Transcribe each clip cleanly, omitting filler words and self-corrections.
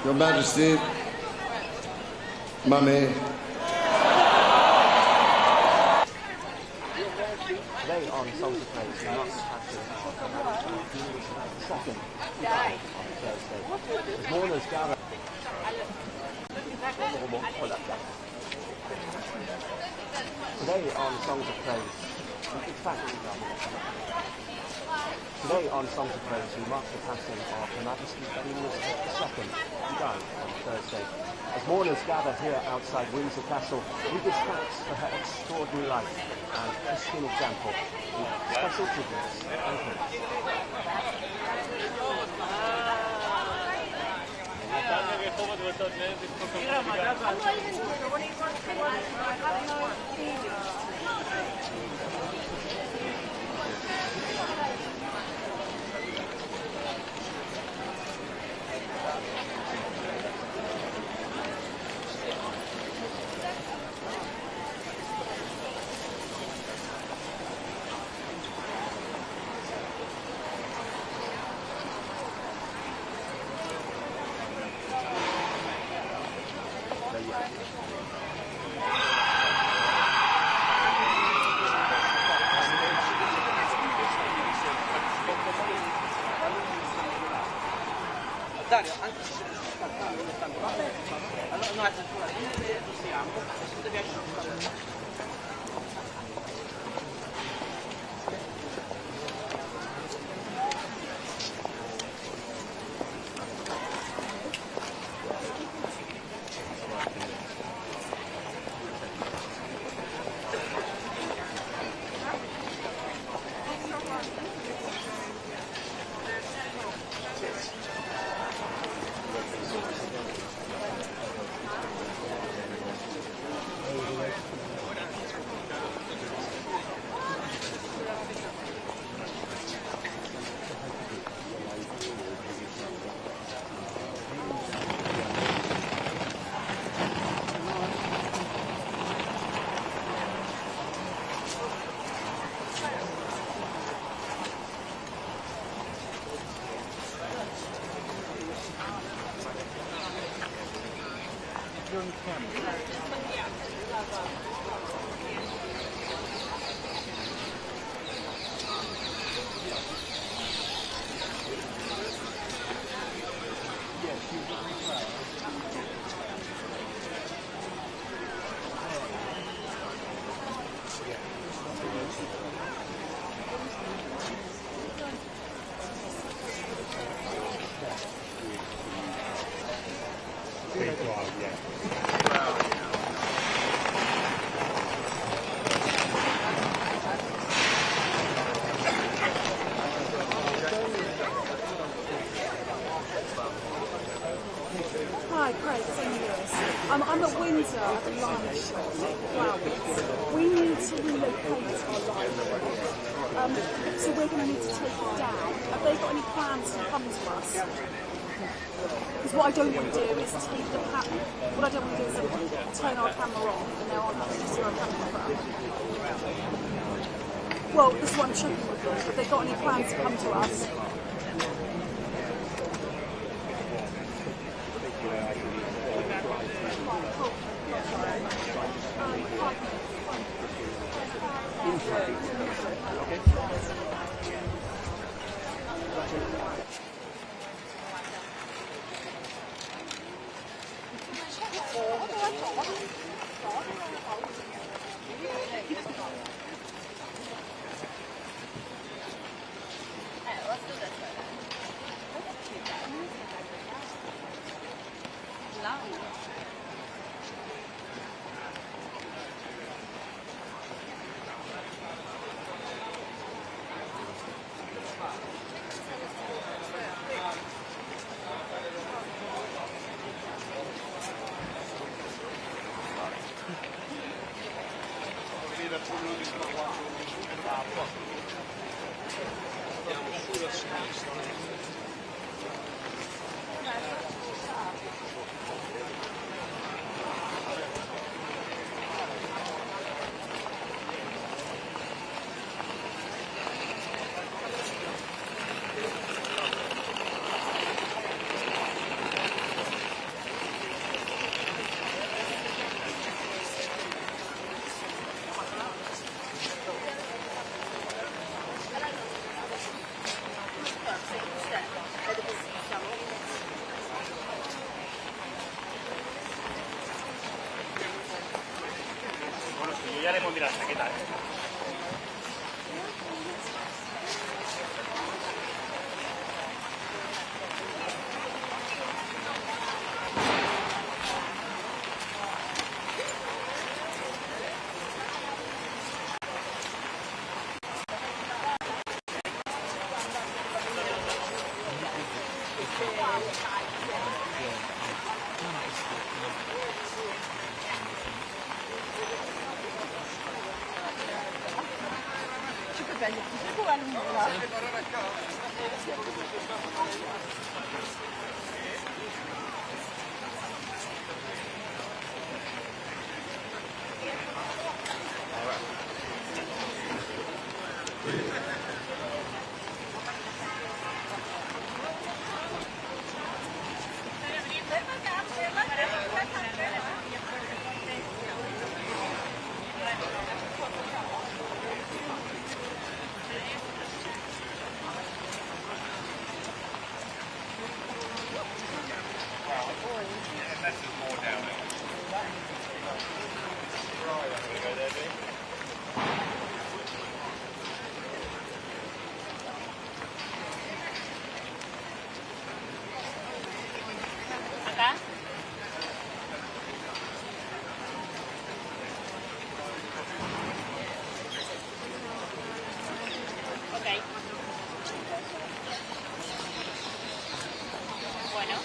Your Majesty, my man. Today on Salsa Place, we must have second on Thursday. As mourners gather. Today on Songs of Praise, in fact, today on Songs of Praise, we mark the passing of Her Majesty Queen Elizabeth II, who died on Thursday. As mourners gather here outside Windsor Castle, we give thanks for her extraordinary life and Christian example, with special tributes and hymns. Dario, anche se non è tanto allora no, possiamo, devi asciugare. Hi, Craig, it's Amy Lewis. I'm at Windsor at the live shop, Flowers. We need to relocate our live shop. So we're going to need to take it down. Have they got any plans to come to us? Because what I don't want to do is take the camera. What I don't want to do is turn our camera off and they're on us to see our camera. Well, this is what I'm checking with them. Have they got any plans to come to us? Ya le pondré la chaqueta, acá. Ok. Bueno.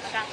Acá.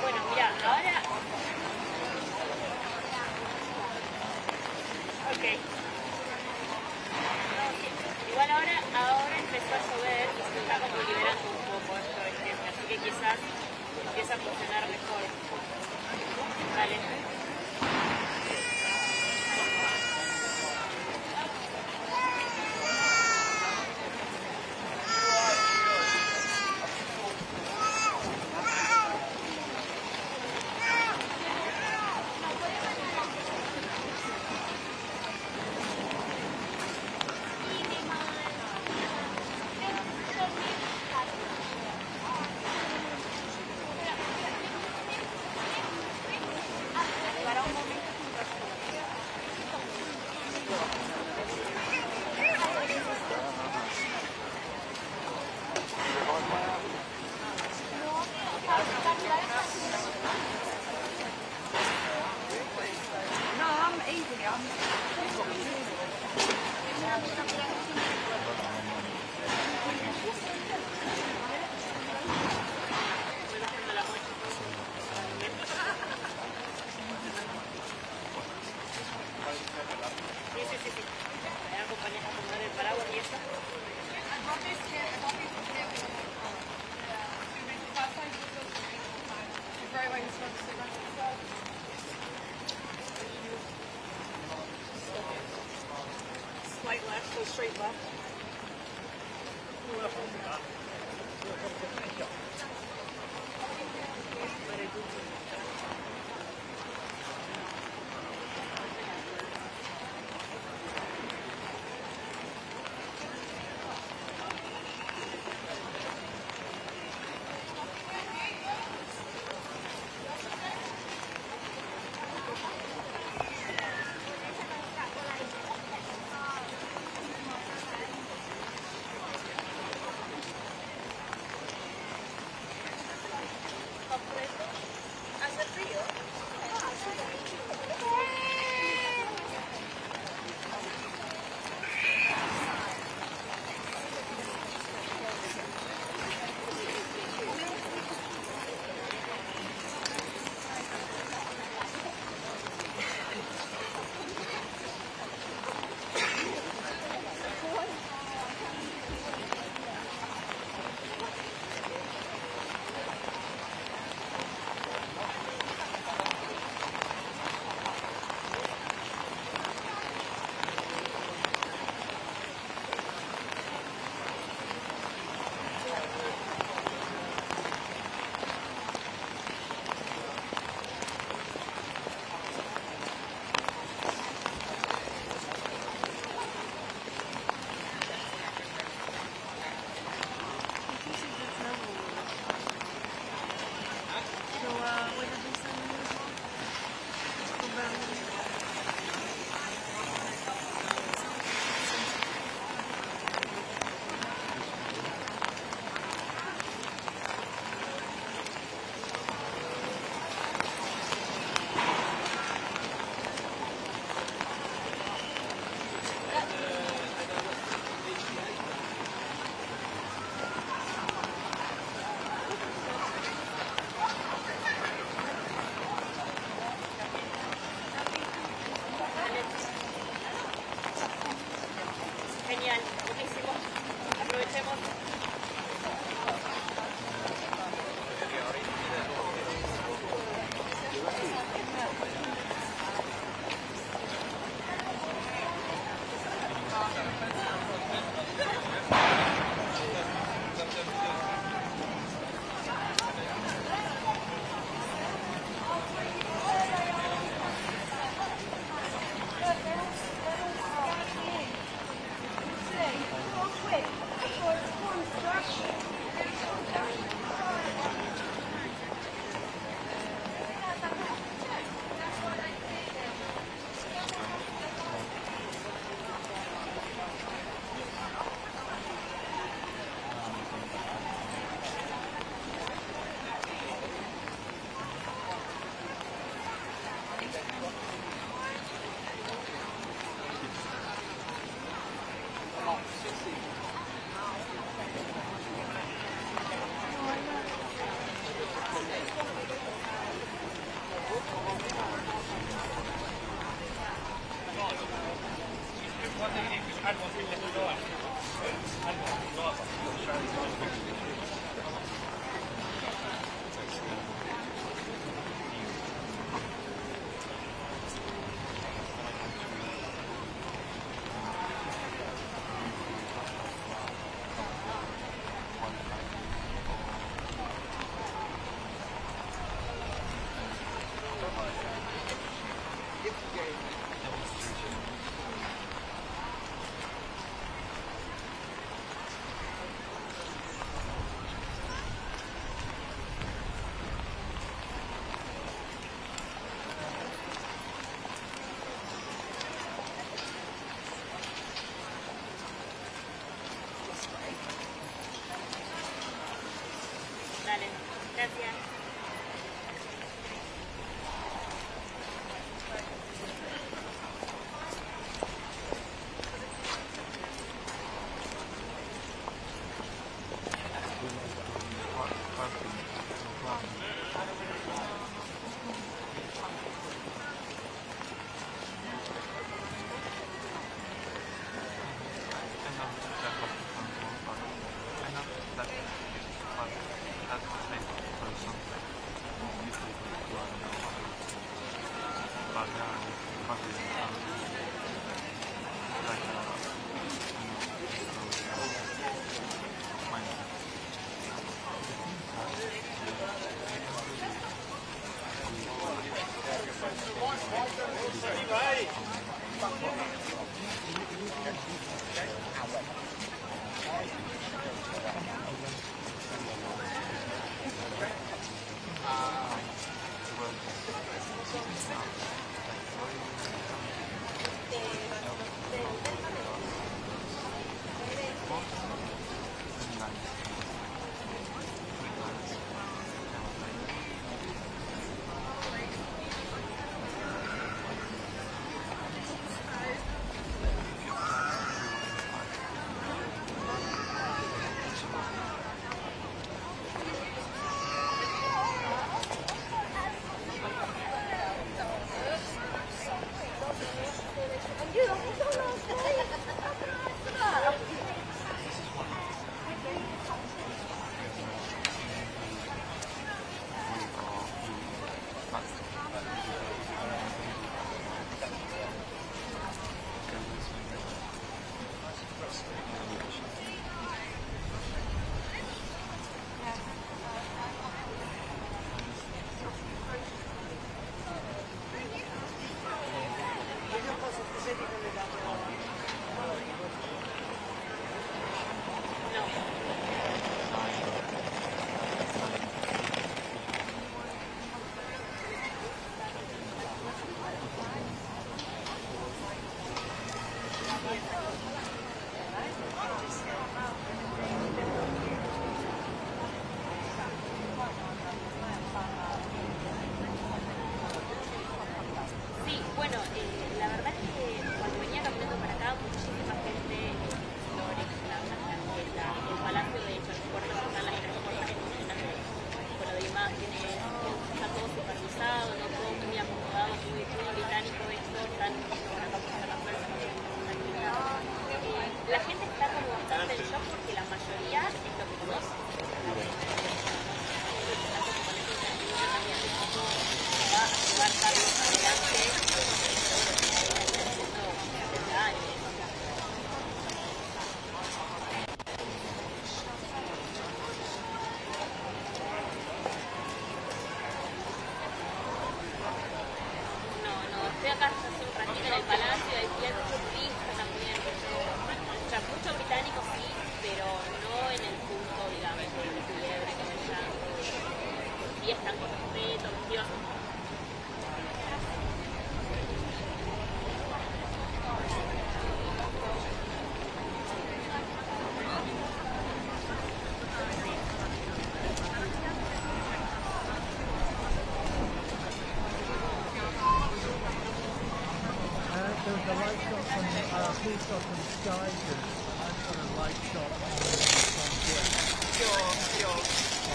Bueno, mira, ahora... Ok. Igual ahora empezó a llover y se está como liberando un poco esto del tiempo, así que quizás empieza a funcionar mejor. Vale. slight left, so straight left. ¿Hace frío? Genial, buenísimo. Aprovechemos.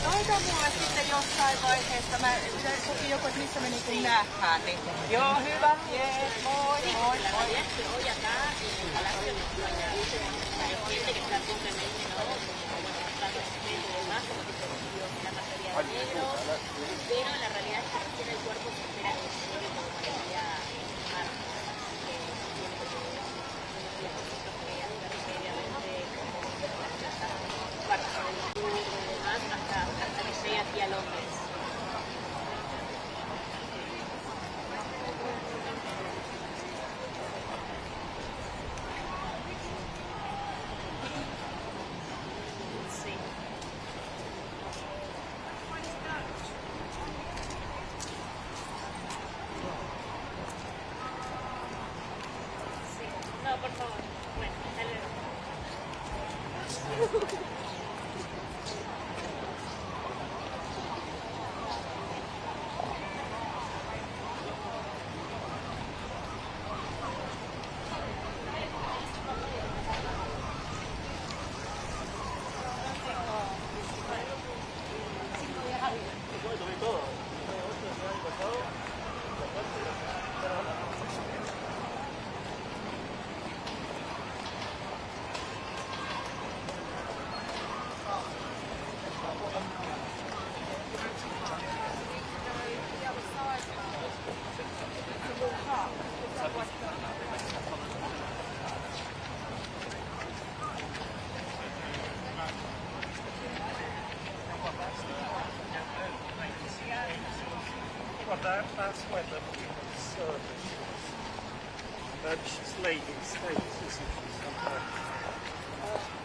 Laita mulle sitten jossain vaiheessa. Mä sopi joku, että missä me niinku nähdään. Niin. Joo, hyvä. Jees, moi, moi, moi. Pero la realidad es que recién el cuerpo se espera que llegue como materia mar, hasta que llegue aquí a Londres. Sí. Sí. No, por favor. Bueno, hasta luego. That's where the service is. lady states, isn't she, sometimes? No.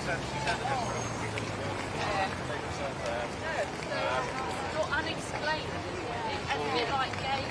Not unexplained. A bit like game.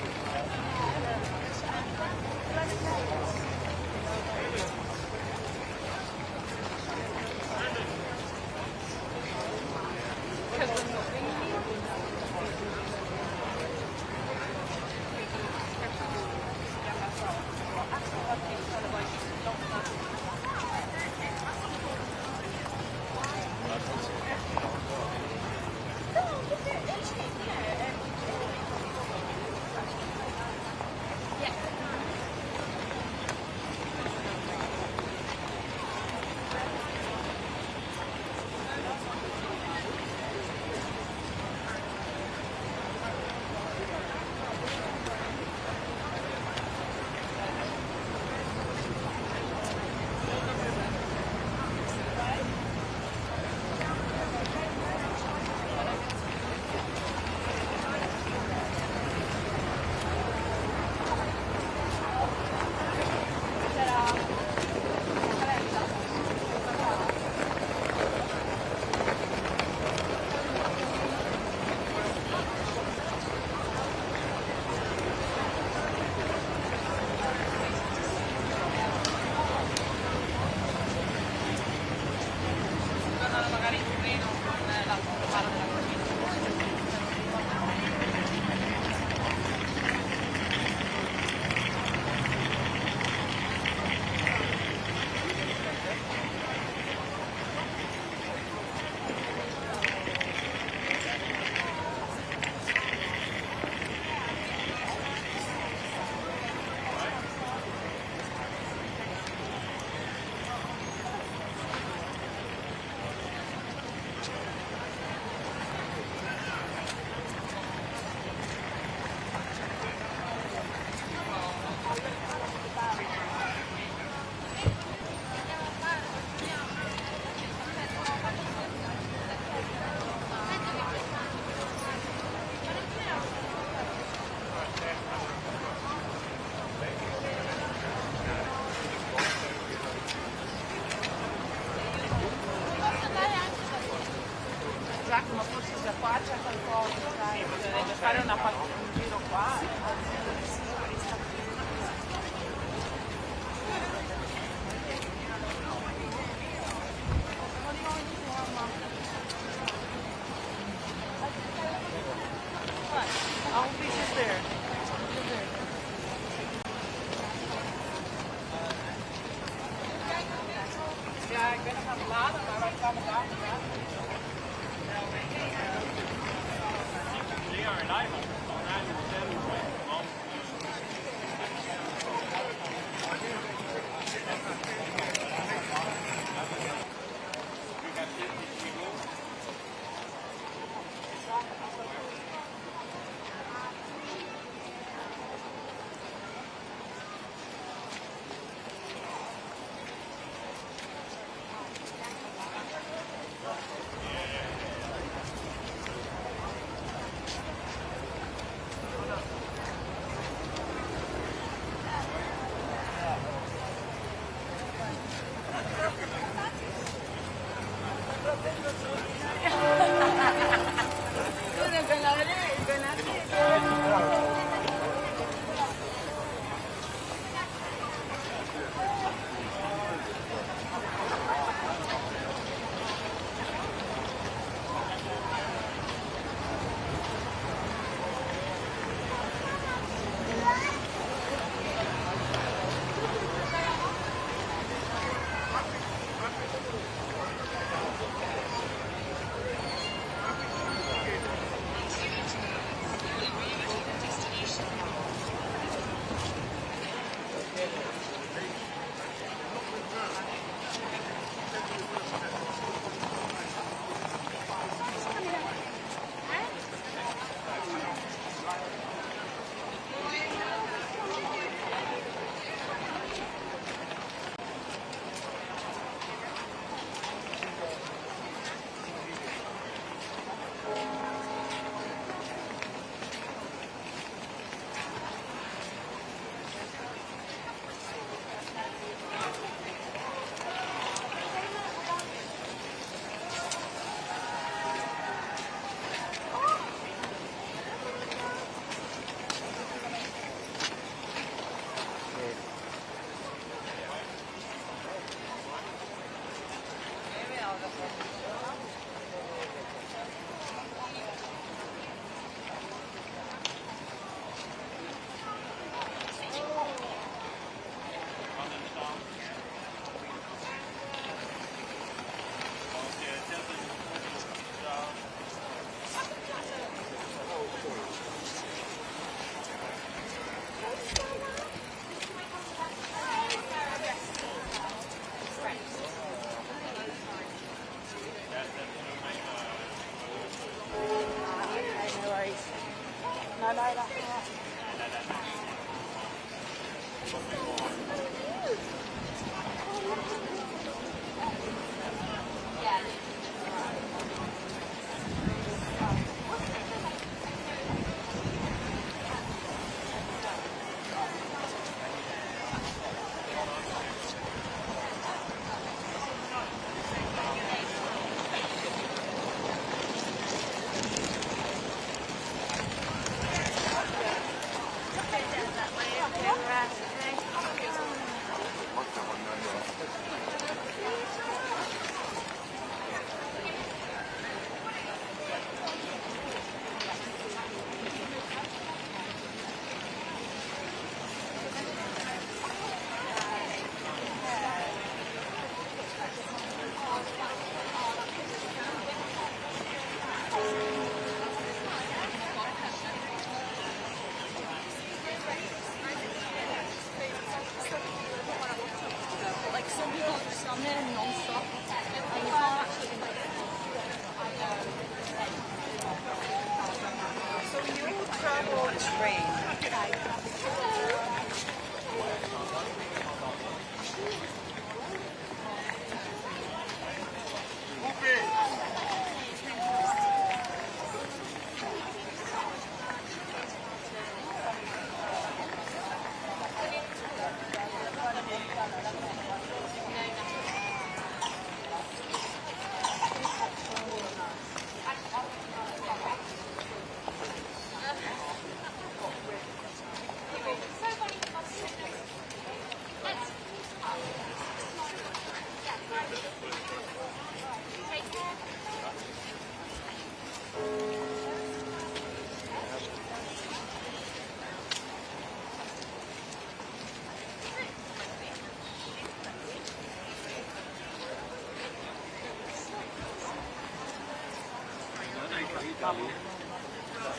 Giacomo forse da qua c'è qualcosa, sai, deve fare un giro qua. All pieces there. Ja, ik ben nog aan het laden, maar wij gaan het aan.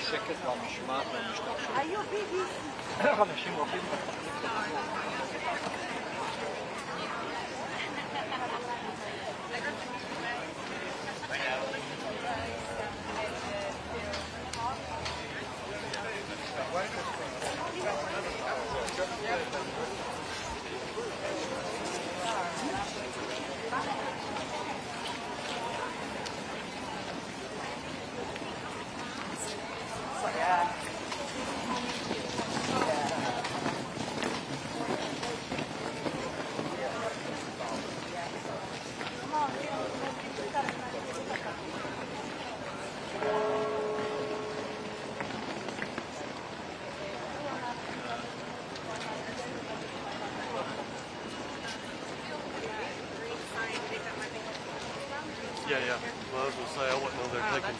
שקט והמשמעת והמשתמשים. אנשים רבים. Yeah. Well, I was going to say, I wouldn't know they're taking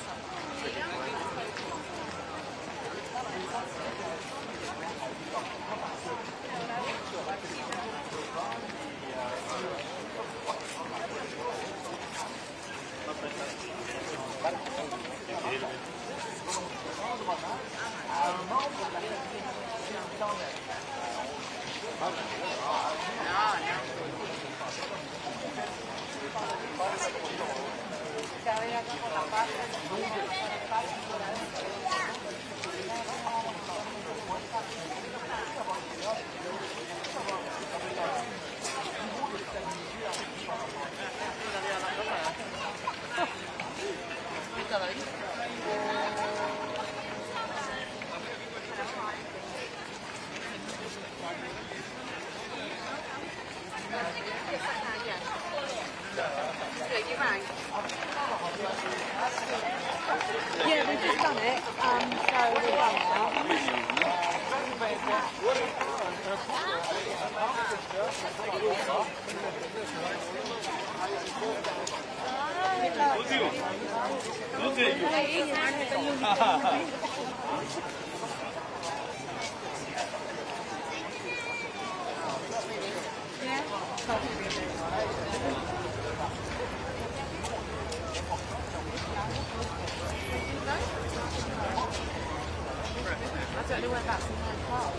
Yeah, we've just done it, so we're done I don't know where that's in my car.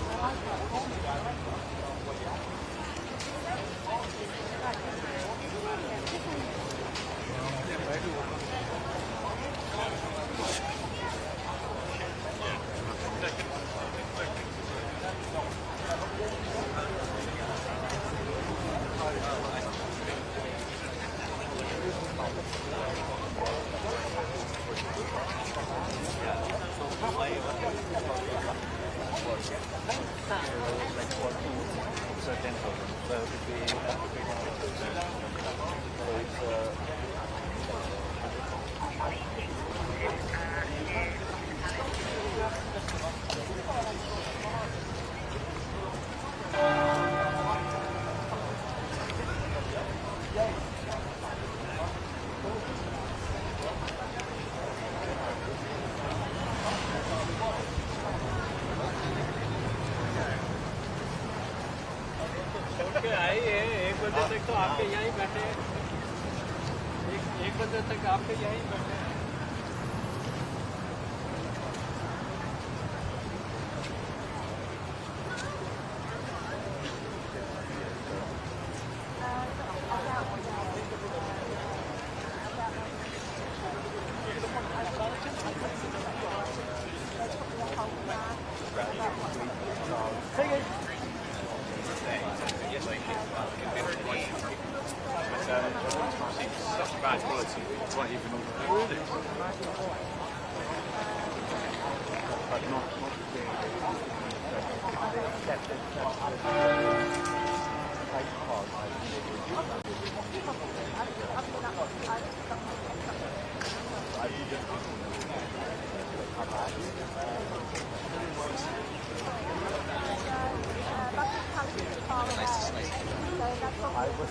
I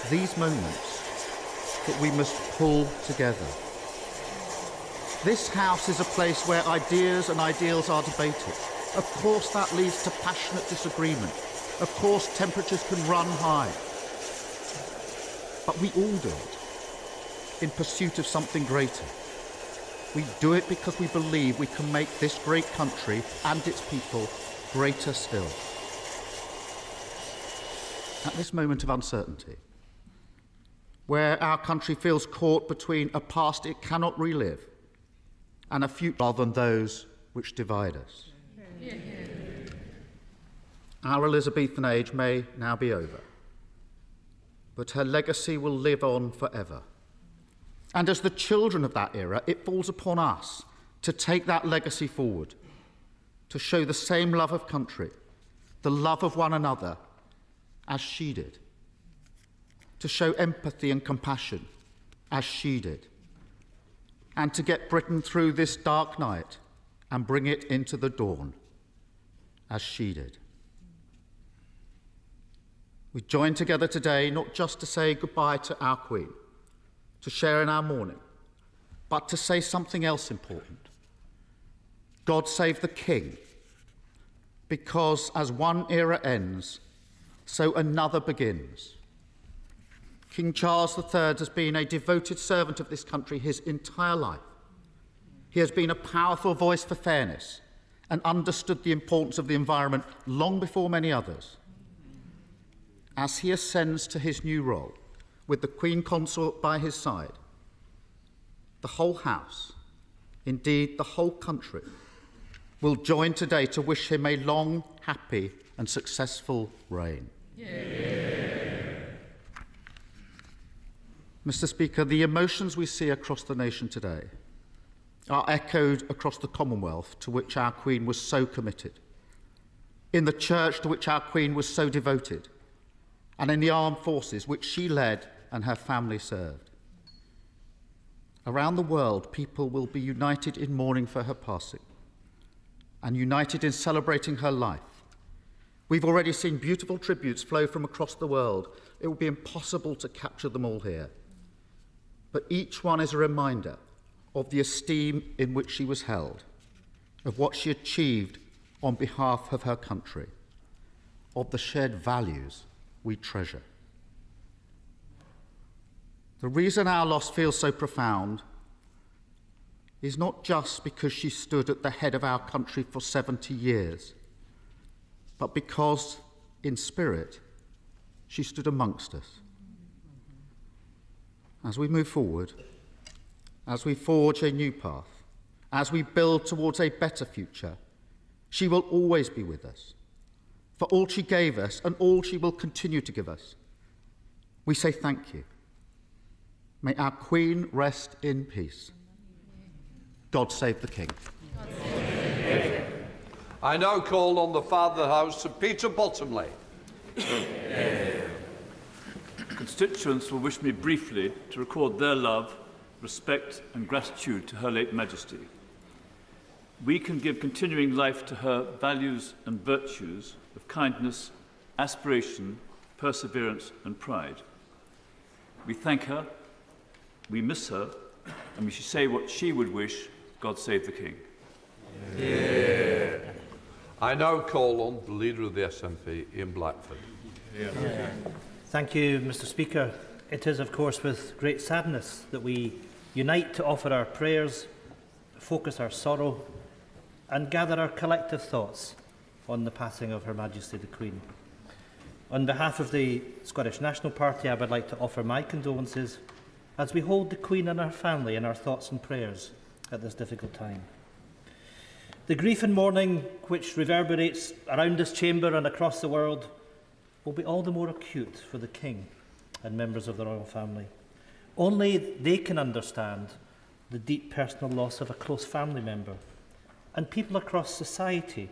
these moments that we must pull together. This house is a place where ideas and ideals are debated. Of course that leads to passionate disagreement. Of course temperatures can run high. But we all do it in pursuit of something greater. We do it because we believe we can make this great country and its people greater still. At this moment of uncertainty, where our country feels caught between a past it cannot relive and a future rather than those which divide us. Our Elizabethan age may now be over, but her legacy will live on forever. And as the children of that era, it falls upon us to take that legacy forward, to show the same love of country, the love of one another, as she did, to show empathy and compassion, as she did, and to get Britain through this dark night and bring it into the dawn, as she did. We join together today not just to say goodbye to our Queen, to share in our mourning, but to say something else important. God save the King, because as one era ends, so another begins. King Charles III has been a devoted servant of this country his entire life. He has been a powerful voice for fairness and understood the importance of the environment long before many others. As he ascends to his new role, with the Queen Consort by his side, the whole House, indeed the whole country, will join today to wish him a long, happy and successful reign. Mr. Speaker, the emotions we see across the nation today are echoed across the Commonwealth to which our Queen was so committed, in the church to which our Queen was so devoted, and in the armed forces which she led and her family served. Around the world, people will be united in mourning for her passing and united in celebrating her life. We've already seen beautiful tributes flow from across the world. It would be impossible to capture them all here. But each one is a reminder of the esteem in which she was held, of what she achieved on behalf of her country, of the shared values we treasure. The reason our loss feels so profound is not just because she stood at the head of our country for 70 years, but because, in spirit, she stood amongst us. As we move forward, as we forge a new path, as we build towards a better future, she will always be with us. For all she gave us and all she will continue to give us, we say thank you. May our Queen rest in peace. God save the King. I now call on the Father of the House, Sir Peter Bottomley. Constituents will wish me briefly to record their love, respect and gratitude to Her late Majesty. We can give continuing life to her values and virtues of kindness, aspiration, perseverance and pride. We thank her, we miss her, and we should say what she would wish: God save the King. Yeah. I now call on the Leader of the SNP, Ian Blackford. Yeah. Thank you, Mr. Speaker. It is, of course, with great sadness that we unite to offer our prayers, focus our sorrow, and gather our collective thoughts on the passing of Her Majesty the Queen. On behalf of the Scottish National Party, I would like to offer my condolences as we hold the Queen and her family in our thoughts and prayers at this difficult time. The grief and mourning which reverberates around this chamber and across the world will be all the more acute for the King and members of the royal family. Only they can understand the deep personal loss of a close family member, and people across society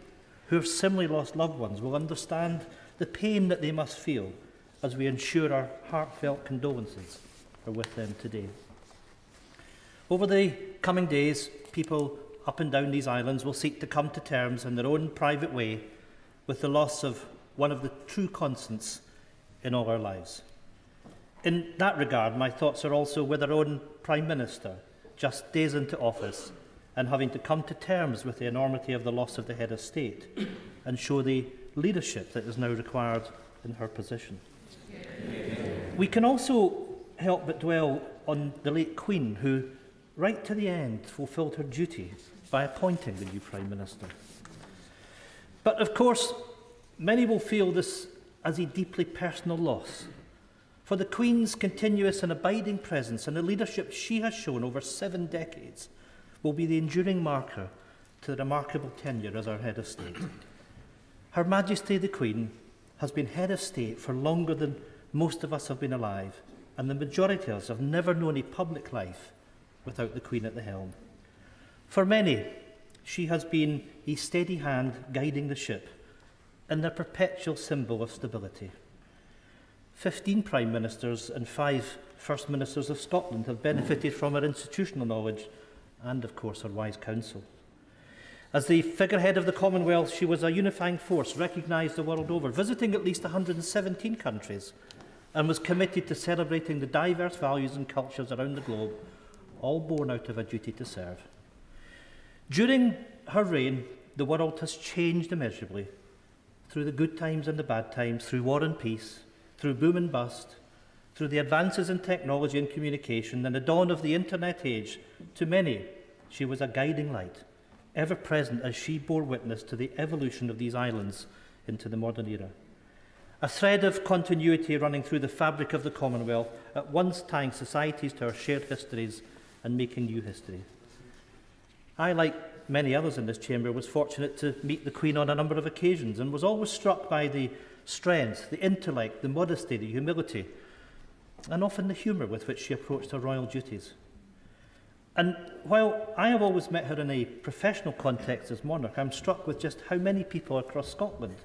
who have similarly lost loved ones will understand the pain that they must feel as we ensure our heartfelt condolences are with them today. Over the coming days, people up and down these islands will seek to come to terms in their own private way with the loss of one of the true constants in all our lives. In that regard, my thoughts are also with our own Prime Minister, just days into office, and having to come to terms with the enormity of the loss of the head of state and show the leadership that is now required in her position. We can also help but dwell on the late Queen, who, right to the end, fulfilled her duty by appointing the new Prime Minister. But of course, many will feel this as a deeply personal loss, for the Queen's continuous and abiding presence and the leadership she has shown over 7 decades will be the enduring marker to the remarkable tenure as our head of state. Her Majesty the Queen has been head of state for longer than most of us have been alive, and the majority of us have never known a public life without the Queen at the helm. For many, she has been a steady hand guiding the ship and the perpetual symbol of stability. 15 Prime Ministers and 5 First Ministers of Scotland have benefited from her institutional knowledge and, of course, her wise counsel. As the figurehead of the Commonwealth, she was a unifying force recognised the world over, visiting at least 117 countries, and was committed to celebrating the diverse values and cultures around the globe, all born out of a duty to serve. During her reign, the world has changed immeasurably, through the good times and the bad times, through war and peace, through boom and bust, through the advances in technology and communication and the dawn of the internet age. To many, she was a guiding light, ever present as she bore witness to the evolution of these islands into the modern era. A thread of continuity running through the fabric of the Commonwealth, at once tying societies to our shared histories and making new history. I, like many others in this chamber, was fortunate to meet the Queen on a number of occasions and was always struck by the strength, the intellect, the modesty, the humility, and often the humour with which she approached her royal duties. And while I have always met her in a professional context as monarch, I'm struck with just how many people across Scotland,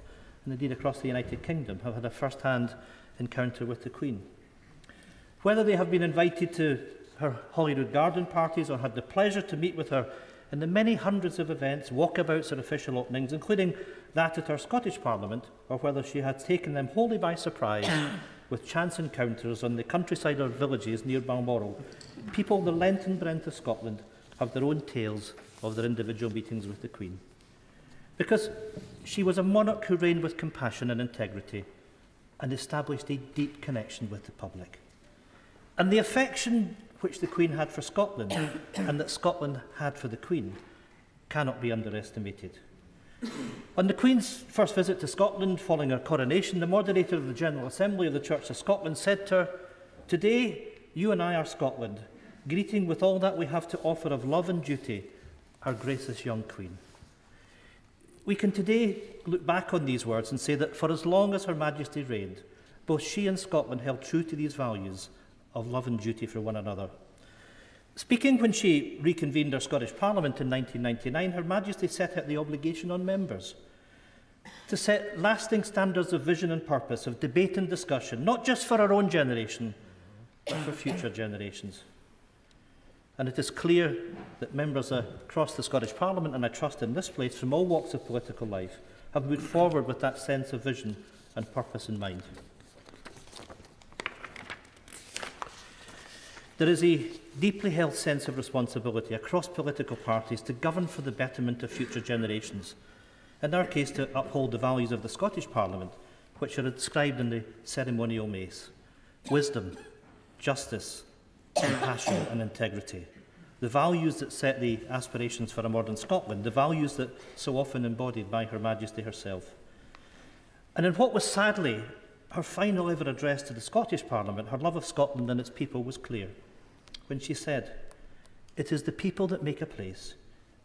and indeed across the United Kingdom, have had a first-hand encounter with the Queen. Whether they have been invited to her Holyrood garden parties or had the pleasure to meet with her in the many hundreds of events, walkabouts and official openings, including that at our Scottish Parliament, or whether she had taken them wholly by surprise with chance encounters on the countryside or villages near Balmoral, people the length and breadth of Scotland have their own tales of their individual meetings with the Queen. Because she was a monarch who reigned with compassion and integrity and established a deep connection with the public. And the affection which the Queen had for Scotland and that Scotland had for the Queen cannot be underestimated. On the Queen's first visit to Scotland following her coronation, the moderator of the General Assembly of the Church of Scotland said to her, "Today, you and I are Scotland, greeting with all that we have to offer of love and duty, our gracious young Queen." We can today look back on these words and say that for as long as Her Majesty reigned, both she and Scotland held true to these values of love and duty for one another. Speaking when she reconvened our Scottish Parliament in 1999, Her Majesty set out the obligation on members to set lasting standards of vision and purpose, of debate and discussion, not just for our own generation, but for future generations. And it is clear that members across the Scottish Parliament, and I trust in this place, from all walks of political life, have moved forward with that sense of vision and purpose in mind. There is a deeply held sense of responsibility across political parties to govern for the betterment of future generations. In our case, to uphold the values of the Scottish Parliament, which are described in the ceremonial mace: wisdom, justice, compassion and integrity. The values that set the aspirations for a modern Scotland, the values that so often embodied by Her Majesty herself. And in what was sadly her final ever address to the Scottish Parliament, her love of Scotland and its people was clear when she said, "It is the people that make a place,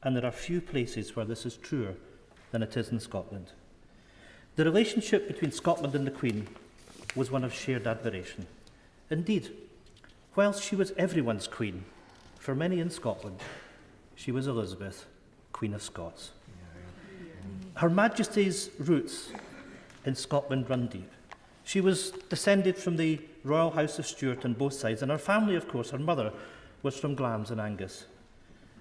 and there are few places where this is truer than it is in Scotland." The relationship between Scotland and the Queen was one of shared admiration. Indeed, whilst she was everyone's Queen, for many in Scotland, she was Elizabeth, Queen of Scots. Her Majesty's roots in Scotland run deep. She was descended from the Royal House of Stuart on both sides, and her family, of course, her mother, was from Glamis and Angus.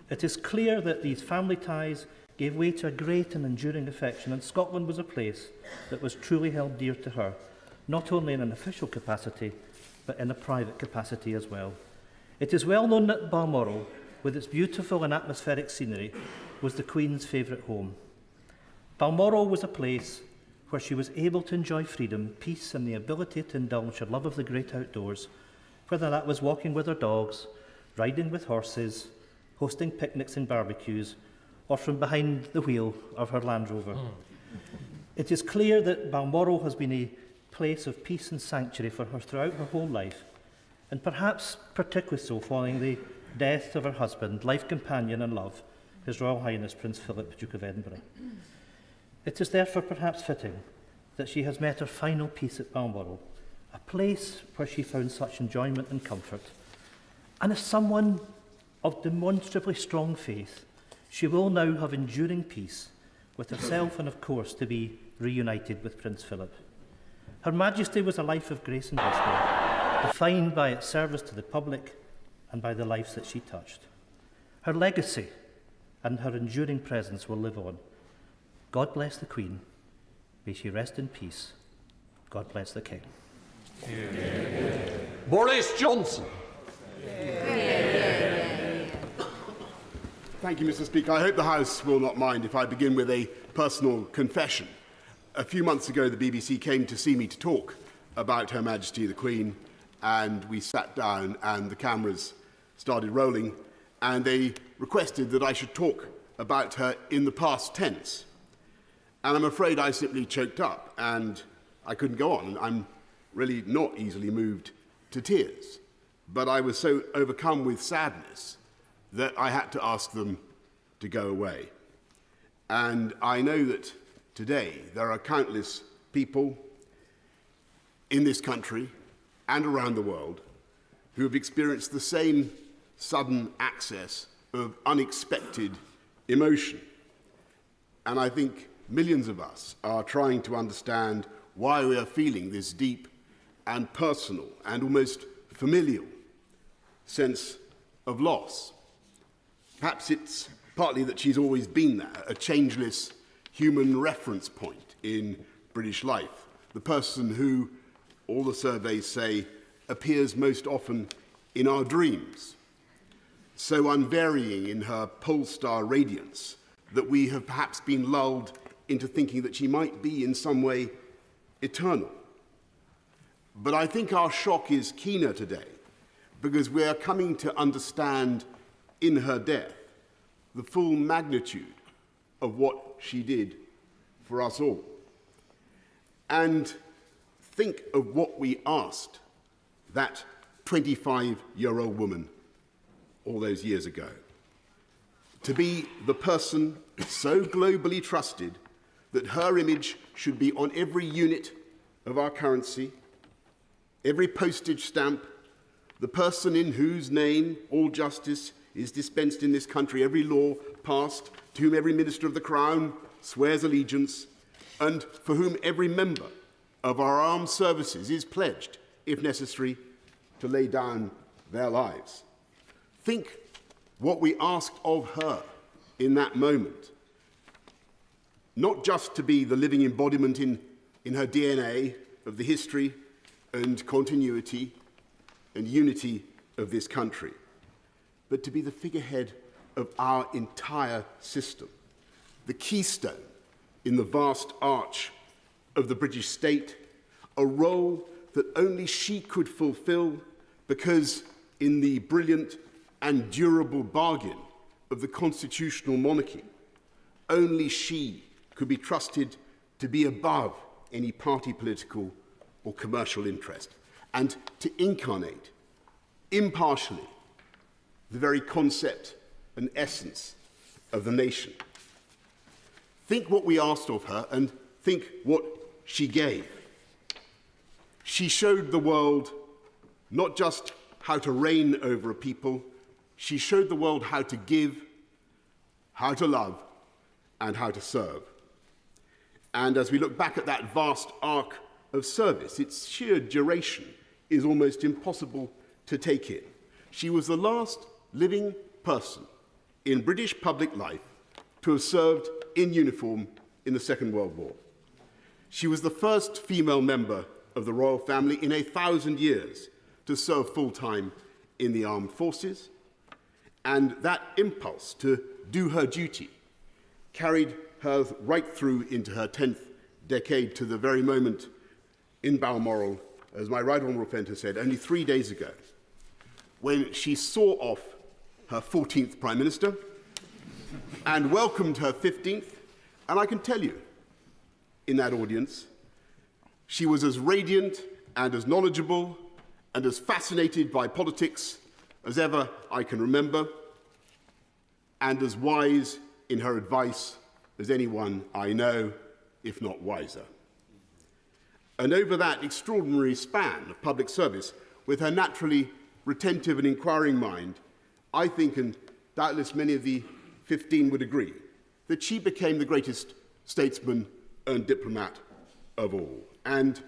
It is clear that these family ties gave way to a great and enduring affection, and Scotland was a place that was truly held dear to her, not only in an official capacity, but in a private capacity as well. It is well known that Balmoral, with its beautiful and atmospheric scenery, was the Queen's favourite home. Balmoral was a place where she was able to enjoy freedom, peace and the ability to indulge her love of the great outdoors, whether that was walking with her dogs, riding with horses, hosting picnics and barbecues, or from behind the wheel of her Land Rover. It is clear that Balmoral has been a place of peace and sanctuary for her throughout her whole life, and perhaps particularly so following the death of her husband, life companion and love, His Royal Highness Prince Philip, Duke of Edinburgh. It is therefore perhaps fitting that she has met her final peace at Balmoral, a place where she found such enjoyment and comfort. And as someone of demonstrably strong faith, she will now have enduring peace with herself and, of course, to be reunited with Prince Philip. Her Majesty was a life of grace and wisdom, defined by its service to the public and by the lives that she touched. Her legacy and her enduring presence will live on. God bless the Queen. May she rest in peace. God bless the King. Boris Johnson. Thank you, Mr. Speaker. I hope the House will not mind if I begin with a personal confession. A few months ago, the BBC came to see me to talk about Her Majesty the Queen, and we sat down and the cameras started rolling, and they requested that I should talk about her in the past tense. And I'm afraid I simply choked up and I couldn't go on. I'm really not easily moved to tears, but I was so overcome with sadness that I had to ask them to go away. And I know that today there are countless people in this country and around the world who have experienced the same sudden access of unexpected emotion. And I think millions of us are trying to understand why we are feeling this deep and personal and almost familial sense of loss. Perhaps it's partly that she's always been there, a changeless human reference point in British life, the person who, all the surveys say, appears most often in our dreams, so unvarying in her pole-star radiance that we have perhaps been lulled into thinking that she might be in some way eternal. But I think our shock is keener today because we are coming to understand in her death the full magnitude of what she did for us all. And think of what we asked that 25-year-old woman all those years ago. To be the person so globally trusted that her image should be on every unit of our currency, every postage stamp, the person in whose name all justice is dispensed in this country, every law passed, to whom every minister of the Crown swears allegiance, and for whom every member of our armed services is pledged, if necessary, to lay down their lives. Think what we asked of her in that moment. Not just to be the living embodiment in her DNA of the history and continuity and unity of this country, but to be the figurehead of our entire system, the keystone in the vast arch of the British state, a role that only she could fulfill because in the brilliant and durable bargain of the constitutional monarchy, only she could be trusted to be above any party political or commercial interest and to incarnate impartially the very concept and essence of the nation. Think what we asked of her and think what she gave. She showed the world not just how to reign over a people, she showed the world how to give, how to love, and how to serve. And as we look back at that vast arc of service, its sheer duration is almost impossible to take in. She was the last living person in British public life to have served in uniform in the Second World War. She was the first female member of the royal family in 1,000 years to serve full-time in the armed forces, and that impulse to do her duty carried her right through into her 10th decade to the very moment in Balmoral, as my Right Honourable friend has said, only 3 days ago, when she saw off her 14th Prime Minister and welcomed her 15th. And I can tell you, in that audience, she was as radiant and as knowledgeable and as fascinated by politics as ever I can remember, and as wise in her advice as anyone I know, if not wiser. And over that extraordinary span of public service, with her naturally retentive and inquiring mind, I think, and doubtless many of the 15 would agree, that she became the greatest statesman and diplomat of all. And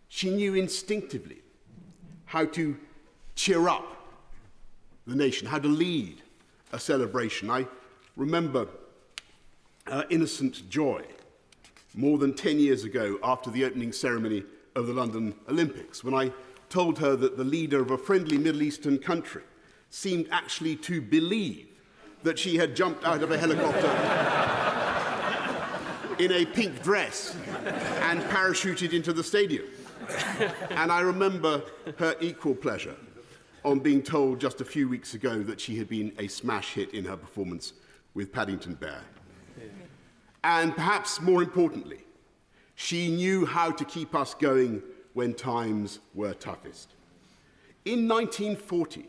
she knew instinctively how to cheer up the nation, how to lead a celebration. I remember her innocent joy more than 10 years ago after the opening ceremony of the London Olympics, when I told her that the leader of a friendly Middle Eastern country seemed actually to believe that she had jumped out of a helicopter in a pink dress and parachuted into the stadium. And I remember her equal pleasure on being told just a few weeks ago that she had been a smash hit in her performance with Paddington Bear. And perhaps more importantly, she knew how to keep us going when times were toughest. In 1940,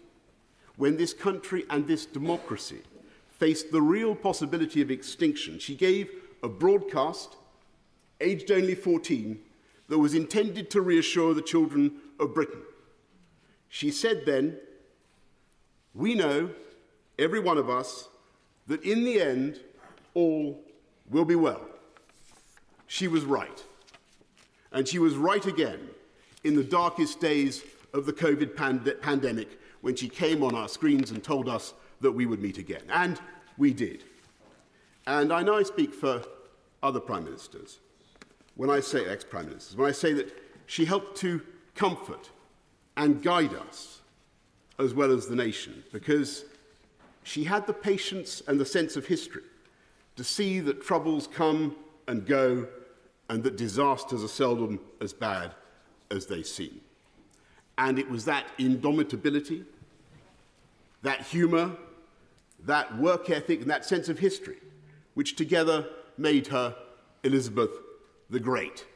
when this country and this democracy faced the real possibility of extinction, she gave a broadcast, aged only 14, that was intended to reassure the children of Britain. She said then, "We know, every one of us, that in the end, all will be well." She was right. And she was right again in the darkest days of the COVID pandemic, when she came on our screens and told us that we would meet again. And we did. And I know I speak for other Prime Ministers, when I say ex-Prime Ministers, when I say that she helped to comfort and guide us, as well as the nation, because she had the patience and the sense of history to see that troubles come and go, and that disasters are seldom as bad as they seem. And it was that indomitability, that humour, that work ethic, and that sense of history, which together made her Elizabeth the Great.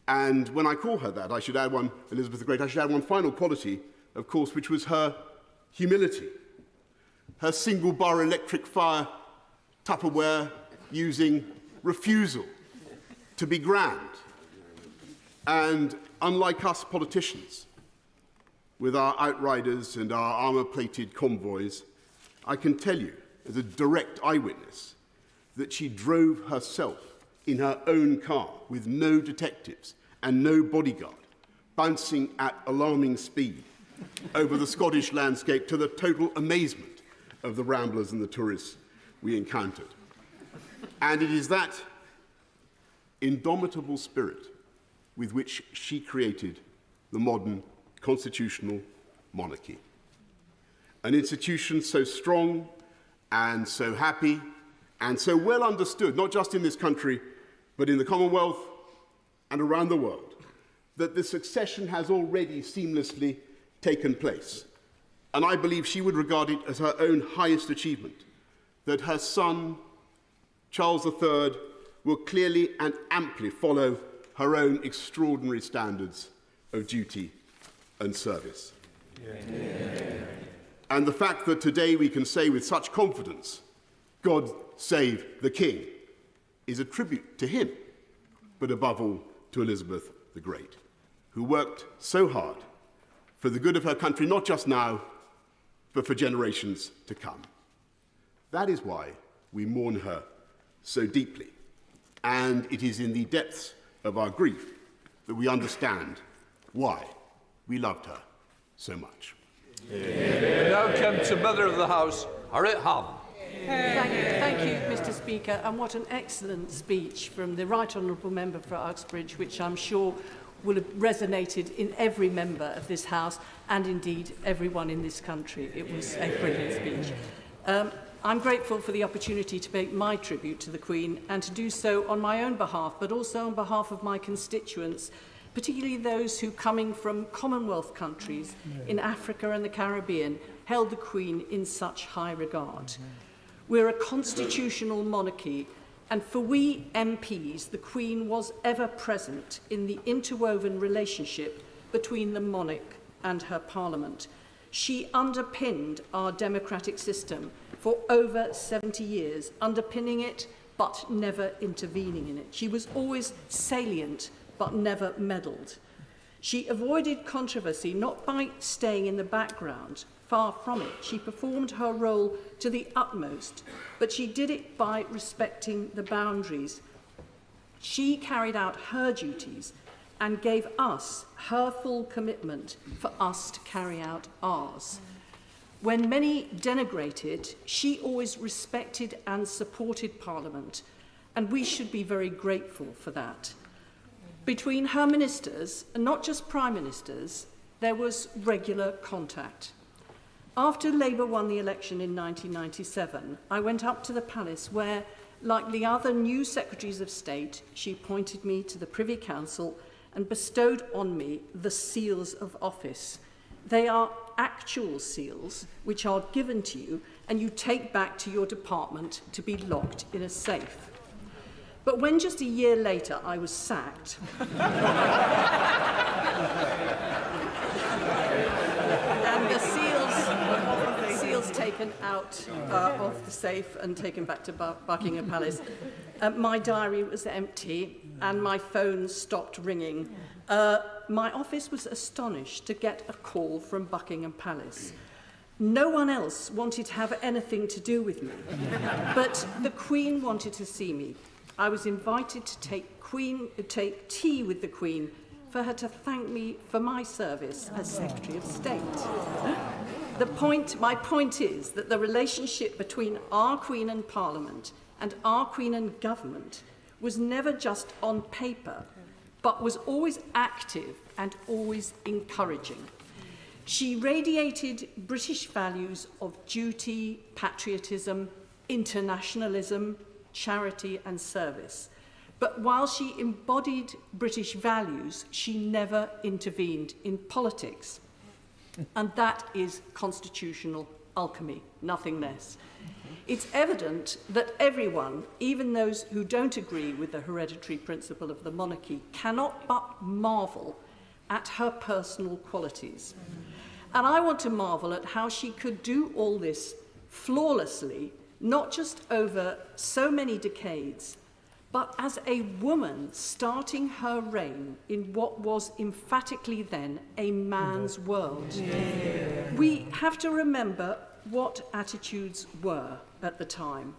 And when I call her that, I should add one, Elizabeth the Great, I should add one final quality, of course, which was her humility. Her single-bar electric fire Tupperware using refusal to be grand. And unlike us politicians, with our outriders and our armour-plated convoys, I can tell you, as a direct eyewitness, that she drove herself in her own car with no detectives and no bodyguard, bouncing at alarming speed over the Scottish landscape to the total amazement of the ramblers and the tourists we encountered. And it is that indomitable spirit with which she created the modern constitutional monarchy. An institution so strong and so happy and so well understood, not just in this country, but in the Commonwealth and around the world, that the succession has already seamlessly taken place. And I believe she would regard it as her own highest achievement, that her son, Charles III, will clearly and amply follow her own extraordinary standards of duty and service. Yeah. And the fact that today we can say with such confidence, God save the King, is a tribute to him, but above all to Elizabeth the Great, who worked so hard for the good of her country, not just now, but for generations to come. That is why we mourn her so deeply. And it is in the depths of our grief that we understand why we loved her so much. We now come to Mother of the House, Harriet Ham. Thank you, Mr. Speaker, and what an excellent speech from the Right Honourable Member for Uxbridge, which I'm sure will have resonated in every member of this House and indeed everyone in this country. It was a brilliant speech. I'm grateful for the opportunity to pay my tribute to the Queen and to do so on my own behalf, but also on behalf of my constituents, particularly those who, coming from Commonwealth countries in Africa and the Caribbean, held the Queen in such high regard. We're a constitutional monarchy, and for we MPs, the Queen was ever present in the interwoven relationship between the monarch and her Parliament. She underpinned our democratic system for over 70 years, underpinning it but never intervening in it. She was always salient but never meddled. She avoided controversy not by staying in the background, far from it. She performed her role to the utmost, but she did it by respecting the boundaries. She carried out her duties and gave us her full commitment for us to carry out ours. When many denigrated, she always respected and supported Parliament, and we should be very grateful for that. Between her ministers, and not just prime ministers, there was regular contact. After Labour won the election in 1997, I went up to the palace where, like the other new secretaries of state, she appointed me to the Privy Council and bestowed on me the seals of office. They are actual seals which are given to you and you take back to your department to be locked in a safe. But when just a year later I was sacked, and the seals taken out of the safe and taken back to Buckingham Palace, my diary was empty and my phone stopped ringing. My office was astonished to get a call from Buckingham Palace. No one else wanted to have anything to do with me, but the Queen wanted to see me. I was invited to take tea with the Queen for her to thank me for my service as Secretary of State. My point is that the relationship between our Queen and Parliament and our Queen and government was never just on paper, but was always active and always encouraging. She radiated British values of duty, patriotism, internationalism, charity and service. But while she embodied British values, she never intervened in politics. And that is constitutional alchemy, nothing less. It's evident that everyone, even those who don't agree with the hereditary principle of the monarchy, cannot but marvel at her personal qualities. And I want to marvel at how she could do all this flawlessly, not just over so many decades, but as a woman starting her reign in what was emphatically then a man's world. Yeah. We have to remember what attitudes were at the time.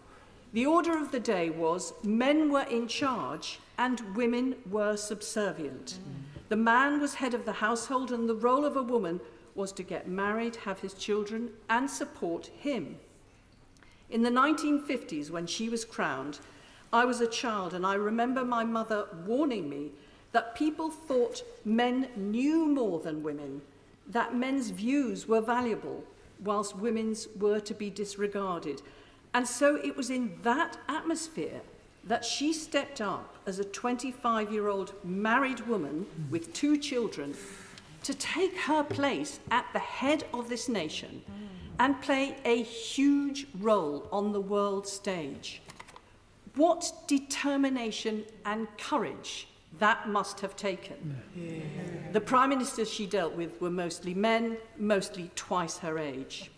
The order of the day was men were in charge and women were subservient. The man was head of the household and the role of a woman was to get married, have his children and support him. In the 1950s, when she was crowned, I was a child and I remember my mother warning me that people thought men knew more than women, that men's views were valuable, whilst women's were to be disregarded. And so it was in that atmosphere that she stepped up as a 25-year-old married woman with 2 children to take her place at the head of this nation and play a huge role on the world stage. What determination and courage that must have taken. Yeah. The prime ministers she dealt with were mostly men, mostly twice her age.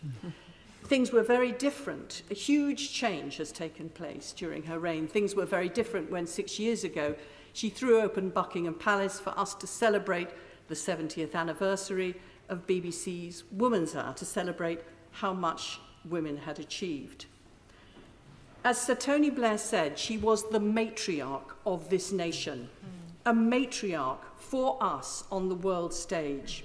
Things were very different. A huge change has taken place during her reign. Things were very different when 6 years ago she threw open Buckingham Palace for us to celebrate the 70th anniversary of BBC's Woman's Hour, to celebrate how much women had achieved. As Sir Tony Blair said, she was the matriarch of this nation, a matriarch for us on the world stage,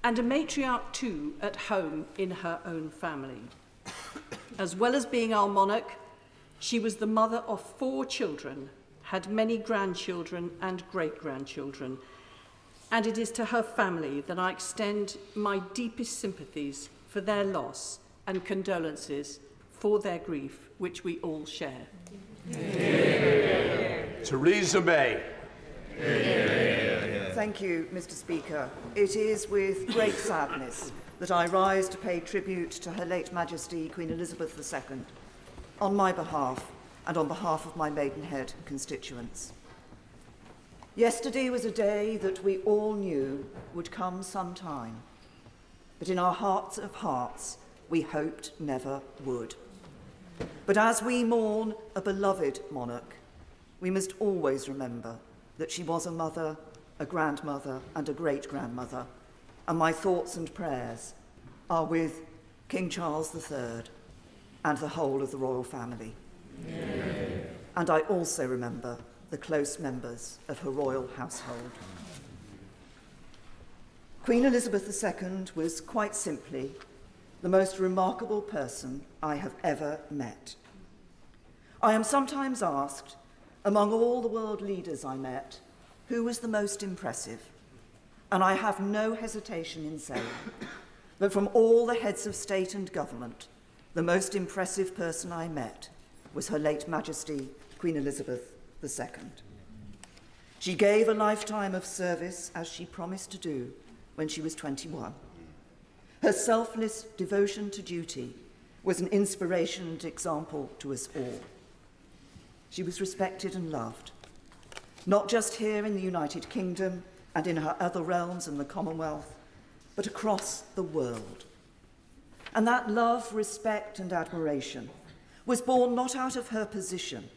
and a matriarch too at home in her own family. As well as being our monarch, she was the mother of 4 children, had many grandchildren and great-grandchildren, And it is to her family that I extend my deepest sympathies for their loss and condolences for their grief, which we all share. Theresa May. Thank you, Mr. Speaker. It is with great sadness that I rise to pay tribute to Her late Majesty Queen Elizabeth II on my behalf and on behalf of my Maidenhead constituents. Yesterday was a day that we all knew would come sometime, but in our hearts of hearts, we hoped never would. But as we mourn a beloved monarch, we must always remember that she was a mother, a grandmother, and a great-grandmother, and my thoughts and prayers are with King Charles III and the whole of the royal family. And I also remember the close members of her royal household. Queen Elizabeth II was quite simply the most remarkable person I have ever met. I am sometimes asked, among all the world leaders I met, who was the most impressive? And I have no hesitation in saying that from all the heads of state and government, the most impressive person I met was Her late Majesty Queen Elizabeth II. She gave a lifetime of service as she promised to do when she was 21. Her selfless devotion to duty was an inspiration and example to us all. She was respected and loved, not just here in the United Kingdom and in her other realms and the Commonwealth, but across the world. And that love, respect, and admiration was born not out of her position,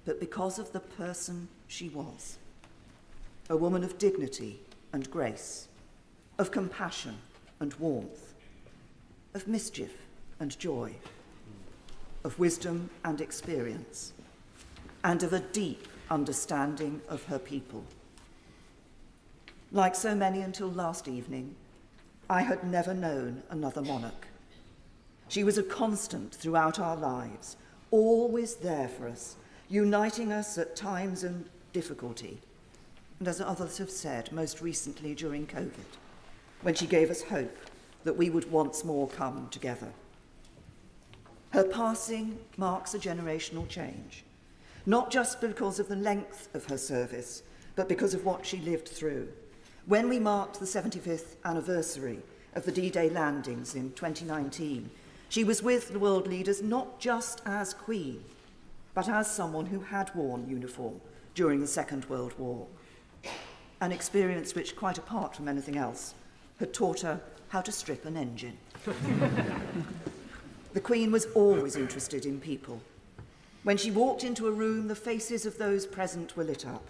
but because of the person she was. A woman of dignity and grace, of compassion and warmth, of mischief and joy, of wisdom and experience, and of a deep understanding of her people. Like so many until last evening, I had never known another monarch. She was a constant throughout our lives, always there for us, uniting us at times of difficulty, and as others have said, most recently during COVID, when she gave us hope that we would once more come together. Her passing marks a generational change, not just because of the length of her service, but because of what she lived through. When we marked the 75th anniversary of the D-Day landings in 2019, she was with the world leaders not just as Queen, but as someone who had worn uniform during the Second World War, an experience which, quite apart from anything else, had taught her how to strip an engine. The Queen was always interested in people. When she walked into a room, the faces of those present were lit up,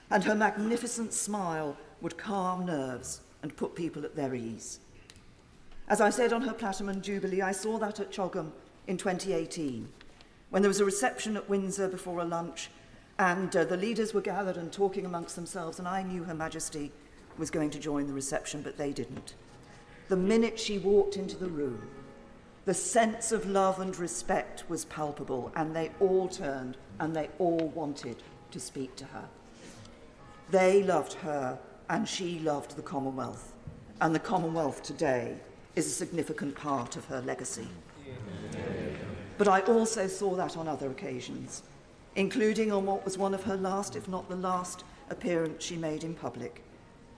and her magnificent smile would calm nerves and put people at their ease. As I said on her Platinum Jubilee, I saw that at Chogham in 2018, when there was a reception at Windsor before a lunch, and the leaders were gathered and talking amongst themselves, and I knew Her Majesty was going to join the reception, but they didn't. The minute she walked into the room, the sense of love and respect was palpable, and they all turned and they all wanted to speak to her. They loved her and she loved the Commonwealth, and the Commonwealth today is a significant part of her legacy. But I also saw that on other occasions, including on what was one of her last, if not the last, appearance she made in public,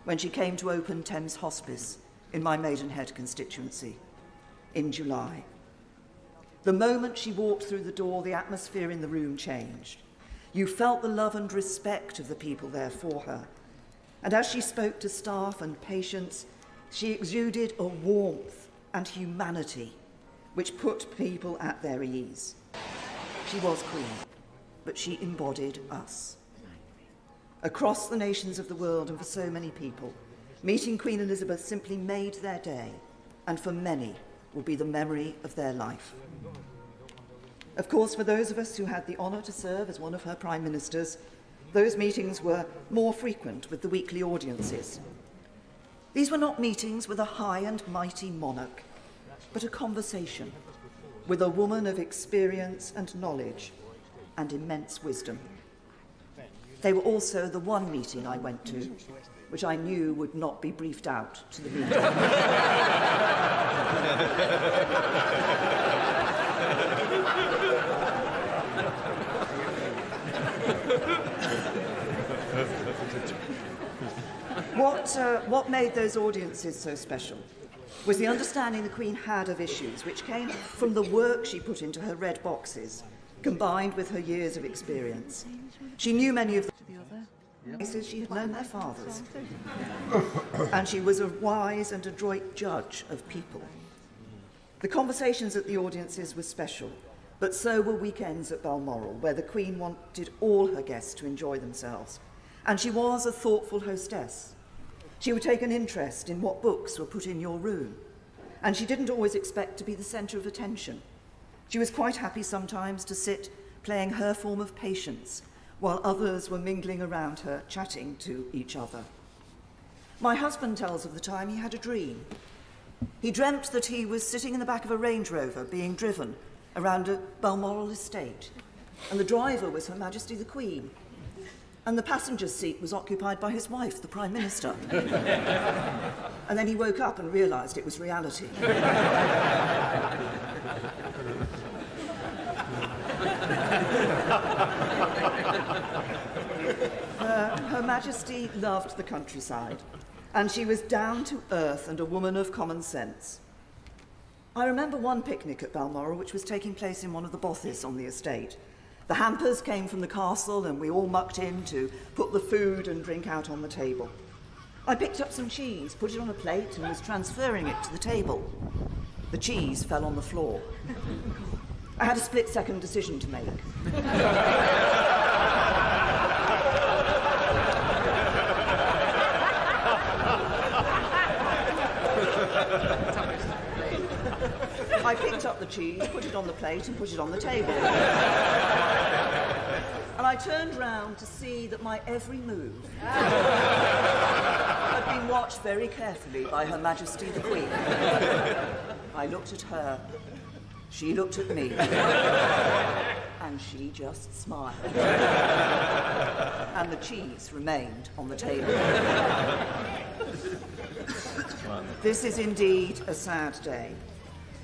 when she came to open Thames Hospice in my Maidenhead constituency in July. The moment she walked through the door, the atmosphere in the room changed. You felt the love and respect of the people there for her. And as she spoke to staff and patients, she exuded a warmth and humanity which put people at their ease. She was Queen, but she embodied us. Across the nations of the world and for so many people, meeting Queen Elizabeth simply made their day, and for many will be the memory of their life. Of course, for those of us who had the honour to serve as one of her prime ministers, those meetings were more frequent with the weekly audiences. These were not meetings with a high and mighty monarch, but a conversation with a woman of experience and knowledge and immense wisdom. They were also the one meeting I went to, which I knew would not be briefed out to the media. What made those audiences so special was the understanding the Queen had of issues which came from the work she put into her red boxes, combined with her years of experience. She knew many of the places she had known their fathers, and she was a wise and adroit judge of people. The conversations at the audiences were special, but so were weekends at Balmoral, where the Queen wanted all her guests to enjoy themselves. And she was a thoughtful hostess. She would take an interest in what books were put in your room, and she didn't always expect to be the centre of attention. She was quite happy sometimes to sit playing her form of patience, while others were mingling around her, chatting to each other. My husband tells of the time he had a dream. He dreamt that he was sitting in the back of a Range Rover being driven around a Balmoral estate, and the driver was Her Majesty the Queen, and the passenger's seat was occupied by his wife, the Prime Minister. And then he woke up and realised it was reality. Her Majesty loved the countryside, and she was down to earth and a woman of common sense. I remember one picnic at Balmoral which was taking place in one of the bothies on the estate. The hampers came from the castle and we all mucked in to put the food and drink out on the table. I picked up some cheese, put it on a plate and was transferring it to the table. The cheese fell on the floor. I had a split-second decision to make. I picked up the cheese, put it on the plate and put it on the table. And I turned round to see that my every move had been watched very carefully by Her Majesty the Queen. I looked at her, she looked at me, and she just smiled. And the cheese remained on the table. This is indeed a sad day.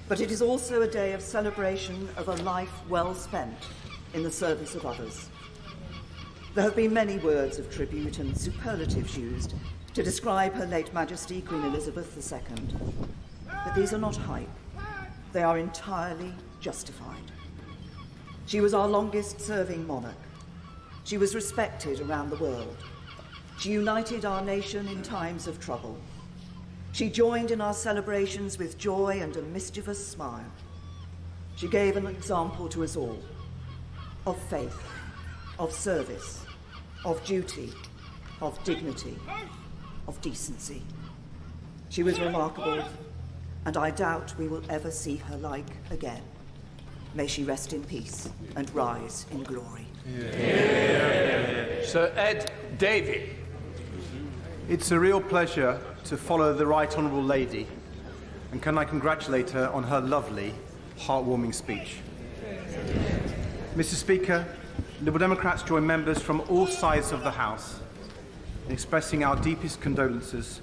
But it is also a day of celebration of a life well spent in the service of others. There have been many words of tribute and superlatives used to describe Her late Majesty, Queen Elizabeth II. But these are not hype. They are entirely justified. She was our longest-serving monarch. She was respected around the world. She united our nation in times of trouble. She joined in our celebrations with joy and a mischievous smile. She gave an example to us all of faith, of service, of duty, of dignity, of decency. She was remarkable, and I doubt we will ever see her like again. May she rest in peace and rise in glory. Sir Ed Davey. It's a real pleasure to follow the Right Honourable Lady, and can I congratulate her on her lovely, heartwarming speech. Mr. Speaker, Liberal Democrats join members from all sides of the House in expressing our deepest condolences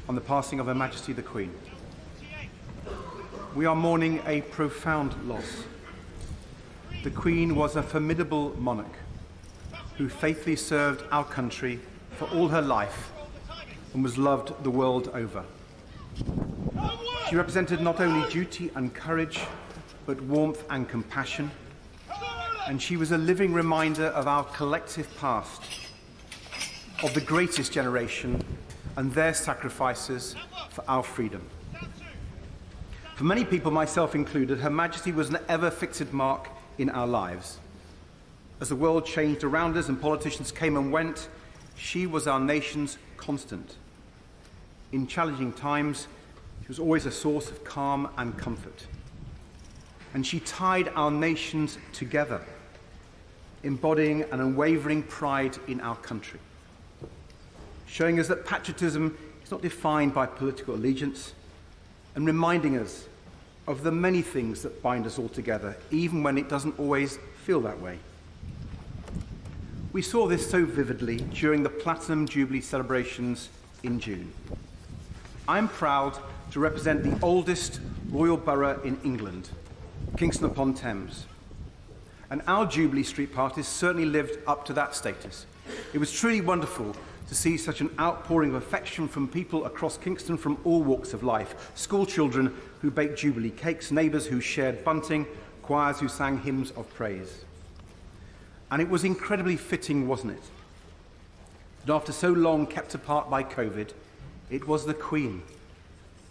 on the passing of Her Majesty the Queen. We are mourning a profound loss. The Queen was a formidable monarch who faithfully served our country for all her life and was loved the world over. She represented not only duty and courage, but warmth and compassion, and she was a living reminder of our collective past, of the greatest generation and their sacrifices for our freedom. For many people, myself included, Her Majesty was an ever-fixed mark in our lives. As the world changed around us and politicians came and went, she was our nation's constant. In challenging times, she was always a source of calm and comfort. And she tied our nations together, embodying an unwavering pride in our country, showing us that patriotism is not defined by political allegiance, and reminding us of the many things that bind us all together, even when it doesn't always feel that way. We saw this so vividly during the Platinum Jubilee celebrations in June. I'm proud to represent the oldest royal borough in England, Kingston-upon-Thames. And our Jubilee Street parties certainly lived up to that status. It was truly wonderful to see such an outpouring of affection from people across Kingston from all walks of life. School children who baked Jubilee cakes, neighbours who shared bunting, choirs who sang hymns of praise. And it was incredibly fitting, wasn't it? That after so long kept apart by COVID, it was the Queen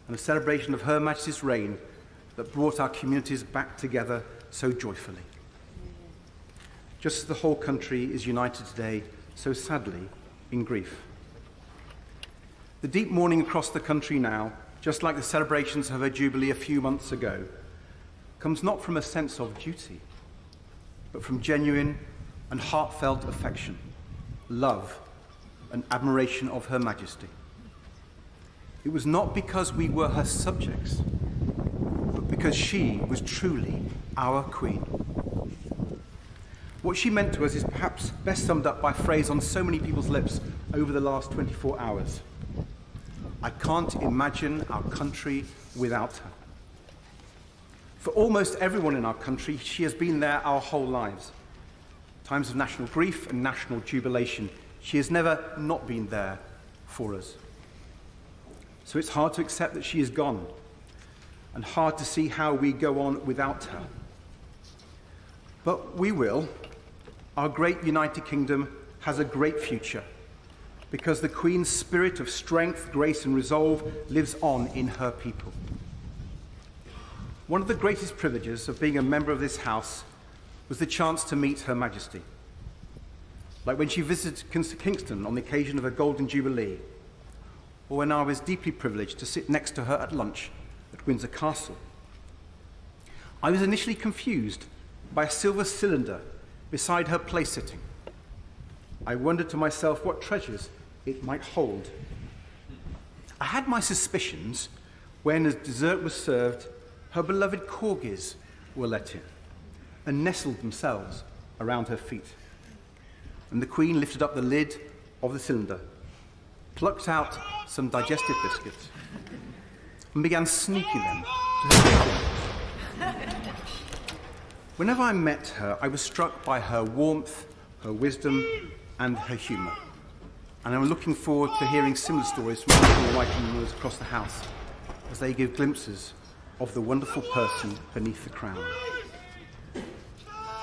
and the celebration of Her Majesty's reign that brought our communities back together so joyfully. Just as the whole country is united today, so sadly, in grief. The deep mourning across the country now, just like the celebrations of her Jubilee a few months ago, comes not from a sense of duty, but from genuine and heartfelt affection, love, and admiration of Her Majesty. It was not because we were her subjects, but because she was truly our Queen. What she meant to us is perhaps best summed up by a phrase on so many people's lips over the last 24 hours. I can't imagine our country without her. For almost everyone in our country, she has been there our whole lives. Times of national grief and national jubilation, she has never not been there for us. So it's hard to accept that she is gone, and hard to see how we go on without her. But we will. Our great United Kingdom has a great future, because the Queen's spirit of strength, grace and resolve lives on in her people. One of the greatest privileges of being a member of this House was the chance to meet Her Majesty. Like when she visited Kingston on the occasion of her Golden Jubilee, or when I was deeply privileged to sit next to her at lunch at Windsor Castle. I was initially confused by a silver cylinder beside her place sitting. I wondered to myself what treasures it might hold. I had my suspicions when, as dessert was served, her beloved corgis were let in and nestled themselves around her feet. And the Queen lifted up the lid of the cylinder, plucked out some digestive biscuits, and began sneaking them to her. Whenever I met her, I was struck by her warmth, her wisdom, and her humour. And I'm looking forward to hearing similar stories from other writing rooms across the House as they give glimpses of the wonderful person beneath the crown.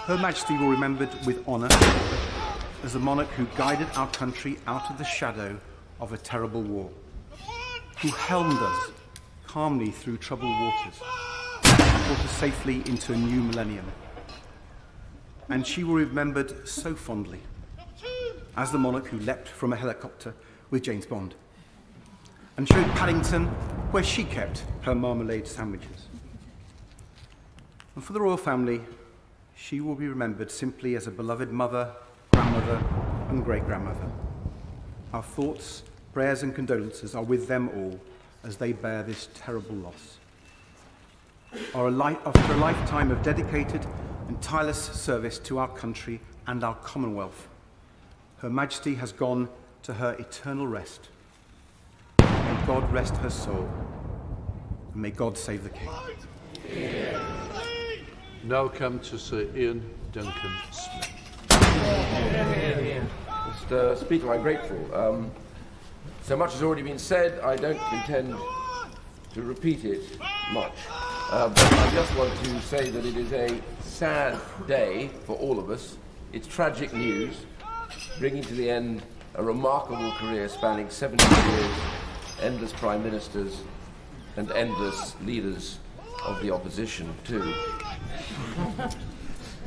Her Majesty will be remembered with honour as the monarch who guided our country out of the shadow of a terrible war, who helmed us calmly through troubled waters, and brought us safely into a new millennium. And she will be remembered so fondly as the monarch who leapt from a helicopter with James Bond and showed Paddington where she kept her marmalade sandwiches. And for the royal family, she will be remembered simply as a beloved mother, grandmother, and great-grandmother. Our thoughts, prayers, and condolences are with them all as they bear this terrible loss. After a lifetime of dedicated and tireless service to our country and our Commonwealth, Her Majesty has gone to her eternal rest. May God rest her soul, and may God save the King. Now come to Sir Ian Duncan Smith. Mr. Speaker, I'm grateful. So much has already been said, I don't intend to repeat it much. But I just want to say that it is a sad day for all of us. It's tragic news, bringing to the end a remarkable career spanning 70 years, endless prime ministers and endless leaders of the opposition too.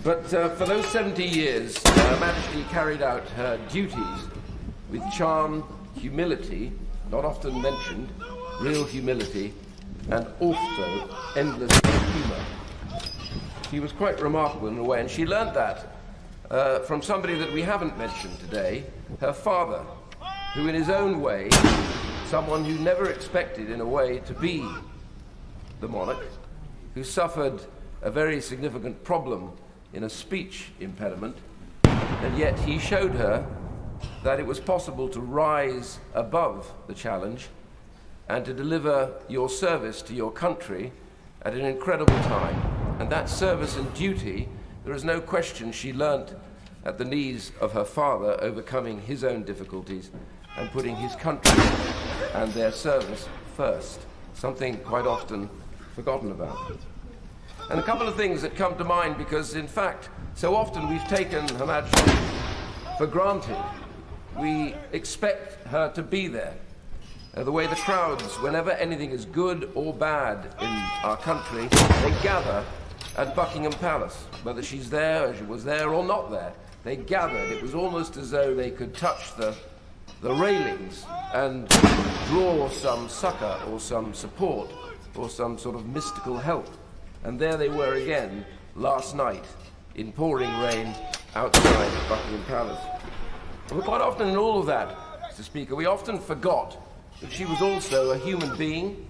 But for those 70 years, Her Majesty carried out her duties with charm, humility, not often mentioned, real humility, and also endless humour. She was quite remarkable in a way, and she learnt that from somebody that we haven't mentioned today, her father, who in his own way, someone who never expected in a way to be the monarch, who suffered a very significant problem in a speech impediment, And yet he showed her that it was possible to rise above the challenge and to deliver your service to your country at an incredible time. And that service and duty, there is no question she learnt at the knees of her father, overcoming his own difficulties and putting his country and their service first, something quite often forgotten about. And a couple of things that come to mind, because in fact, so often we've taken Her Majesty for granted. We expect her to be there. The way the crowds, whenever anything is good or bad in our country, they gather at Buckingham Palace. Whether she's there, or she was there, or not there, they gathered. It was almost as though they could touch the railings and draw some succor or some support or some sort of mystical help. And there they were again last night in pouring rain outside Buckingham Palace. But quite often in all of that, Mr. Speaker, we often forgot that she was also a human being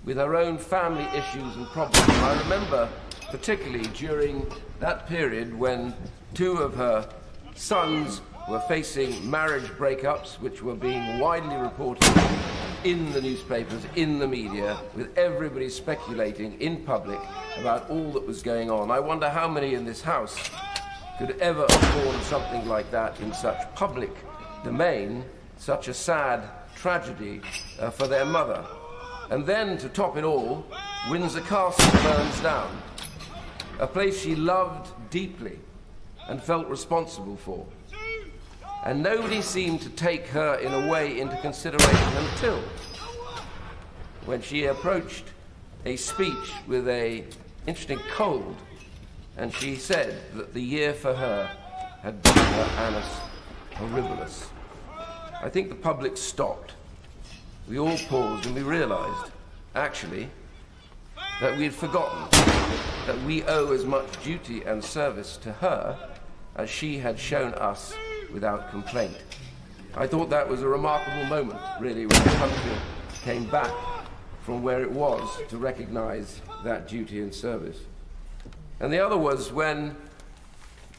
with her own family issues and problems. And I remember particularly during that period when two of her sons were facing marriage breakups, which were being widely reported in the newspapers, in the media, with everybody speculating in public about all that was going on. I wonder how many in this House could ever afford something like that in such public domain, such a sad tragedy for their mother. And then, to top it all, Windsor Castle burns down, a place she loved deeply and felt responsible for. And nobody seemed to take her, in a way, into consideration until when she approached a speech with an interesting cold, and she said that the year for her had been her annus horribilis. I think the public stopped. We all paused and we realized, actually, that we had forgotten that we owe as much duty and service to her as she had shown us without complaint. I thought that was a remarkable moment, really, when the country came back from where it was to recognize that duty and service. And the other was when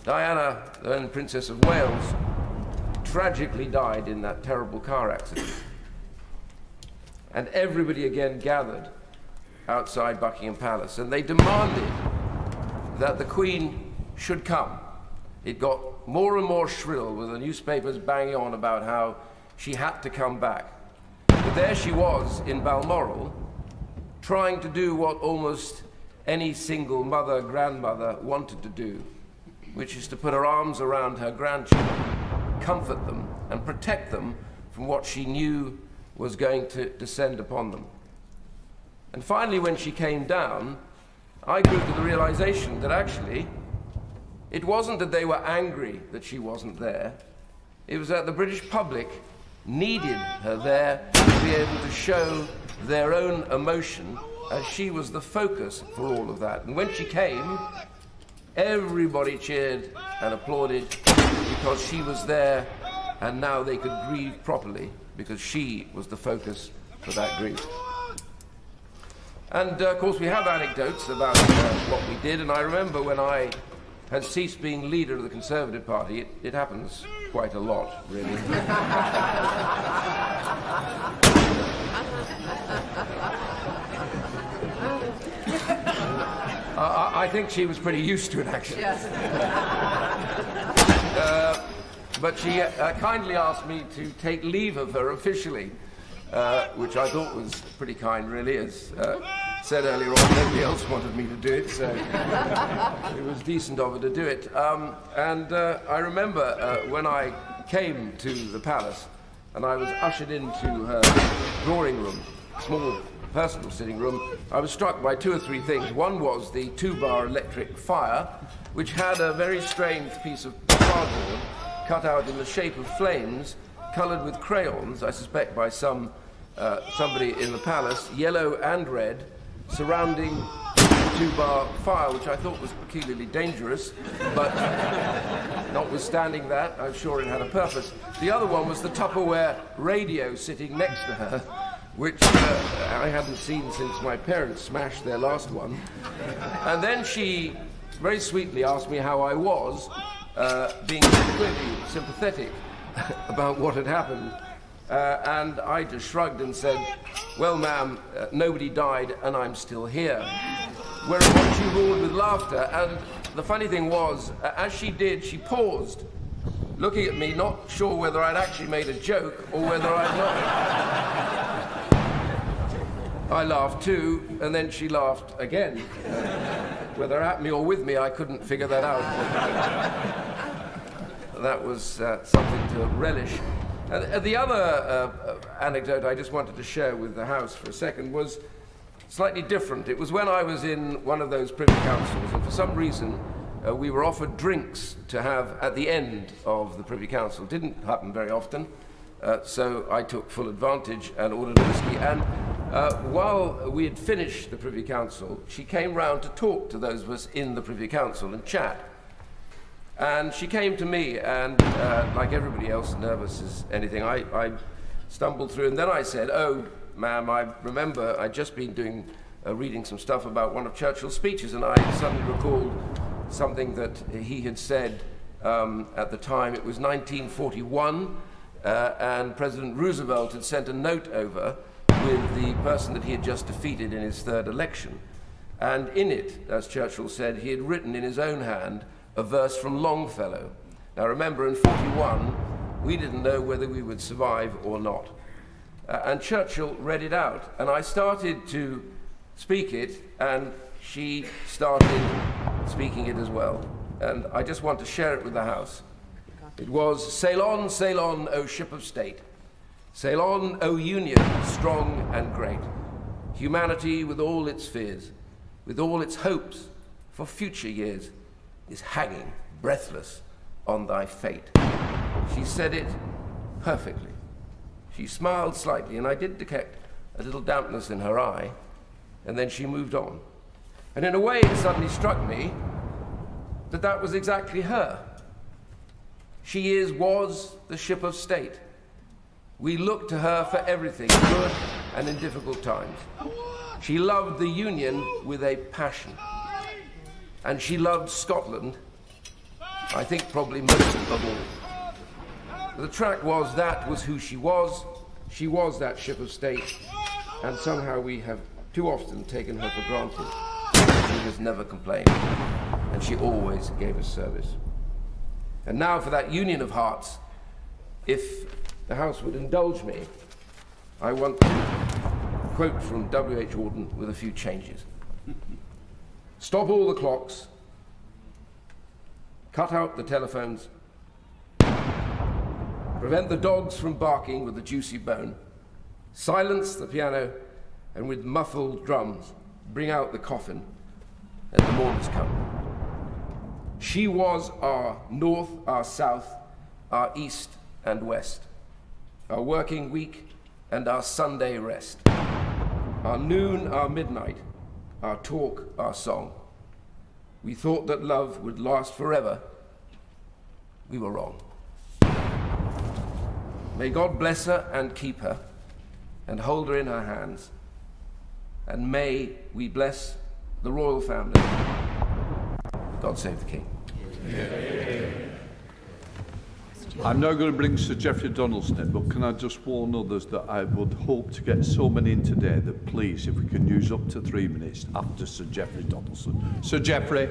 Diana, then Princess of Wales, tragically died in that terrible car accident. And everybody again gathered outside Buckingham Palace, and they demanded that the Queen should come. It got more and more shrill, with the newspapers banging on about how she had to come back. But there she was in Balmoral, trying to do what almost any single mother, grandmother wanted to do, which is to put her arms around her grandchildren, comfort them, and protect them from what she knew was going to descend upon them. And finally, when she came down, I grew to the realization that actually it wasn't that they were angry that she wasn't there. It was that the British public needed her there to be able to show their own emotion, as she was the focus for all of that. And when she came, everybody cheered and applauded because she was there, and now they could grieve properly because she was the focus for that grief. And of course we have anecdotes about what we did, and I remember when I had ceased being leader of the Conservative Party. It happens quite a lot, really. I think she was pretty used to it, actually. Yes. But she kindly asked me to take leave of her officially, which I thought was pretty kind, really, as said earlier on, nobody else wanted me to do it, so it was decent of her to do it. I remember when I came to the palace and I was ushered into her drawing room, small personal sitting room, I was struck by two or three things. One was the 2-bar electric fire, which had a very strange piece of cardboard cut out in the shape of flames, coloured with crayons, I suspect by somebody in the palace, yellow and red, surrounding the 2-bar fire, which I thought was peculiarly dangerous, but notwithstanding that, I'm sure it had a purpose. The other one was the Tupperware radio sitting next to her, which I hadn't seen since my parents smashed their last one. And then she very sweetly asked me how I was, being clearly sympathetic about what had happened. And I just shrugged and said, well, ma'am, nobody died and I'm still here. Whereupon she roared with laughter, and the funny thing was, as she did, she paused, looking at me, not sure whether I'd actually made a joke or whether I'd not. I laughed too, and then she laughed again. Whether at me or with me, I couldn't figure that out. That was something to relish. The other anecdote I just wanted to share with the House for a second was slightly different. It was when I was in one of those Privy Councils, and for some reason we were offered drinks to have at the end of the Privy Council. Didn't happen very often, so I took full advantage and ordered a whiskey. And while we had finished the Privy Council, she came round to talk to those of us in the Privy Council and chat. And she came to me, and like everybody else, nervous as anything, I stumbled through, and then I said, oh, ma'am, I remember I'd just been doing, reading some stuff about one of Churchill's speeches, and I suddenly recalled something that he had said at the time. It was 1941, and President Roosevelt had sent a note over with the person that he had just defeated in his third election. And in it, as Churchill said, he had written in his own hand a verse from Longfellow. Now remember, in 41, we didn't know whether we would survive or not. And Churchill read it out, and I started to speak it, and she started speaking it as well. And I just want to share it with the House. It was, sail on, O ship of state. Sail on, O Union, strong and great. Humanity with all its fears, with all its hopes for future years, is hanging breathless on thy fate. She said it perfectly. She smiled slightly, and I did detect a little dampness in her eye, and then she moved on. And in a way, it suddenly struck me that that was exactly her. She was the ship of state. We look to her for everything, good and in difficult times. She loved the Union with a passion. And she loved Scotland, I think probably most of all. The track was, that was who she was. She was that ship of state, and somehow we have too often taken her for granted. She has never complained, and she always gave us service. And now for that union of hearts, if the House would indulge me, I want to quote from W.H. Auden with a few changes. Stop all the clocks, cut out the telephones, prevent the dogs from barking with the juicy bone, silence the piano, and with muffled drums, bring out the coffin, and the mourners come. She was our north, our south, our east and west, our working week and our Sunday rest, our noon, our midnight, our talk, our song. We thought that love would last forever. We were wrong. May God bless her and keep her and hold her in her hands. And may we bless the royal family. God save the King. I'm now going to bring Sir Geoffrey Donaldson in, but can I just warn others that I would hope to get so many in today that please, if we can use up to 3 minutes after Sir Geoffrey Donaldson. Sir Geoffrey.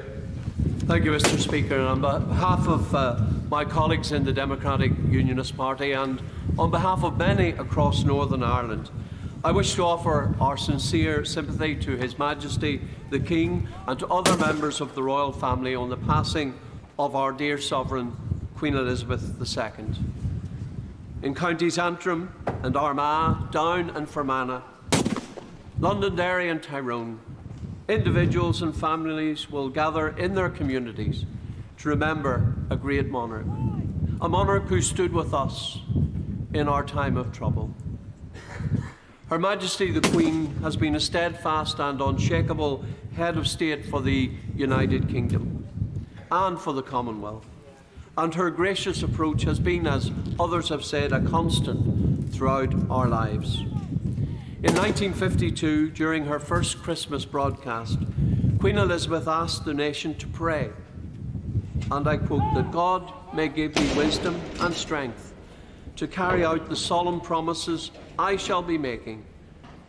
Thank you, Mr. Speaker. And on behalf of my colleagues in the Democratic Unionist Party and on behalf of many across Northern Ireland, I wish to offer our sincere sympathy to His Majesty the King and to other members of the royal family on the passing of our dear Sovereign, Queen Elizabeth II. In counties Antrim and Armagh, Down and Fermanagh, Londonderry and Tyrone, individuals and families will gather in their communities to remember a great monarch, a monarch who stood with us in our time of trouble. Her Majesty the Queen has been a steadfast and unshakable head of state for the United Kingdom and for the Commonwealth. And her gracious approach has been, as others have said, a constant throughout our lives. In 1952, during her first Christmas broadcast, Queen Elizabeth asked the nation to pray. and I quote, that God may give me wisdom and strength to carry out the solemn promises I shall be making,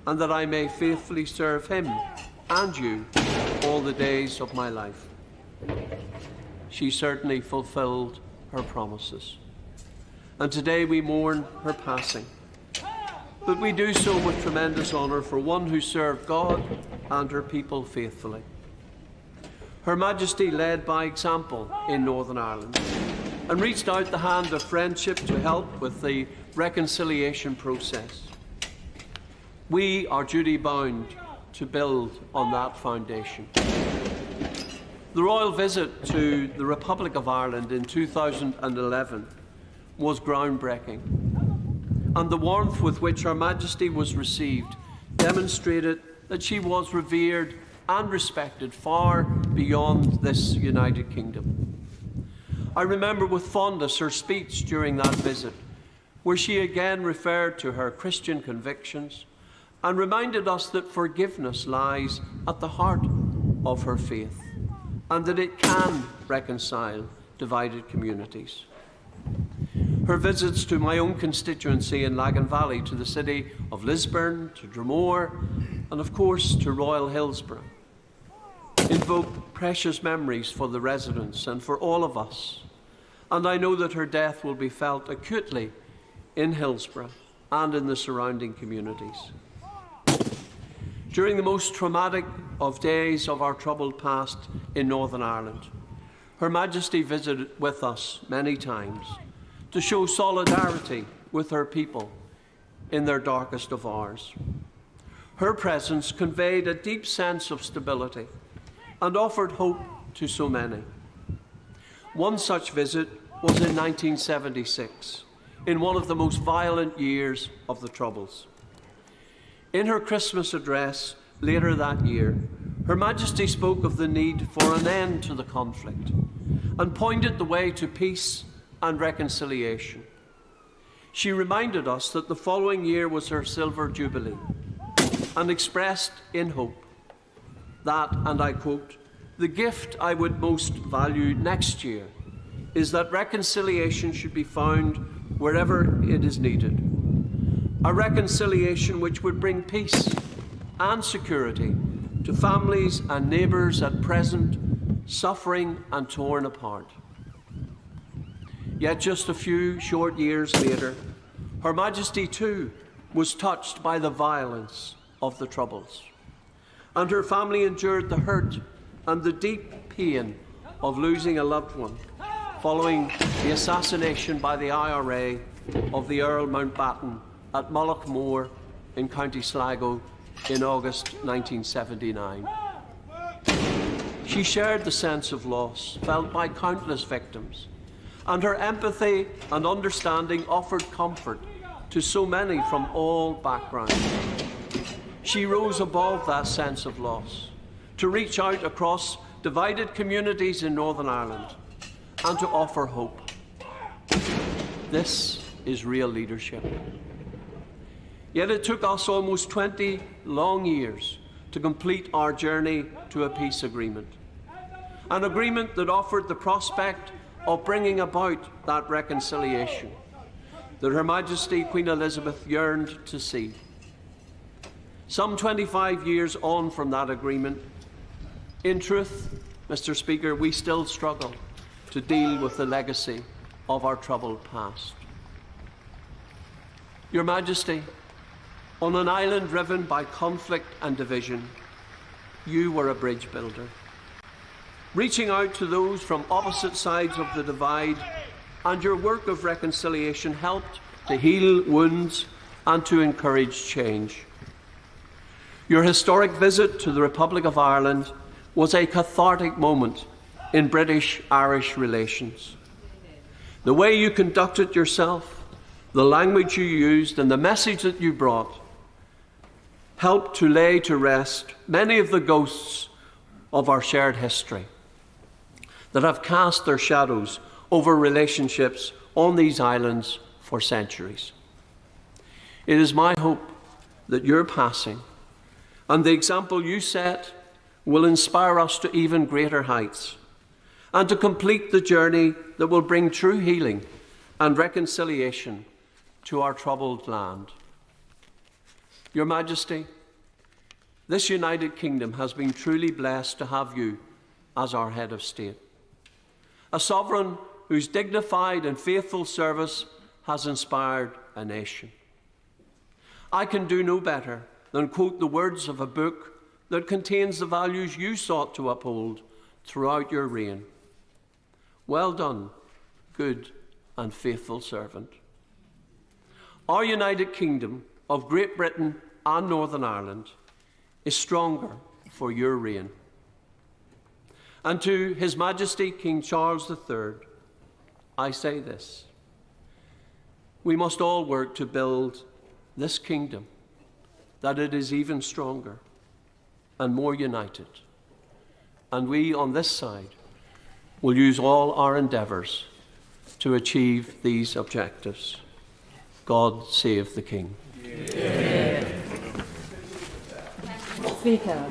and that I may faithfully serve him and you all the days of my life. She certainly fulfilled her promises. And today we mourn her passing. But we do so with tremendous honour for one who served God and her people faithfully. Her Majesty led by example in Northern Ireland and reached out the hand of friendship to help with the reconciliation process. We are duty bound to build on that foundation. The royal visit to the Republic of Ireland in 2011 was groundbreaking, and the warmth with which Her Majesty was received demonstrated that she was revered and respected far beyond this United Kingdom. I remember with fondness her speech during that visit, where she again referred to her Christian convictions and reminded us that forgiveness lies at the heart of her faith and that it can reconcile divided communities. Her visits to my own constituency in Lagan Valley, to the city of Lisburn, to Dromore, and of course to Royal Hillsborough, invoke precious memories for the residents and for all of us. And I know that her death will be felt acutely in Hillsborough and in the surrounding communities. During the most traumatic of days of our troubled past in Northern Ireland, Her Majesty visited with us many times to show solidarity with her people in their darkest of hours. Her presence conveyed a deep sense of stability and offered hope to so many. One such visit was in 1976, in one of the most violent years of the Troubles. In her Christmas address later that year, Her Majesty spoke of the need for an end to the conflict and pointed the way to peace and reconciliation. She reminded us that the following year was her Silver Jubilee and expressed in hope that, and I quote, "The gift I would most value next year is that reconciliation should be found wherever it is needed. A reconciliation which would bring peace and security to families and neighbours at present suffering and torn apart." Yet just a few short years later, Her Majesty too was touched by the violence of the Troubles, and her family endured the hurt and the deep pain of losing a loved one following the assassination by the IRA of the Earl Mountbatten at Mullaghmore in County Sligo in August 1979. She shared the sense of loss felt by countless victims, and her empathy and understanding offered comfort to so many from all backgrounds. She rose above that sense of loss to reach out across divided communities in Northern Ireland and to offer hope. This is real leadership. Yet it took us almost 20 long years to complete our journey to a peace agreement. An agreement that offered the prospect of bringing about that reconciliation that Her Majesty Queen Elizabeth yearned to see. Some 25 years on from that agreement, in truth, Mr. Speaker, we still struggle to deal with the legacy of our troubled past. Your Majesty, on an island riven by conflict and division, you were a bridge builder, reaching out to those from opposite sides of the divide, and your work of reconciliation helped to heal wounds and to encourage change. Your historic visit to the Republic of Ireland was a cathartic moment in British-Irish relations. The way you conducted yourself, the language you used, and the message that you brought helped to lay to rest many of the ghosts of our shared history that have cast their shadows over relationships on these islands for centuries. It is my hope that your passing and the example you set will inspire us to even greater heights and to complete the journey that will bring true healing and reconciliation to our troubled land. Your Majesty, this United Kingdom has been truly blessed to have you as our head of state, a sovereign whose dignified and faithful service has inspired a nation. I can do no better than quote the words of a book that contains the values you sought to uphold throughout your reign. Well done, good and faithful servant. Our United Kingdom of Great Britain and Northern Ireland is stronger for your reign. And to His Majesty King Charles III, I say this: we must all work to build this kingdom, that it is even stronger and more united. And we on this side will use all our endeavours to achieve these objectives. God save the King. Yeah. Speaker,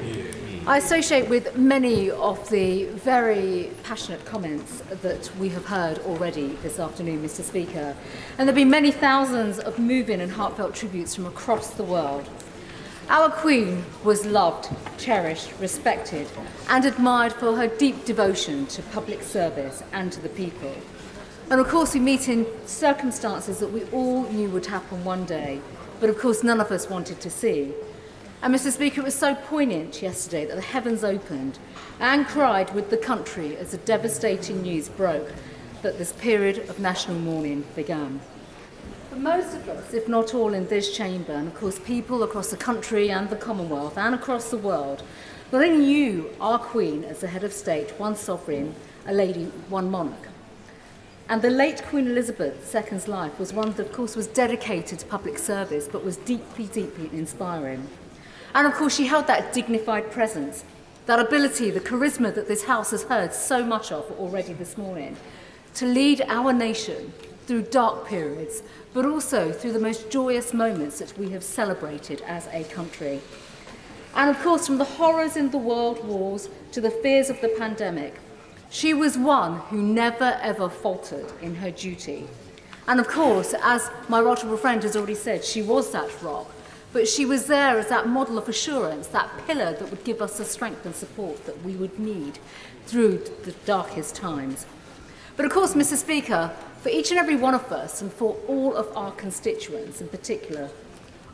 I associate with many of the very passionate comments that we have heard already this afternoon, Mr. Speaker, and there have been many thousands of moving and heartfelt tributes from across the world. Our Queen was loved, cherished, respected, and admired for her deep devotion to public service and to the people. And of course, we meet in circumstances that we all knew would happen one day, but of course none of us wanted to see. And Mr. Speaker, it was so poignant yesterday that the heavens opened and cried with the country as the devastating news broke that this period of national mourning began. For most of us, if not all in this chamber, and of course people across the country and the Commonwealth and across the world, not only knew our Queen as the head of state, one sovereign, a lady, one monarch. And the late Queen Elizabeth II's life was one that, of course, was dedicated to public service, but was deeply, deeply inspiring. And of course, she held that dignified presence, that ability, the charisma that this House has heard so much of already this morning, to lead our nation through dark periods, but also through the most joyous moments that we have celebrated as a country. And of course, from the horrors in the world wars to the fears of the pandemic, she was one who never ever faltered in her duty. And of course, as my right honourable friend has already said, she was that rock. But she was there as that model of assurance, that pillar that would give us the strength and support that we would need through the darkest times. But of course, Mr. Speaker, for each and every one of us, and for all of our constituents in particular,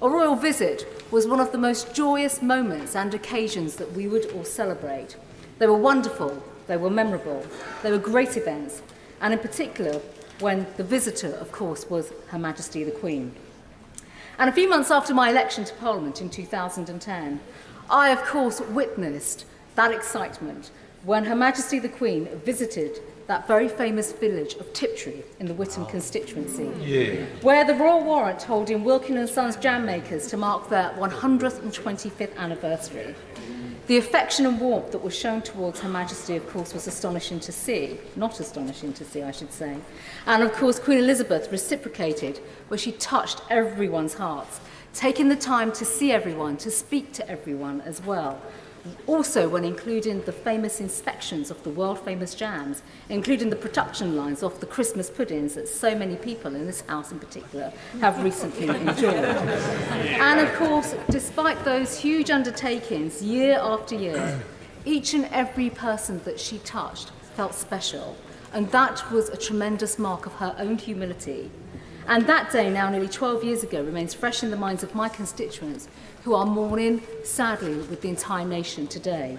a royal visit was one of the most joyous moments and occasions that we would all celebrate. They were wonderful, they were memorable, they were great events, and in particular, when the visitor, of course, was Her Majesty the Queen. And a few months after my election to Parliament in 2010, I, of course, witnessed that excitement when Her Majesty the Queen visited that very famous village of Tiptree in the Witham constituency, where the Royal Warrant holding Wilkin & Sons jam makers to mark their 125th anniversary. The affection and warmth that was shown towards Her Majesty, of course, was astonishing to see. Not astonishing to see, I should say. And, of course, Queen Elizabeth reciprocated, where she touched everyone's hearts, taking the time to see everyone, to speak to everyone as well. Also, when including the famous inspections of the world-famous jams, including the production lines of the Christmas puddings that so many people in this House in particular have recently enjoyed. And of course, despite those huge undertakings year after year, each and every person that she touched felt special. And that was a tremendous mark of her own humility. And that day, now nearly 12 years ago, remains fresh in the minds of my constituents who are mourning, sadly, with the entire nation today.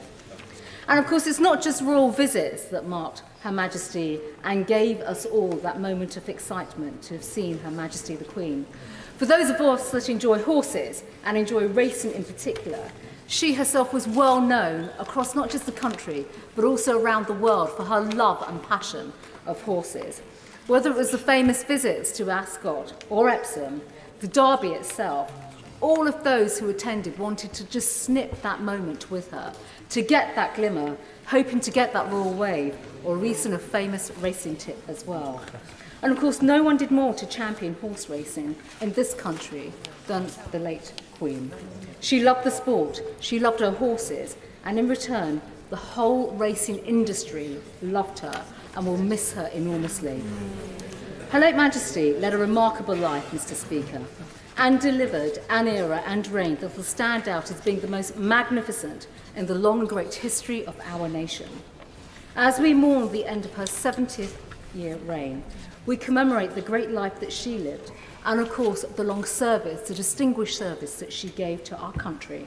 And of course, it's not just royal visits that marked Her Majesty and gave us all that moment of excitement to have seen Her Majesty the Queen. For those of us that enjoy horses and enjoy racing in particular, she herself was well known across not just the country, but also around the world for her love and passion of horses. Whether it was the famous visits to Ascot or Epsom, the Derby itself, all of those who attended wanted to just snip that moment with her, to get that glimmer, hoping to get that royal wave, or recent a famous racing tip as well. And of course, no one did more to champion horse racing in this country than the late Queen. She loved the sport, she loved her horses, and in return, The whole racing industry loved her and will miss her enormously. Her late Majesty led a remarkable life, Mr. Speaker, and delivered an era and reign that will stand out as being the most magnificent in the long and great history of our nation. As we mourn the end of her 70th year reign, we commemorate the great life that she lived and, of course, the long service, the distinguished service that she gave to our country.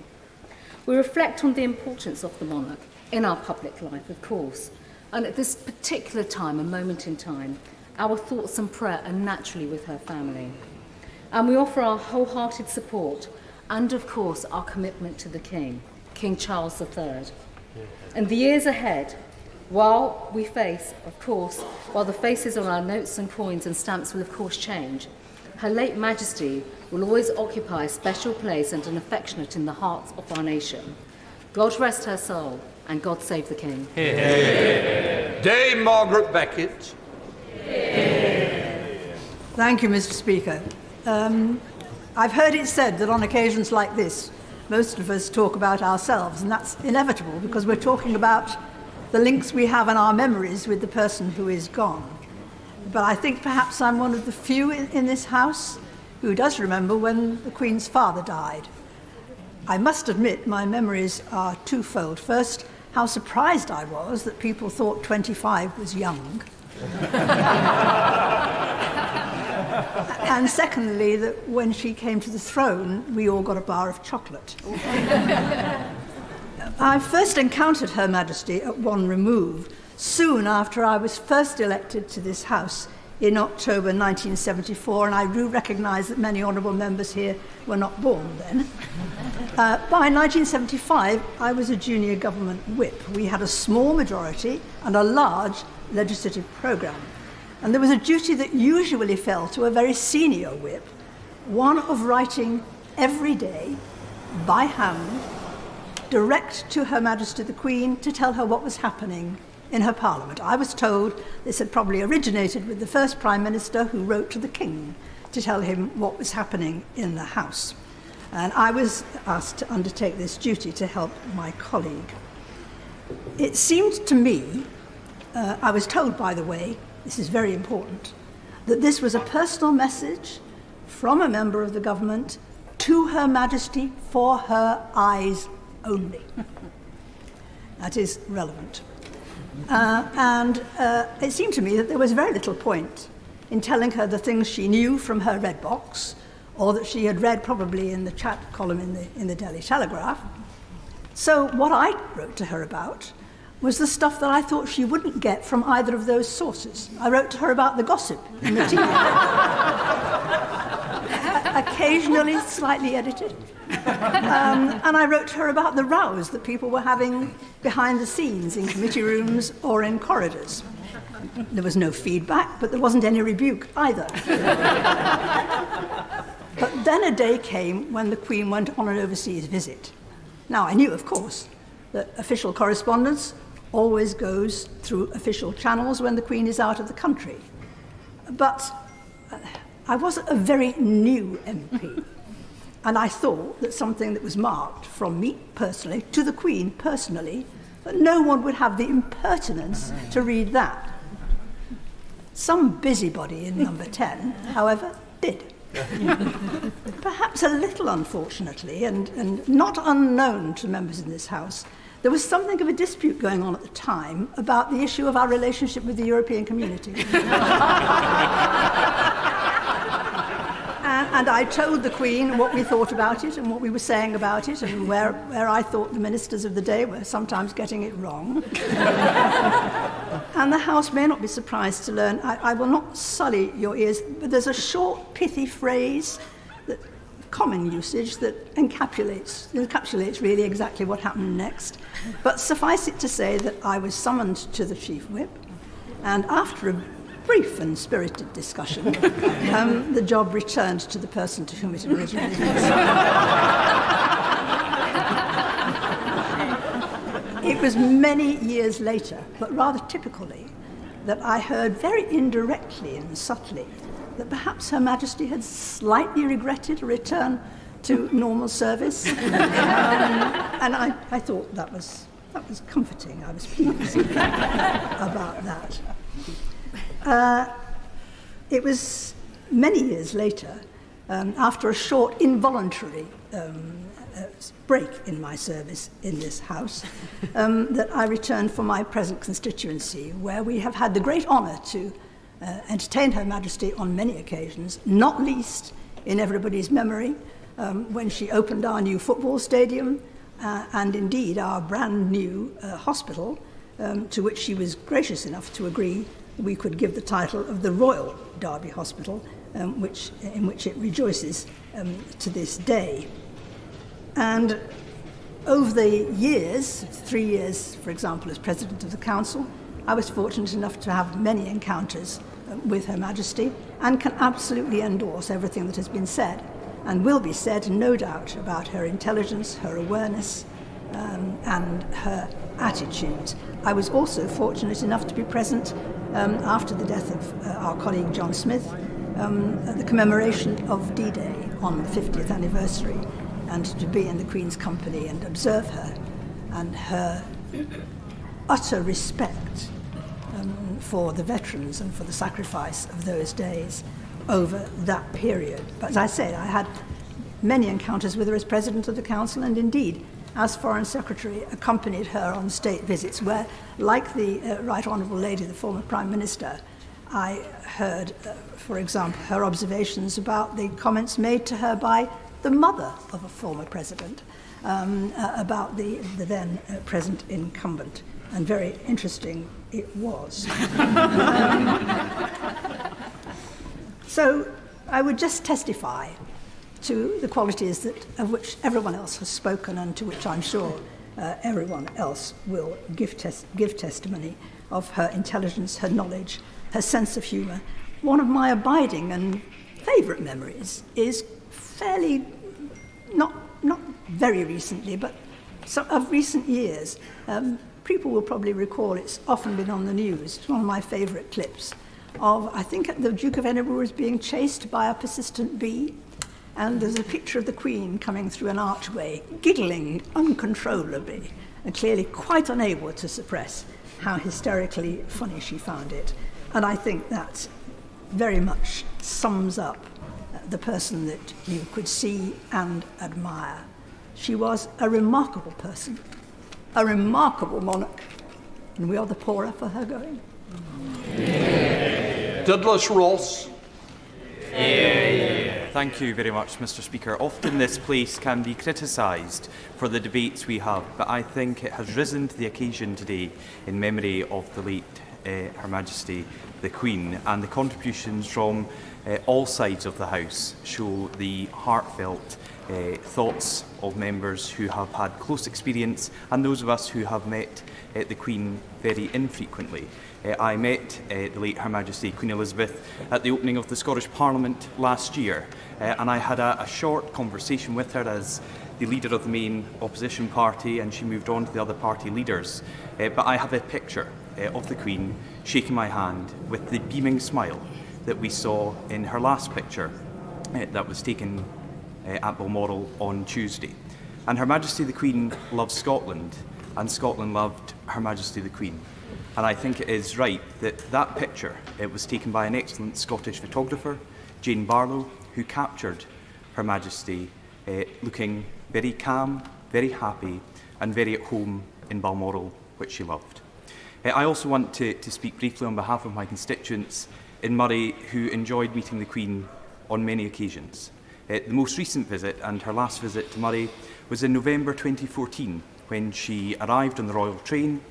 We reflect on the importance of the monarch in our public life, of course, and at this particular time, a moment in time, our thoughts and prayer are naturally with her family. And we offer our wholehearted support and, of course, our commitment to the King, King Charles III. In the years ahead, while the faces on our notes and coins and stamps will, of course, change, Her late Majesty will always occupy a special place and an affectionate in the hearts of our nation. God rest her soul, and God save the King. Hear, hear. Dame Margaret Beckett. Thank you, Mr. Speaker. I've heard it said that on occasions like this, most of us talk about ourselves, and that's inevitable because we're talking about the links we have in our memories with the person who is gone. But I think perhaps I'm one of the few in this House who does remember when the Queen's father died. I must admit my memories are twofold. First, how surprised I was that people thought 25 was young. And secondly, that when she came to the throne, we all got a bar of chocolate. I first encountered Her Majesty at One Remove, soon after I was first elected to this House in October 1974, and I do recognise that many honourable members here were not born then. By 1975, I was a junior government whip. We had a small majority and a large legislative programme. And there was a duty that usually fell to a very senior whip, one of writing every day, by hand, direct to Her Majesty the Queen to tell her what was happening in her Parliament. I was told this had probably originated with the first Prime Minister who wrote to the King to tell him what was happening in the House. And I was asked to undertake this duty to help my colleague. It seemed to me, I was told, by the way, this is very important, that this was a personal message from a member of the government to Her Majesty for her eyes only. That is relevant. And it seemed to me that there was very little point in telling her the things she knew from her red box, or that she had read probably in the chat column in the Daily Telegraph. So what I wrote to her about was the stuff that I thought she wouldn't get from either of those sources. I wrote to her about the gossip in the TV. Occasionally slightly edited. And I wrote to her about the rows that people were having behind the scenes in committee rooms or in corridors. There was no feedback, but there wasn't any rebuke either. But then a day came when the Queen went on an overseas visit. Now, I knew, of course, that official correspondence always goes through official channels when the Queen is out of the country. But I was a very new MP, and I thought that something that was marked from me personally to the Queen personally, that no one would have the impertinence to read that. Some busybody in number 10, however, did. Perhaps a little unfortunately, and not unknown to members in this House, there was something of a dispute going on at the time about the issue of our relationship with the European Community. And I told the Queen what we thought about it and what we were saying about it and where I thought the ministers of the day were sometimes getting it wrong. And the House may not be surprised to learn, I will not sully your ears, but there's a short, pithy phrase, that common usage, that encapsulates really exactly what happened next. But suffice it to say that I was summoned to the Chief Whip, and after a brief and spirited discussion, the job returned to the person to whom it had originally been. It was many years later, but rather typically, that I heard very indirectly and subtly that perhaps Her Majesty had slightly regretted a return to normal service. And I thought that was was comforting. I was pleased about that. It was many years later, after a short involuntary break in my service in this House, that I returned for my present constituency, where we have had the great honour to entertain Her Majesty on many occasions, not least in everybody's memory, when she opened our new football stadium and indeed our brand new hospital, to which she was gracious enough to agree we could give the title of the Royal Derby Hospital, in which it rejoices to this day. And over the years, 3 years, for example, as President of the Council, I was fortunate enough to have many encounters with Her Majesty and can absolutely endorse everything that has been said and will be said, no doubt, about her intelligence, her awareness, and her attitudes. I was also fortunate enough to be present after the death of our colleague John Smith at the commemoration of D-Day on the 50th anniversary, and to be in the Queen's company and observe her and her utter respect for the veterans and for the sacrifice of those days over that period. But as I said, I had many encounters with her as President of the Council, and indeed, as Foreign Secretary, accompanied her on state visits where, like the Right Honourable Lady, the former Prime Minister, I heard, for example, her observations about the comments made to her by the mother of a former president about the then present incumbent, and very interesting it was. So I would just testify to the qualities of which everyone else has spoken, and to which I'm sure everyone else will give testimony of her intelligence, her knowledge, her sense of humour. One of my abiding and favourite memories is fairly, not very recently, but of recent years. People will probably recall it's often been on the news. It's one of my favourite clips of, I think, the Duke of Edinburgh was being chased by a persistent bee, and there's a picture of the Queen coming through an archway, giggling uncontrollably, and clearly quite unable to suppress how hysterically funny she found it. And I think that very much sums up the person that you could see and admire. She was a remarkable person, a remarkable monarch, and we are the poorer for her going. Douglas Ross. Thank you very much, Mr. Speaker. Often this place can be criticised for the debates we have, but I think it has risen to the occasion today in memory of the late Her Majesty the Queen, and the contributions from all sides of the House show the heartfelt thoughts of members who have had close experience and those of us who have met the Queen very infrequently. I met the late Her Majesty Queen Elizabeth at the opening of the Scottish Parliament last year, and I had a short conversation with her as the leader of the main opposition party, and she moved on to the other party leaders. But I have a picture of the Queen shaking my hand with the beaming smile that we saw in her last picture that was taken at Balmoral on Tuesday. And Her Majesty the Queen loves Scotland, and Scotland loved Her Majesty the Queen. And I think it is right that that picture, it was taken by an excellent Scottish photographer, Jane Barlow, who captured Her Majesty looking very calm, very happy, and very at home in Balmoral, which she loved. I also want to speak briefly on behalf of my constituents in Murray, who enjoyed meeting the Queen on many occasions. The most recent visit, and her last visit to Murray, was in November 2014, when she arrived on the Royal Train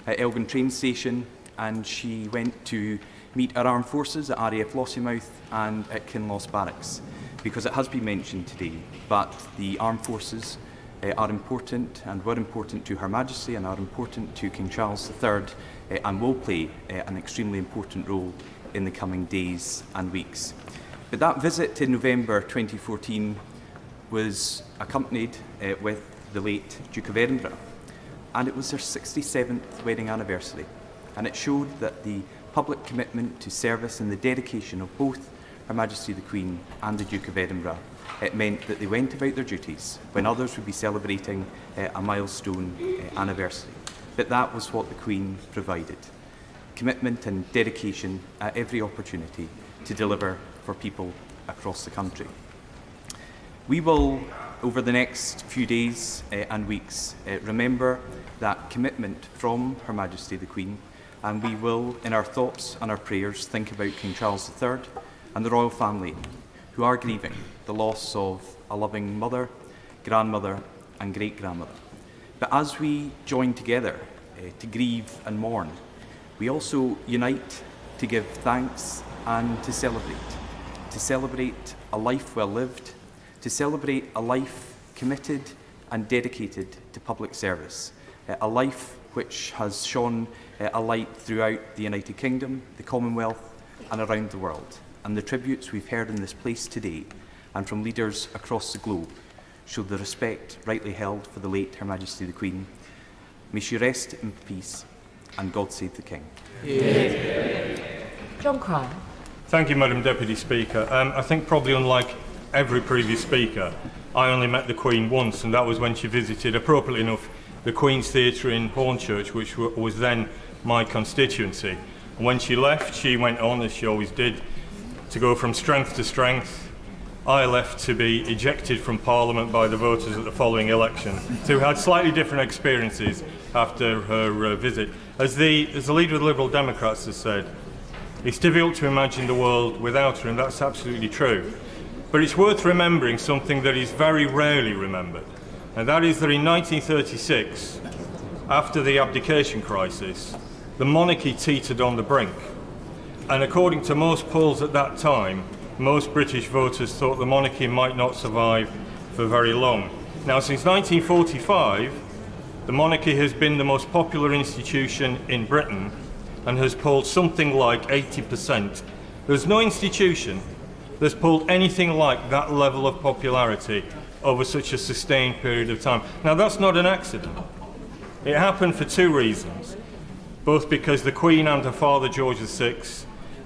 at Elgin train station, and she went to meet our armed forces at RAF Lossiemouth and at Kinloss Barracks. Because it has been mentioned today, but the armed forces are important and were important to Her Majesty and are important to King Charles III and will play an extremely important role in the coming days and weeks. But that visit in November 2014 was accompanied with the late Duke of Edinburgh, and it was their 67th wedding anniversary, and it showed that the public commitment to service and the dedication of both Her Majesty the Queen and the Duke of Edinburgh, it meant that they went about their duties when others would be celebrating a milestone anniversary. but that was what the Queen provided. Commitment and dedication at every opportunity to deliver for people across the country. We will, over the next few days and weeks, remember that commitment from Her Majesty the Queen, and we will, in our thoughts and our prayers, think about King Charles III and the royal family, who are grieving the loss of a loving mother, grandmother and great-grandmother. But as we join together to grieve and mourn, we also unite to give thanks and to celebrate a life well lived, to celebrate a life committed and dedicated to public service, a life which has shone a light throughout the United Kingdom, the Commonwealth and around the world. And the tributes we've heard in this place today and from leaders across the globe show the respect rightly held for the late Her Majesty the Queen. May she rest in peace, and God save the King. John Cryer. Thank you, Madam Deputy Speaker. I think probably unlike every previous speaker, I only met the Queen once, and that was when she visited, appropriately enough, the Queen's Theatre in Hornchurch, which was then my constituency. And when she left, she went on, as she always did, to go from strength to strength. I left to be ejected from Parliament by the voters at the following election, who had slightly different experiences after her visit. As the leader of the Liberal Democrats has said, it's difficult to imagine the world without her, and that's absolutely true. But it's worth remembering something that is very rarely remembered, and that is that in 1936, after the abdication crisis, the monarchy teetered on the brink. And according to most polls at that time, most British voters thought the monarchy might not survive for very long. Now, since 1945, the monarchy has been the most popular institution in Britain and has polled something like 80%. There's no institution that's polled anything like that level of popularity over such a sustained period of time. Now, that's not an accident. It happened for two reasons, both because the Queen and her father, George VI,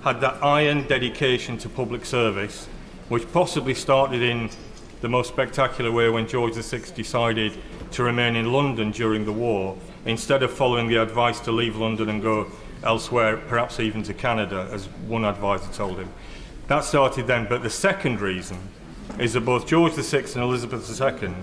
had that iron dedication to public service, which possibly started in the most spectacular way when George VI decided to remain in London during the war, instead of following the advice to leave London and go elsewhere, perhaps even to Canada, as one advisor told him. That started then, but the second reason is that both George VI and Elizabeth II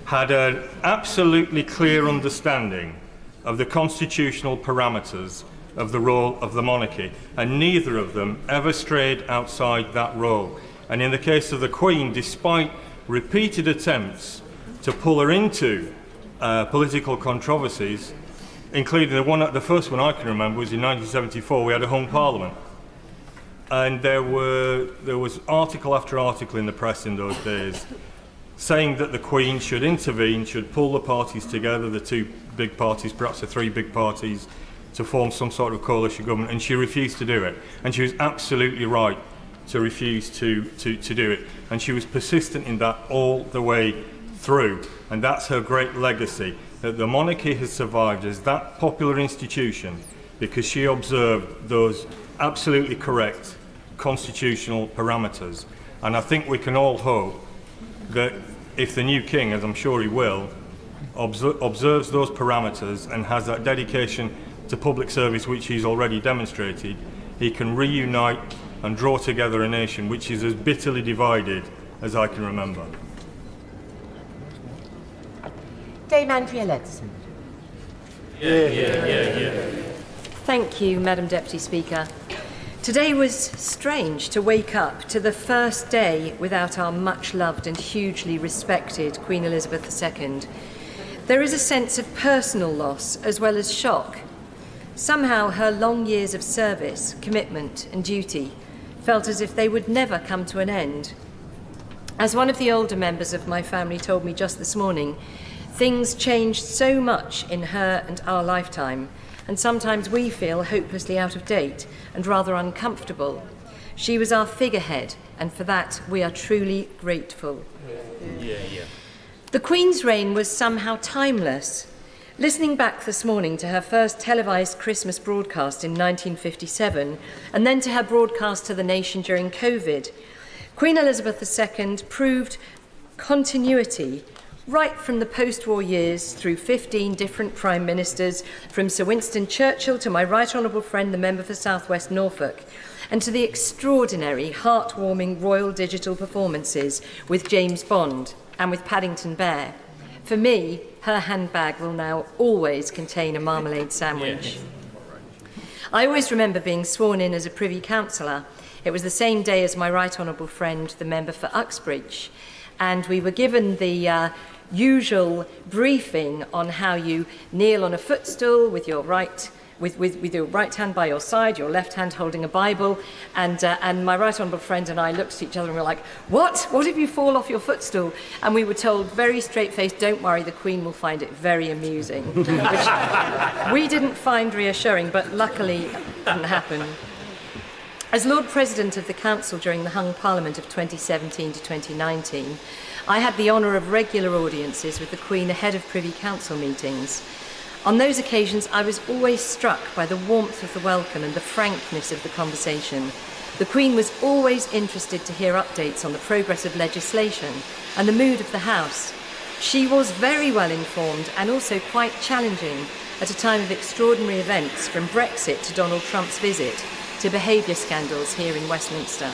had an absolutely clear understanding of the constitutional parameters of the role of the monarchy, and neither of them ever strayed outside that role. And in the case of the Queen, despite repeated attempts to pull her into political controversies, including the first one I can remember was in 1974. We had a hung parliament, and there was article after article in the press in those days saying that the Queen should intervene, should pull the parties together, the two big parties, perhaps the three big parties, to form some sort of coalition government, and she refused to do it. And she was absolutely right to refuse to do it. And she was persistent in that all the way through. And that's her great legacy, that the monarchy has survived as that popular institution because she observed those absolutely correct constitutional parameters. And I think we can all hope that if the new king, as I'm sure he will, observes those parameters and has that dedication to public service which he's already demonstrated, he can reunite and draw together a nation which is as bitterly divided as I can remember. Dame Andrea Leadsom. Thank you, Madam Deputy Speaker. Today was strange to wake up to the first day without our much-loved and hugely respected Queen Elizabeth II. There is a sense of personal loss as well as shock. Somehow her long years of service, commitment and duty felt as if they would never come to an end. As one of the older members of my family told me just this morning, things changed so much in her and our lifetime, and sometimes we feel hopelessly out of date and rather uncomfortable. She was our figurehead, and for that we are truly grateful. The Queen's reign was somehow timeless. Listening back this morning to her first televised Christmas broadcast in 1957, and then to her broadcast to the nation during COVID, Queen Elizabeth II proved continuity right from the post-war years through 15 different Prime Ministers, from Sir Winston Churchill to my right honourable friend, the member for South West Norfolk, and to the extraordinary, heartwarming royal digital performances with James Bond and with Paddington Bear. For me, her handbag will now always contain a marmalade sandwich. I always remember being sworn in as a Privy Councillor. It was the same day as my right honourable friend, the member for Uxbridge, and we were given the usual briefing on how you kneel on a footstool with your right hand by your side, your left hand holding a Bible, and my right honourable friend and I looked at each other and we were like, what if you fall off your footstool? And we were told very straight-faced, don't worry, the Queen will find it very amusing, which we didn't find reassuring, but luckily it didn't happen. As Lord President of the Council during the hung Parliament of 2017 to 2019, I had the honour of regular audiences with the Queen ahead of Privy Council meetings. On those occasions, I was always struck by the warmth of the welcome and the frankness of the conversation. The Queen was always interested to hear updates on the progress of legislation and the mood of the House. She was very well informed and also quite challenging at a time of extraordinary events, from Brexit to Donald Trump's visit to behaviour scandals here in Westminster.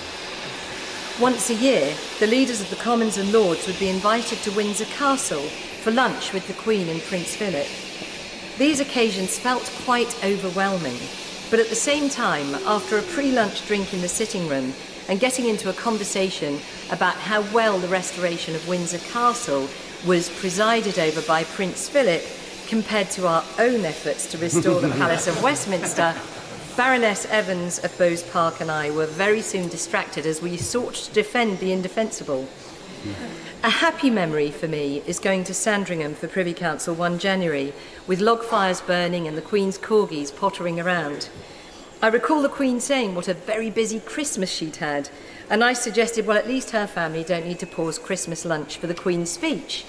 Once a year, the leaders of the Commons and Lords would be invited to Windsor Castle for lunch with the Queen and Prince Philip. These occasions felt quite overwhelming, but at the same time, after a pre-lunch drink in the sitting room and getting into a conversation about how well the restoration of Windsor Castle was presided over by Prince Philip compared to our own efforts to restore the Palace of Westminster, Baroness Evans of Bowes Park and I were very soon distracted as we sought to defend the indefensible. A happy memory for me is going to Sandringham for Privy Council 1 January, with log fires burning and the Queen's corgis pottering around. I recall the Queen saying what a very busy Christmas she'd had, and I suggested, well, at least her family don't need to pause Christmas lunch for the Queen's speech.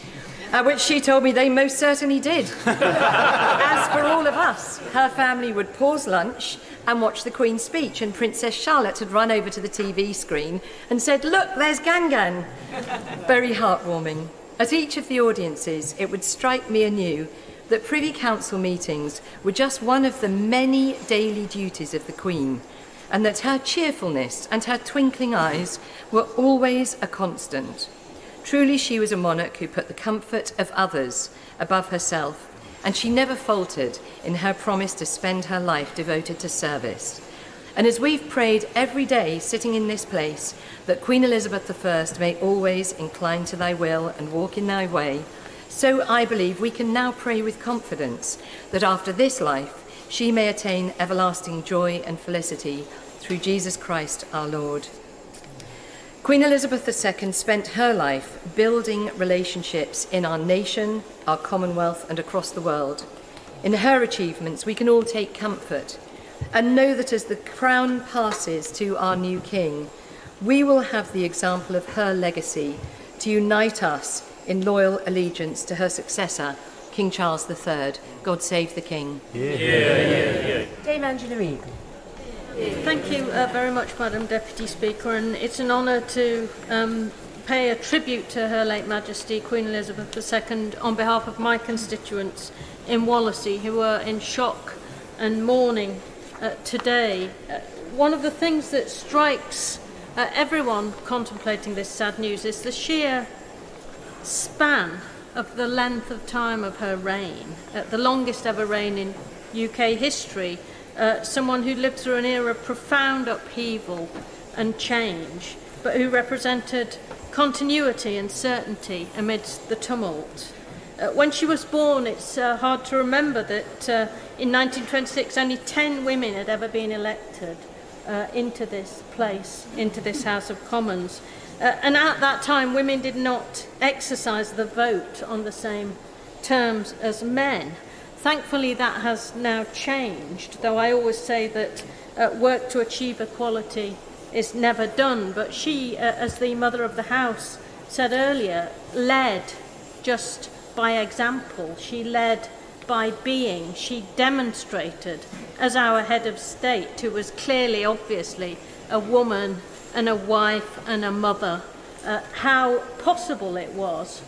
At which she told me they most certainly did. As for all of us, her family would pause lunch and watch the Queen's speech, and Princess Charlotte had run over to the TV screen and said, look, there's Gangan. Very heartwarming. At each of the audiences, it would strike me anew that Privy Council meetings were just one of the many daily duties of the Queen, and that her cheerfulness and her twinkling eyes were always a constant. Truly, she was a monarch who put the comfort of others above herself, and she never faltered in her promise to spend her life devoted to service. And as we've prayed every day sitting in this place, that Queen Elizabeth I may always incline to thy will and walk in thy way, so I believe we can now pray with confidence that after this life she may attain everlasting joy and felicity through Jesus Christ our Lord. Queen Elizabeth II spent her life building relationships in our nation, our Commonwealth, and across the world. In her achievements, we can all take comfort and know that as the crown passes to our new King, we will have the example of her legacy to unite us in loyal allegiance to her successor, King Charles III. God save the King. Dame Angela Eagle. Thank you very much, Madam Deputy Speaker, and it's an honour to pay a tribute to Her late Majesty Queen Elizabeth II on behalf of my constituents in Wallasey, who are in shock and mourning today. One of the things that strikes everyone contemplating this sad news is the sheer span of the length of time of her reign, the longest ever reign in UK history. Someone who lived through an era of profound upheaval and change, but who represented continuity and certainty amidst the tumult. When she was born, it's hard to remember that in 1926 only 10 women had ever been elected into this place, into this House of Commons. And at that time, women did not exercise the vote on the same terms as men. Thankfully, that has now changed, though I always say that work to achieve equality is never done. But she, as the Mother of the House said earlier, led just by example. She led by being. She demonstrated, as our head of state, who was clearly, obviously, a woman and a wife and a mother, how possible it was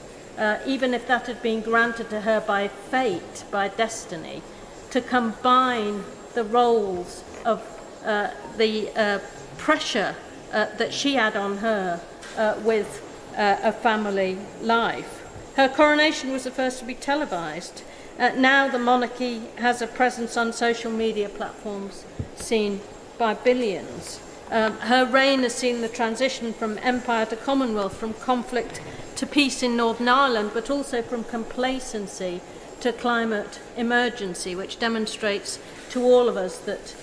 even if that had been granted to her by fate, by destiny, to combine the roles of the pressure that she had on her with a family life. Her coronation was the first to be televised. Now the monarchy has a presence on social media platforms seen by billions. Her reign has seen the transition from empire to Commonwealth, from conflict to peace in Northern Ireland, but also from complacency to climate emergency, which demonstrates to all of us that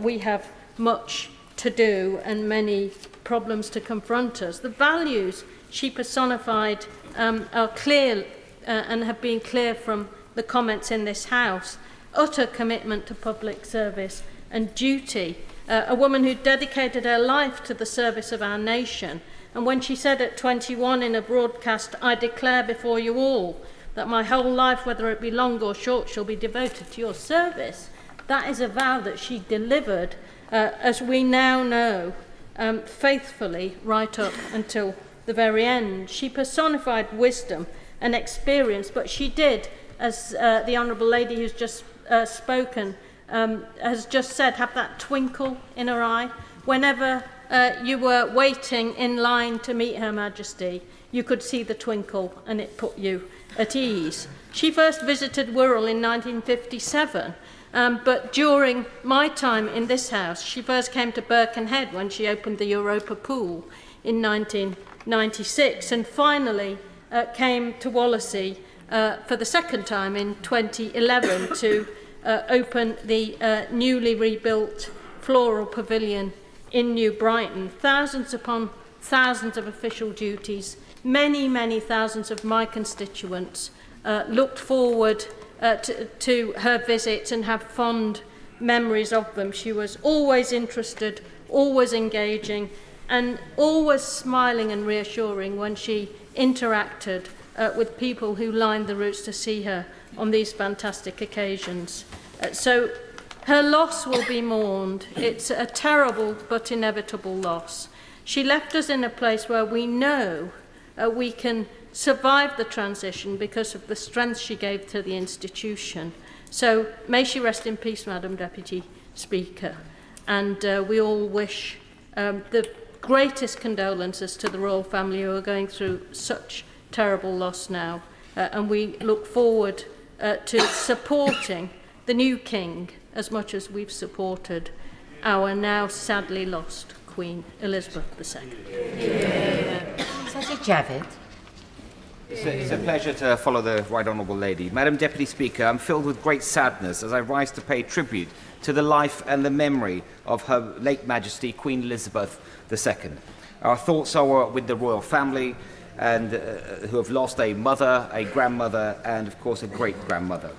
we have much to do and many problems to confront us. The values she personified are clear and have been clear from the comments in this House. Utter commitment to public service and duty. A woman who dedicated her life to the service of our nation. And when she said at 21 in a broadcast, "I declare before you all that my whole life, whether it be long or short, shall be devoted to your service," that is a vow that she delivered, as we now know, faithfully right up until the very end. She personified wisdom and experience, but she did, as the Honourable Lady who's just spoken has just said, have that twinkle in her eye. Whenever you were waiting in line to meet Her Majesty, you could see the twinkle and it put you at ease. She first visited Wirral in 1957, but during my time in this House, she first came to Birkenhead when she opened the Europa Pool in 1996, and finally came to Wallasey for the second time in 2011 to open the newly rebuilt floral pavilion in New Brighton. Thousands upon thousands of official duties, many thousands of my constituents looked forward to her visits and have fond memories of them. She was always interested, always engaging, and always smiling and reassuring when she interacted with people who lined the routes to see her on these fantastic occasions. So her loss will be mourned. It's a terrible but inevitable loss. She left us in a place where we know we can survive the transition because of the strength she gave to the institution. So may she rest in peace, Madam Deputy Speaker. And we all wish the greatest condolences to the royal family who are going through such terrible loss now. And we look forward to supporting the new king as much as we've supported our now sadly lost Queen Elizabeth II. Javid. It's a pleasure to follow the Right Honourable Lady. Madam Deputy Speaker, I'm filled with great sadness as I rise to pay tribute to the life and the memory of Her late Majesty Queen Elizabeth II. Our thoughts are with the royal family and who have lost a mother, a grandmother, and of course a great-grandmother.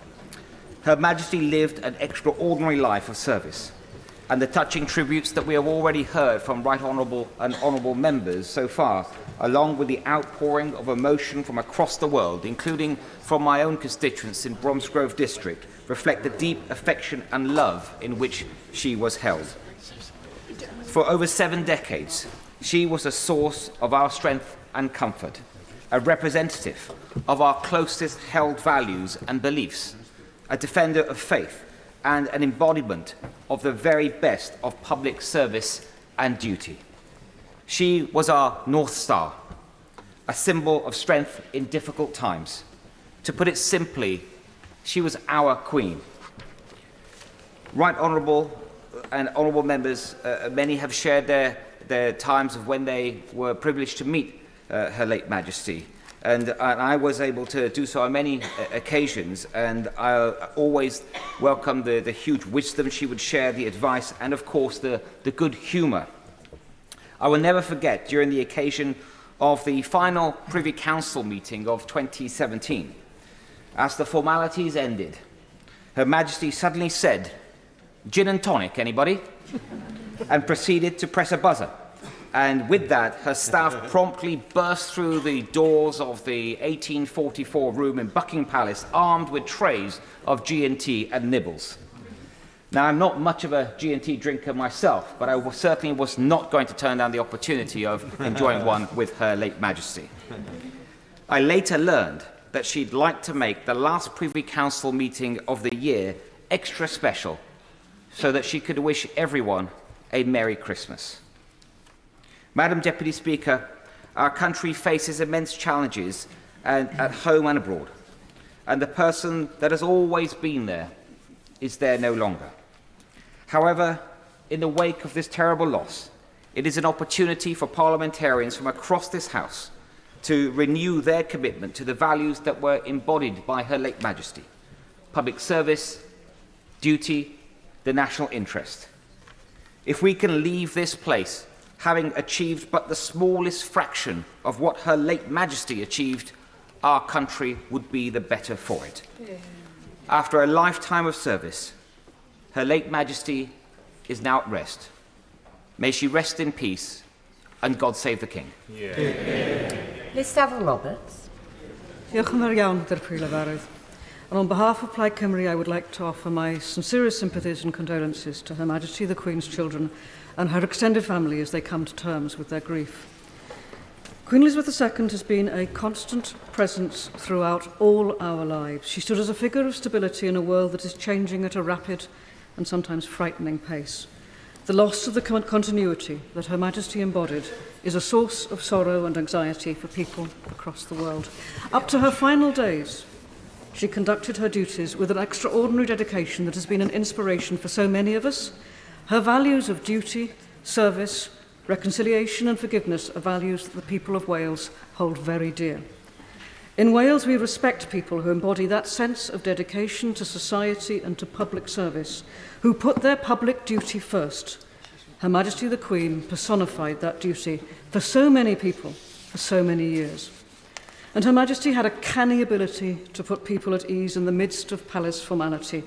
Her Majesty lived an extraordinary life of service, and the touching tributes that we have already heard from Right Honourable and Honourable members so far, along with the outpouring of emotion from across the world, including from my own constituents in Bromsgrove District, reflect the deep affection and love in which she was held. For over 7 decades, she was a source of our strength and comfort, a representative of our closest held values and beliefs, a defender of faith, and an embodiment of the very best of public service and duty. She was our North Star, a symbol of strength in difficult times. To put it simply, she was our Queen. Right Honourable and Honourable members, many have shared their times of when they were privileged to meet Her late Majesty. And I was able to do so on many occasions, and I always welcomed the huge wisdom she would share, the advice, and of course the good humour. I will never forget during the occasion of the final Privy Council meeting of 2017, as the formalities ended, Her Majesty suddenly said, "Gin and tonic, anybody?" and proceeded to press a buzzer. And with that, her staff promptly burst through the doors of the 1844 room in Buckingham Palace, armed with trays of G&T and nibbles. Now, I'm not much of a G&T drinker myself, but I certainly was not going to turn down the opportunity of enjoying one with Her late Majesty. I later learned that she'd like to make the last Privy Council meeting of the year extra special so that she could wish everyone a Merry Christmas. Madam Deputy Speaker, our country faces immense challenges at home and abroad, and the person that has always been there is there no longer. However, in the wake of this terrible loss, it is an opportunity for parliamentarians from across this House to renew their commitment to the values that were embodied by Her late Majesty: public service, duty, the national interest. If we can leave this place having achieved but the smallest fraction of what Her late Majesty achieved, our country would be the better for it. After a lifetime of service, Her late Majesty is now at rest. May she rest in peace, and God save the King. Lystafel Roberts. Diolch yn fawr iawn, Dirprwy Lefarydd. And on behalf of Plaid Cymru, I would like to offer my sincerest sympathies and condolences to Her Majesty the Queen's children and her extended family as they come to terms with their grief. Queen Elizabeth II has been a constant presence throughout all our lives. She stood as a figure of stability in a world that is changing at a rapid and sometimes frightening pace. The loss of the continuity that Her Majesty embodied is a source of sorrow and anxiety for people across the world. Up to her final days, she conducted her duties with an extraordinary dedication that has been an inspiration for so many of us. Her values of duty, service, reconciliation and forgiveness are values that the people of Wales hold very dear. In Wales, we respect people who embody that sense of dedication to society and to public service, who put their public duty first. Her Majesty the Queen personified that duty for so many people for so many years. And Her Majesty had a canny ability to put people at ease in the midst of palace formality.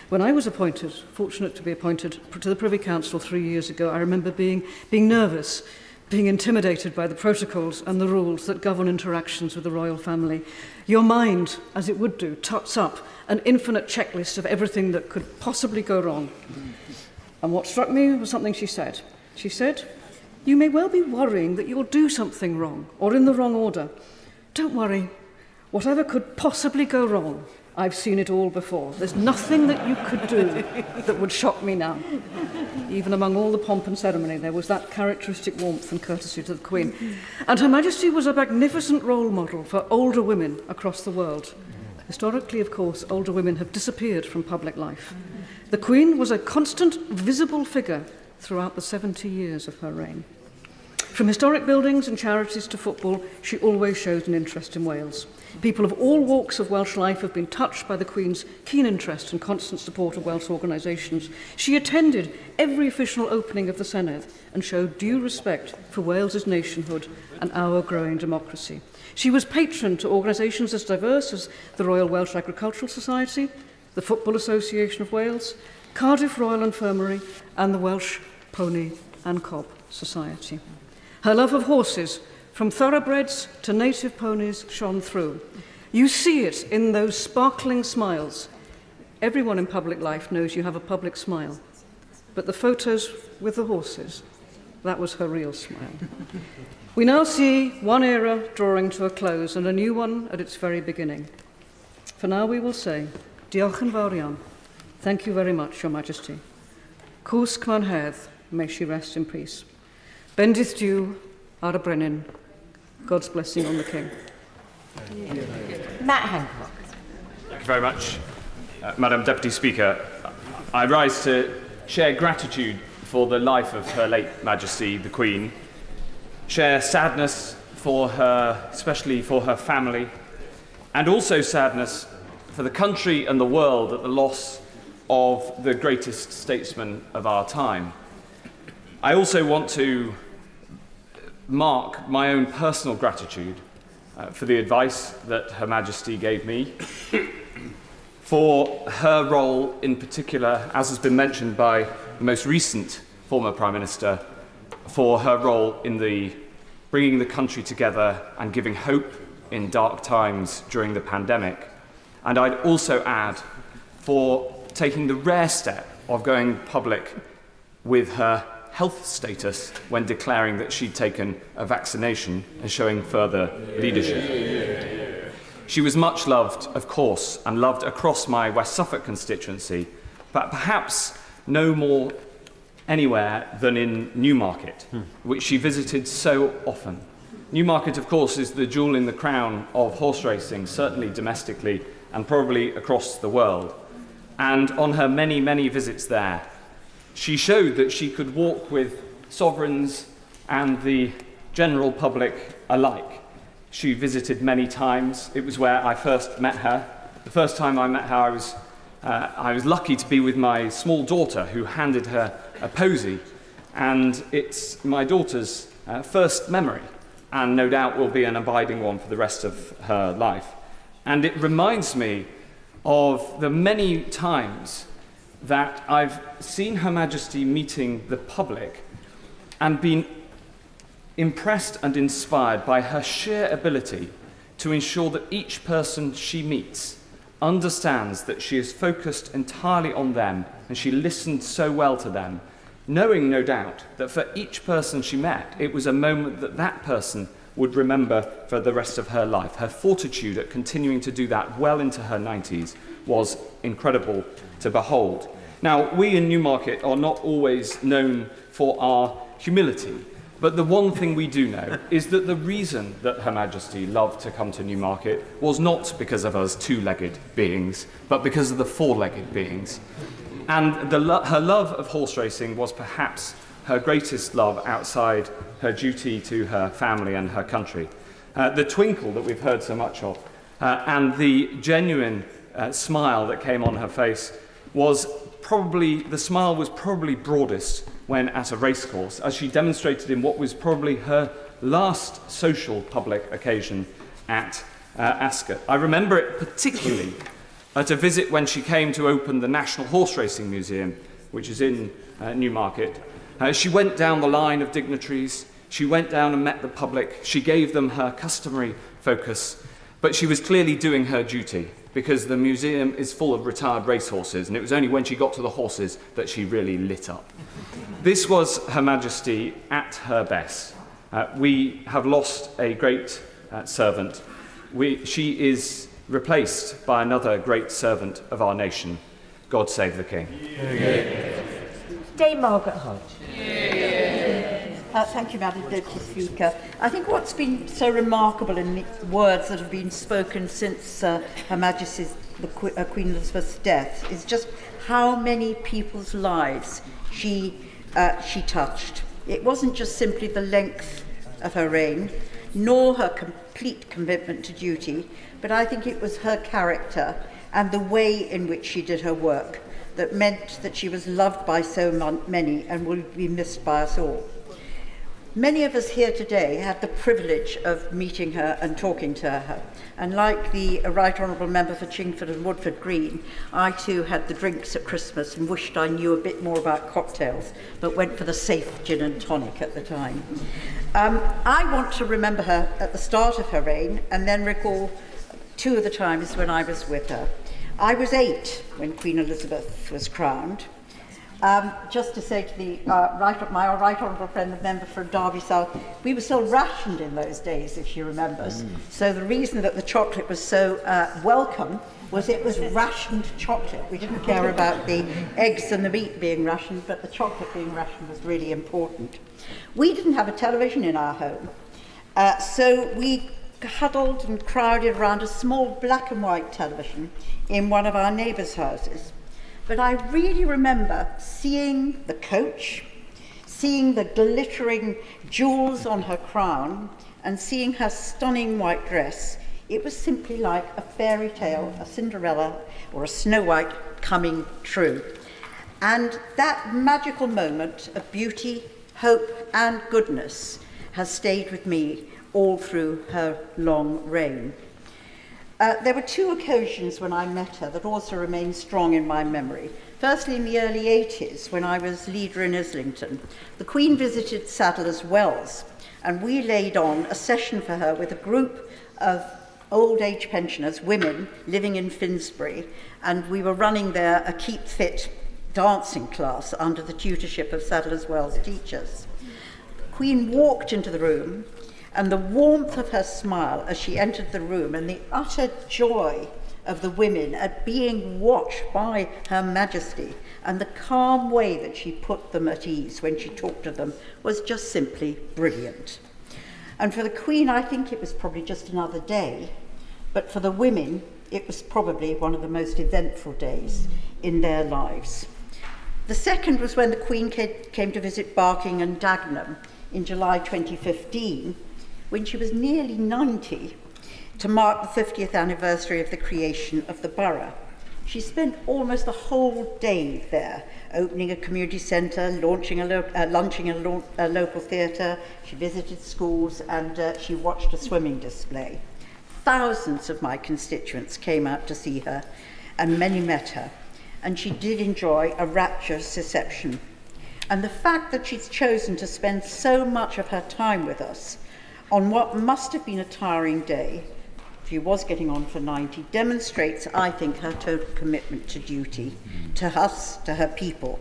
When I was fortunate to be appointed to the Privy Council 3 years ago, I remember being nervous, being intimidated by the protocols and the rules that govern interactions with the royal family. Your mind, as it would do, tots up an infinite checklist of everything that could possibly go wrong. And what struck me was something she said. She said, "You may well be worrying that you'll do something wrong or in the wrong order. Don't worry. Whatever could possibly go wrong, I've seen it all before. There's nothing that you could do that would shock me now." Even among all the pomp and ceremony, there was that characteristic warmth and courtesy to the Queen. And Her Majesty was a magnificent role model for older women across the world. Historically, of course, older women have disappeared from public life. The Queen was a constant, visible figure throughout the 70 years of her reign. From historic buildings and charities to football, she always showed an interest in Wales. People of all walks of Welsh life have been touched by the Queen's keen interest and constant support of Welsh organisations. She attended every official opening of the Senedd and showed due respect for Wales's nationhood and our growing democracy. She was patron to organisations as diverse as the Royal Welsh Agricultural Society, the Football Association of Wales, Cardiff Royal Infirmary and the Welsh Pony and Cob Society. Her love of horses, from thoroughbreds to native ponies, shone through. You see it in those sparkling smiles. Everyone in public life knows you have a public smile, but the photos with the horses, that was her real smile. We now see one era drawing to a close and a new one at its very beginning. For now we will say, Diolch yn fawr iawn. Thank you very much, Your Majesty. Cwsg mewn hedd, may she rest in peace. Bendith Dew ar y brenin. God's blessing on the King. Matt Hancock. Thank you very much, Madam Deputy Speaker. I rise to share gratitude for the life of Her late Majesty the Queen, share sadness for her, especially for her family, and also sadness for the country and the world at the loss of the greatest statesman of our time. I also want to mark my own personal gratitude for the advice that Her Majesty gave me, for her role in particular, as has been mentioned by the most recent former Prime Minister, for her role in bringing the country together and giving hope in dark times during the pandemic. And I'd also add for taking the rare step of going public with her health status when declaring that she'd taken a vaccination and showing further leadership. She was much loved, of course, and loved across my West Suffolk constituency, but perhaps no more anywhere than in Newmarket, which she visited so often. Newmarket, of course, is the jewel in the crown of horse racing, certainly domestically and probably across the world. And on her many, many visits there, she showed that she could walk with sovereigns and the general public alike. She visited many times. It was where I first met her. The first time I met her, I was lucky to be with my small daughter, who handed her a posy, and it's my daughter's first memory, and no doubt will be an abiding one for the rest of her life. And it reminds me of the many times that I've seen Her Majesty meeting the public and been impressed and inspired by her sheer ability to ensure that each person she meets understands that she is focused entirely on them, and she listened so well to them, knowing, no doubt, that for each person she met, it was a moment that that person would remember for the rest of her life. Her fortitude at continuing to do that well into her 90s was incredible to behold. Now, we in Newmarket are not always known for our humility, but the one thing we do know is that the reason that Her Majesty loved to come to Newmarket was not because of us two-legged beings, but because of the four-legged beings. And her love of horse racing was perhaps her greatest love outside her duty to her family and her country. The twinkle that we've heard so much of, and the genuine smile that came on her face the smile was probably broadest when at a racecourse, as she demonstrated in what was probably her last social public occasion at Ascot. I remember it particularly at a visit when she came to open the National Horse Racing Museum, which is in Newmarket. She went down the line of dignitaries, she went down and met the public, she gave them her customary focus, but she was clearly doing her duty, because the museum is full of retired racehorses, and it was only when she got to the horses that she really lit up. This was Her Majesty at her best. We have lost a great servant. She is replaced by another great servant of our nation. God save the King. Dame Margaret Hodge. Thank you, Madam Deputy Speaker. I think what's been so remarkable in the words that have been spoken since Her Majesty's Queen Elizabeth's death is just how many people's lives she touched. It wasn't just simply the length of her reign, nor her complete commitment to duty, but I think it was her character and the way in which she did her work that meant that she was loved by so many and will be missed by us all. Many of us here today had the privilege of meeting her and talking to her. And like the Right Honourable Member for Chingford and Woodford Green, I too had the drinks at Christmas and wished I knew a bit more about cocktails, but went for the safe gin and tonic at the time. I want to remember her at the start of her reign and then recall two of the times when I was with her. I was 8 when Queen Elizabeth was crowned. Just to say to my right honourable friend, the member for Derby South, we were still rationed in those days, if she remembers. So the reason that the chocolate was so welcome was it was rationed chocolate. We didn't care about the eggs and the meat being rationed, but the chocolate being rationed was really important. We didn't have a television in our home, so we huddled and crowded around a small black and white television in one of our neighbours' houses. But I really remember seeing the coach, seeing the glittering jewels on her crown, and seeing her stunning white dress. It was simply like a fairy tale, a Cinderella or a Snow White coming true. And that magical moment of beauty, hope, and goodness has stayed with me all through her long reign. There were two occasions when I met her that also remain strong in my memory. Firstly, in the early 80s, when I was leader in Islington, the Queen visited Sadler's Wells, and we laid on a session for her with a group of old age pensioners, women, living in Finsbury, and we were running there a Keep Fit dancing class under the tutorship of Sadler's Wells teachers. The Queen walked into the room, And the warmth of her smile as she entered the room and the utter joy of the women at being watched by Her Majesty and the calm way that she put them at ease when she talked to them was just simply brilliant. And for the Queen, I think it was probably just another day, but for the women, it was probably one of the most eventful days in their lives. The second was when the Queen came to visit Barking and Dagenham in July 2015, when she was nearly 90, to mark the 50th anniversary of the creation of the borough. She spent almost the whole day there, opening a community centre, launching lunching a local theatre. She visited schools and she watched a swimming display. Thousands of my constituents came out to see her, and many met her, and she did enjoy a rapturous reception. And the fact that she's chosen to spend so much of her time with us on what must have been a tiring day, she was getting on for 90, demonstrates, I think, her total commitment to duty, to us, to her people.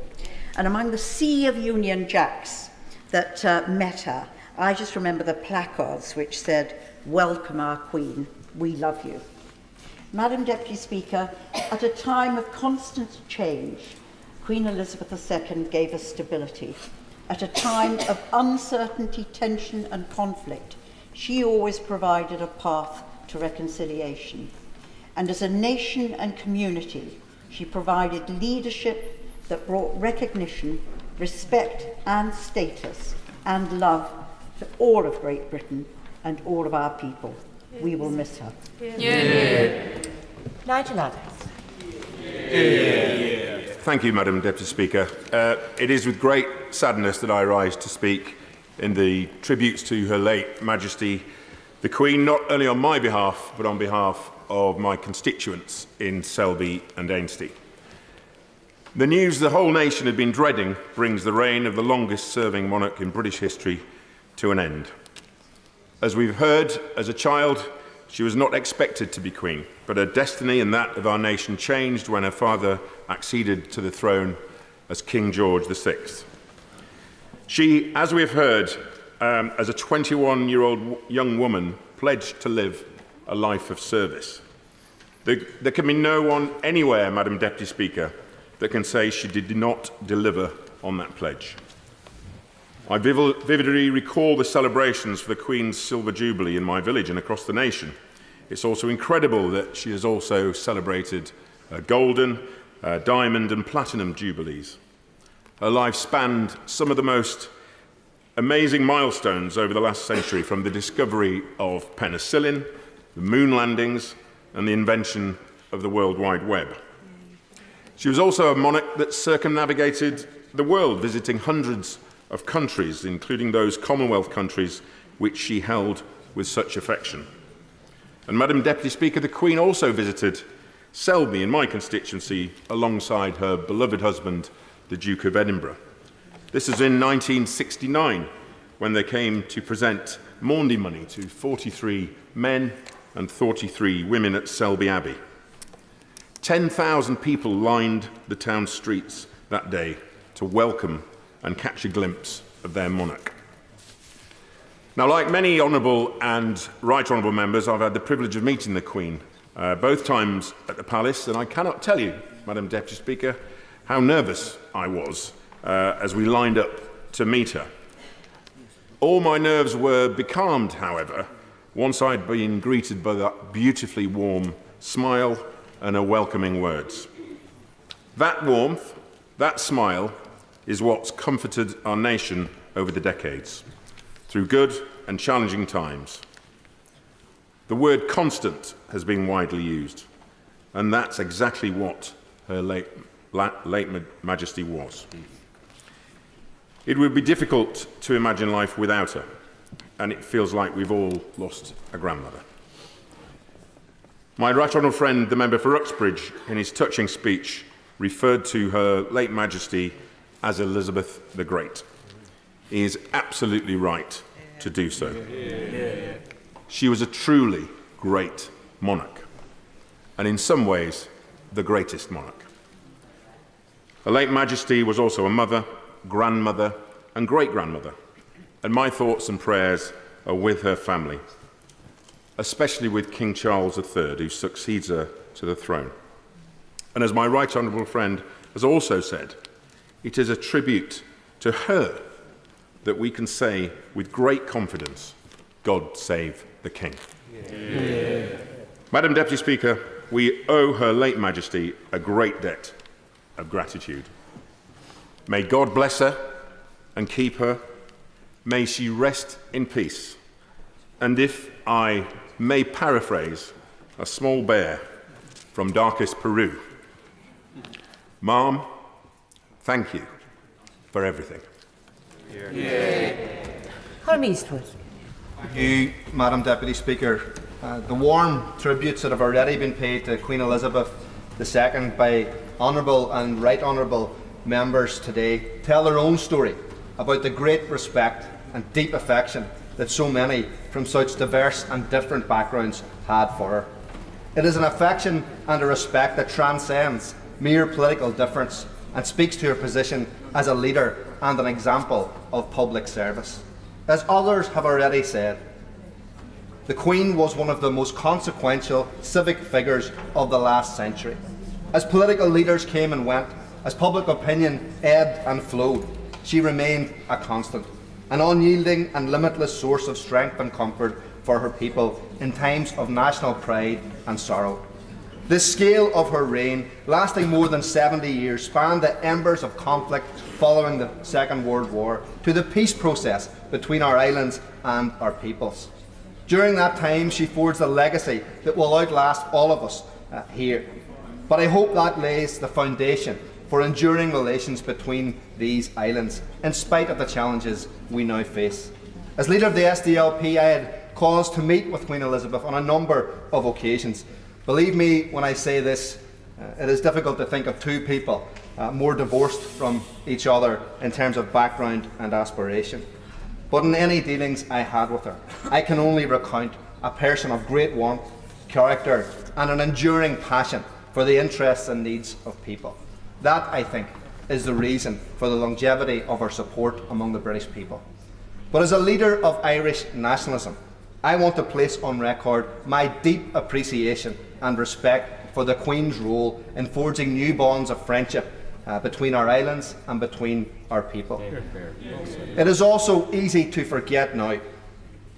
And among the sea of Union Jacks that met her, I just remember the placards which said, "Welcome our Queen, we love you." Madam Deputy Speaker, at a time of constant change, Queen Elizabeth II gave us stability. At a time of uncertainty, tension and conflict, she always provided a path to reconciliation. And as a nation and community, she provided leadership that brought recognition, respect and status and love to all of Great Britain and all of our people. We will miss her. Nigel Adams. Thank you, Madam Deputy Speaker. It is with great sadness that I rise to speak in the tributes to Her late Majesty the Queen, not only on my behalf, but on behalf of my constituents in Selby and Ainsty. The news the whole nation had been dreading brings the reign of the longest-serving monarch in British history to an end. As we've heard, as a child, she was not expected to be Queen, but her destiny and that of our nation changed when her father acceded to the throne as King George VI. She, as we've heard, as a 21-year-old young woman, pledged to live a life of service. There can be no one anywhere, Madam Deputy Speaker, that can say she did not deliver on that pledge. I vividly recall the celebrations for the Queen's Silver Jubilee in my village and across the nation. It's also incredible that she has also celebrated golden, diamond and platinum jubilees. Her life spanned some of the most amazing milestones over the last century, from the discovery of penicillin, the moon landings, and the invention of the World Wide Web. She was also a monarch that circumnavigated the world, visiting hundreds of countries, including those Commonwealth countries which she held with such affection. And Madam Deputy Speaker, the Queen also visited Selby in my constituency alongside her beloved husband, the Duke of Edinburgh. This is in 1969, when they came to present Maundy money to 43 men and 43 women at Selby Abbey. 10,000 people lined the town streets that day to welcome and catch a glimpse of their monarch. Now, like many honourable and right honourable members, I've had the privilege of meeting the Queen both times at the Palace, and I cannot tell you, Madam Deputy Speaker, how nervous I was as we lined up to meet her. All my nerves were becalmed, however, once I'd been greeted by that beautifully warm smile and her welcoming words. That warmth, that smile, is what's comforted our nation over the decades, through good and challenging times. The word constant has been widely used, and that's exactly what Her late Majesty was. It would be difficult to imagine life without her, and it feels like we've all lost a grandmother. My right honourable friend, the member for Uxbridge, in his touching speech, referred to Her late Majesty as Elizabeth the Great. He is absolutely right to do so. She was a truly great monarch, and in some ways, the greatest monarch. Her late Majesty was also a mother, grandmother, and great-grandmother, and my thoughts and prayers are with her family, especially with King Charles III, who succeeds her to the throne. And as my right honourable friend has also said, it is a tribute to her that we can say with great confidence, God save the King. Yeah. Madam Deputy Speaker, we owe Her late Majesty a great debt of gratitude. May God bless her and keep her. May she rest in peace. And if I may paraphrase a small bear from darkest Peru, Ma'am, thank you for everything. Colm Eastwood. Thank you, Madam Deputy Speaker. The warm tributes that have already been paid to Queen Elizabeth II by honourable and right honourable members today tell their own story about the great respect and deep affection that so many from such diverse and different backgrounds had for her. It is an affection and a respect that transcends mere political difference and speaks to her position as a leader and an example of public service. As others have already said, the Queen was one of the most consequential civic figures of the last century. As political leaders came and went, as public opinion ebbed and flowed, she remained a constant, an unyielding and limitless source of strength and comfort for her people in times of national pride and sorrow. The scale of her reign, lasting more than 70 years, spanned the embers of conflict following the Second World War to the peace process between our islands and our peoples. During that time, she forged a legacy that will outlast all of us here. But I hope that lays the foundation for enduring relations between these islands, in spite of the challenges we now face. As leader of the SDLP, I had cause to meet with Queen Elizabeth on a number of occasions. Believe me when I say this, it is difficult to think of two people more divorced from each other in terms of background and aspiration. But in any dealings I had with her, I can only recount a person of great warmth, character, and an enduring passion for the interests and needs of people. That, I think, is the reason for the longevity of our support among the British people. But as a leader of Irish nationalism, I want to place on record my deep appreciation and respect for the Queen's role in forging new bonds of friendship between our islands and between our people. It is also easy to forget now,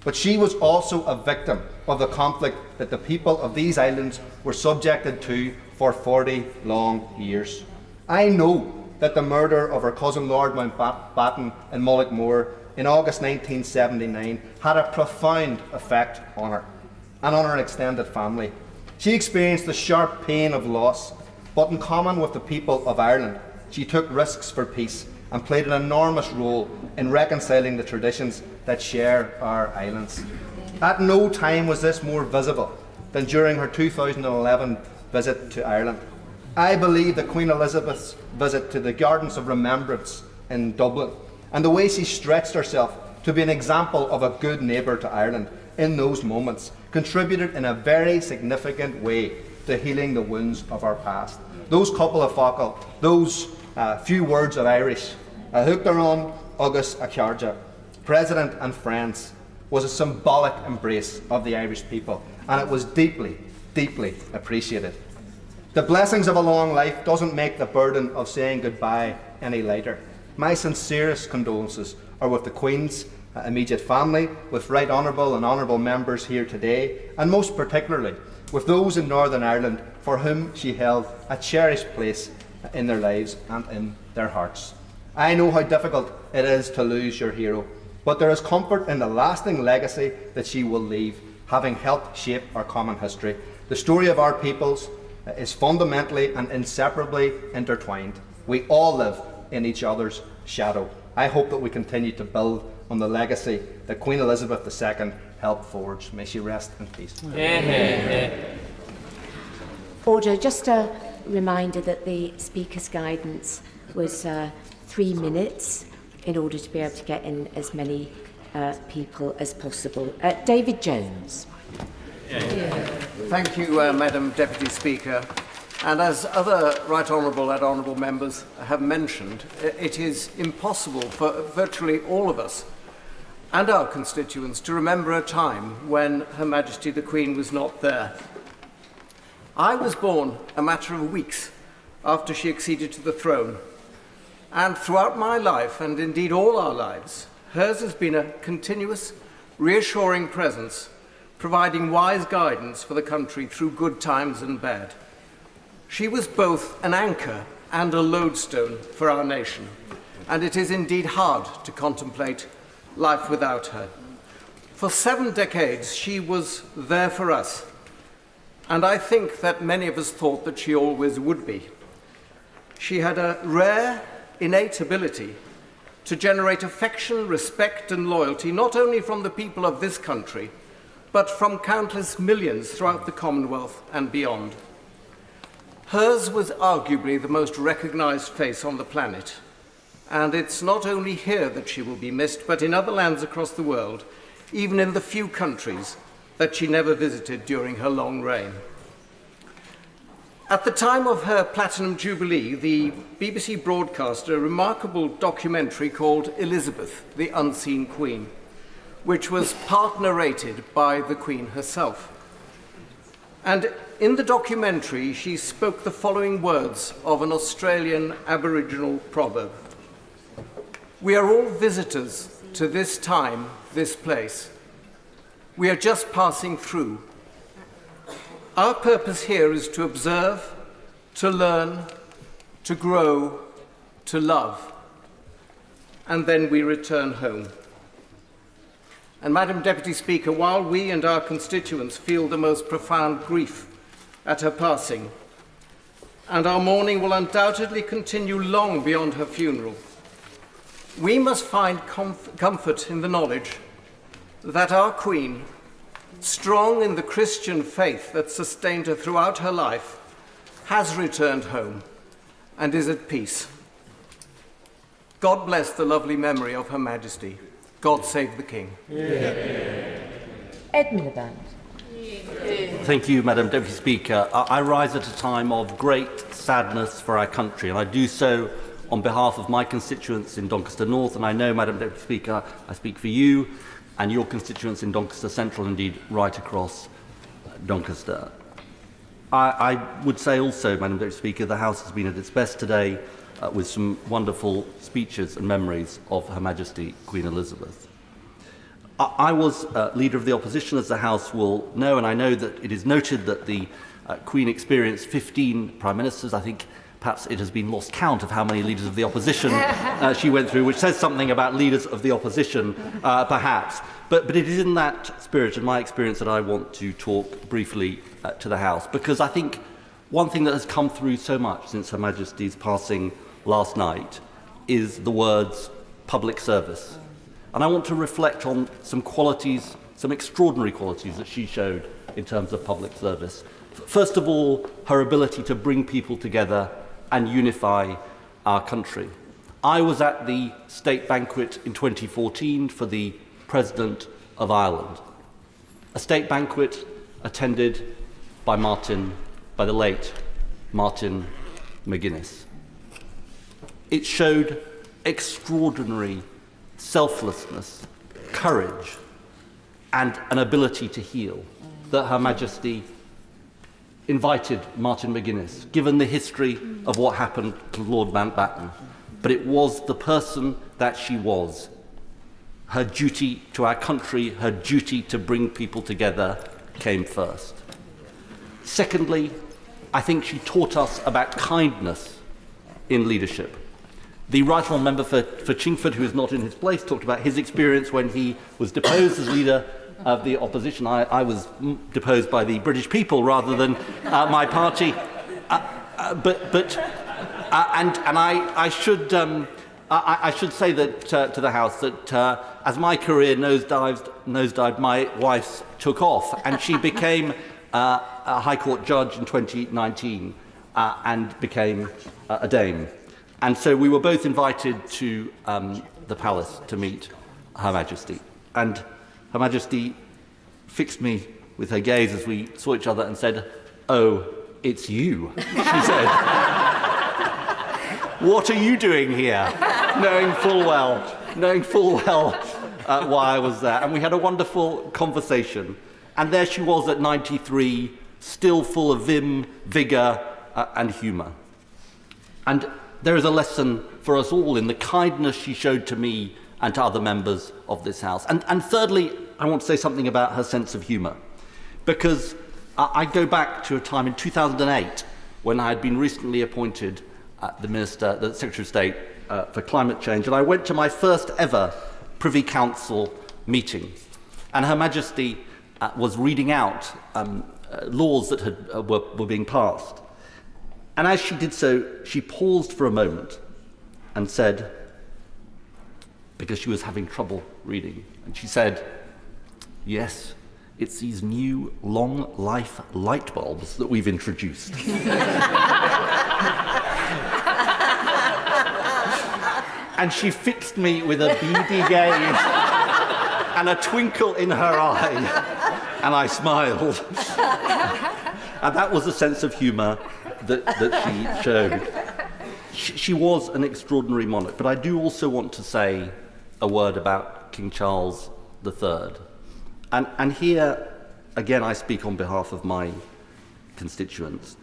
but she was also a victim of the conflict that the people of these islands were subjected to for 40 long years. I know that the murder of her cousin Lord Mountbatten in Mullaghmore in August 1979 had a profound effect on her and on her extended family. She experienced the sharp pain of loss, but in common with the people of Ireland, she took risks for peace and played an enormous role in reconciling the traditions that share our islands. At no time was this more visible than during her 2011 visit to Ireland. I believe that Queen Elizabeth's visit to the Gardens of Remembrance in Dublin and the way she stretched herself to be an example of a good neighbour to Ireland in those moments contributed in a very significant way to healing the wounds of our past. Those couple of focal, those few words of Irish, Huchtaron agus a Cearja, President and friends, was a symbolic embrace of the Irish people, and it was deeply, deeply appreciated. The blessings of a long life doesn't make the burden of saying goodbye any lighter. My sincerest condolences are with the Queen's immediate family, with right honourable and honourable members here today, and most particularly with those in Northern Ireland for whom she held a cherished place in their lives and in their hearts. I know how difficult it is to lose your hero, but there is comfort in the lasting legacy that she will leave, having helped shape our common history. The story of our peoples is fundamentally and inseparably intertwined. We all live in each other's shadow. I hope that we continue to build on the legacy that Queen Elizabeth II helped forge. May she rest in peace. Order, just a reminder that the Speaker's guidance was 3 minutes in order to be able to get in as many people as possible. David Jones. Thank you, Madam Deputy Speaker. And as other right honourable and honourable members have mentioned, it is impossible for virtually all of us and our constituents to remember a time when Her Majesty the Queen was not there. I was born a matter of weeks after she acceded to the throne, and throughout my life, and indeed all our lives, hers has been a continuous, reassuring presence, providing wise guidance for the country through good times and bad. She was both an anchor and a lodestone for our nation, and it is indeed hard to contemplate life without her. For 7 decades, she was there for us, and I think that many of us thought that she always would be. She had a rare, innate ability to generate affection, respect, and loyalty, not only from the people of this country, but from countless millions throughout the Commonwealth and beyond. Hers was arguably the most recognized face on the planet, and it's not only here that she will be missed, but in other lands across the world, even in the few countries that she never visited during her long reign. At the time of her Platinum Jubilee, the BBC broadcast a remarkable documentary called Elizabeth, the Unseen Queen, which was part narrated by the Queen herself. And in the documentary, she spoke the following words of an Australian Aboriginal proverb. "We are all visitors to this time, this place. We are just passing through. Our purpose here is to observe, to learn, to grow, to love, and then we return home." And Madam Deputy Speaker, while we and our constituents feel the most profound grief at her passing, and our mourning will undoubtedly continue long beyond her funeral, we must find comfort in the knowledge that our Queen, strong in the Christian faith that sustained her throughout her life, has returned home and is at peace. God bless the lovely memory of Her Majesty. God save the King. Ed Miliband. Thank you, Madam Deputy Speaker. I rise at a time of great sadness for our country, and I do so on behalf of my constituents in Doncaster North, and I know, Madam Deputy Speaker, I speak for you and your constituents in Doncaster Central, indeed right across Doncaster. I would say also, Madam Deputy Speaker, the House has been at its best today with some wonderful speeches and memories of Her Majesty Queen Elizabeth. I was Leader of the Opposition, as the House will know, and I know that it is noted that the Queen experienced 15 Prime Ministers. I think perhaps it has been lost count of how many Leaders of the Opposition she went through, which says something about Leaders of the Opposition, perhaps. But it is in that spirit, in my experience, that I want to talk briefly to the House, because I think one thing that has come through so much since Her Majesty's passing last night is the words public service. And I want to reflect on some qualities, some extraordinary qualities that she showed in terms of public service. First of all, her ability to bring people together and unify our country. I was at the state banquet in 2014 for the President of Ireland. A state banquet attended by the late Martin McGuinness. It showed extraordinary selflessness, courage, and an ability to heal that Her Majesty invited Martin McGuinness, given the history of what happened to Lord Mountbatten. But it was the person that she was. Her duty to our country, her duty to bring people together came first. Secondly, I think she taught us about kindness in leadership. The Right Honourable Member for Chingford, who is not in his place, talked about his experience when he was deposed as Leader of the Opposition. I was deposed by the British people rather than my party. I should say that to the House that as my career nosedived, my wife's took off, and she became a High Court judge in 2019 and became a Dame. And so we were both invited to the palace to meet Her Majesty. And Her Majesty fixed me with her gaze as we saw each other and said, "Oh, it's you," she said. "What are you doing here?" knowing full well while I was there, and we had a wonderful conversation. And there she was at 93, still full of vim, vigour, and humour. And there is a lesson for us all in the kindness she showed to me and to other members of this House. And thirdly, I want to say something about her sense of humour, because I go back to a time in 2008 when I had been recently appointed the Secretary of State for Climate Change, and I went to my first ever Privy Council meeting, and Her Majesty was reading out laws that were being passed. And as she did so, she paused for a moment and said, because she was having trouble reading, and she said, "Yes, it's these new long life light bulbs that we've introduced." And she fixed me with a beady gaze and a twinkle in her eye, and I smiled. And that was a sense of humour that she showed. She was an extraordinary monarch, but I do also want to say a word about King Charles III. And here, again, I speak on behalf of my constituents.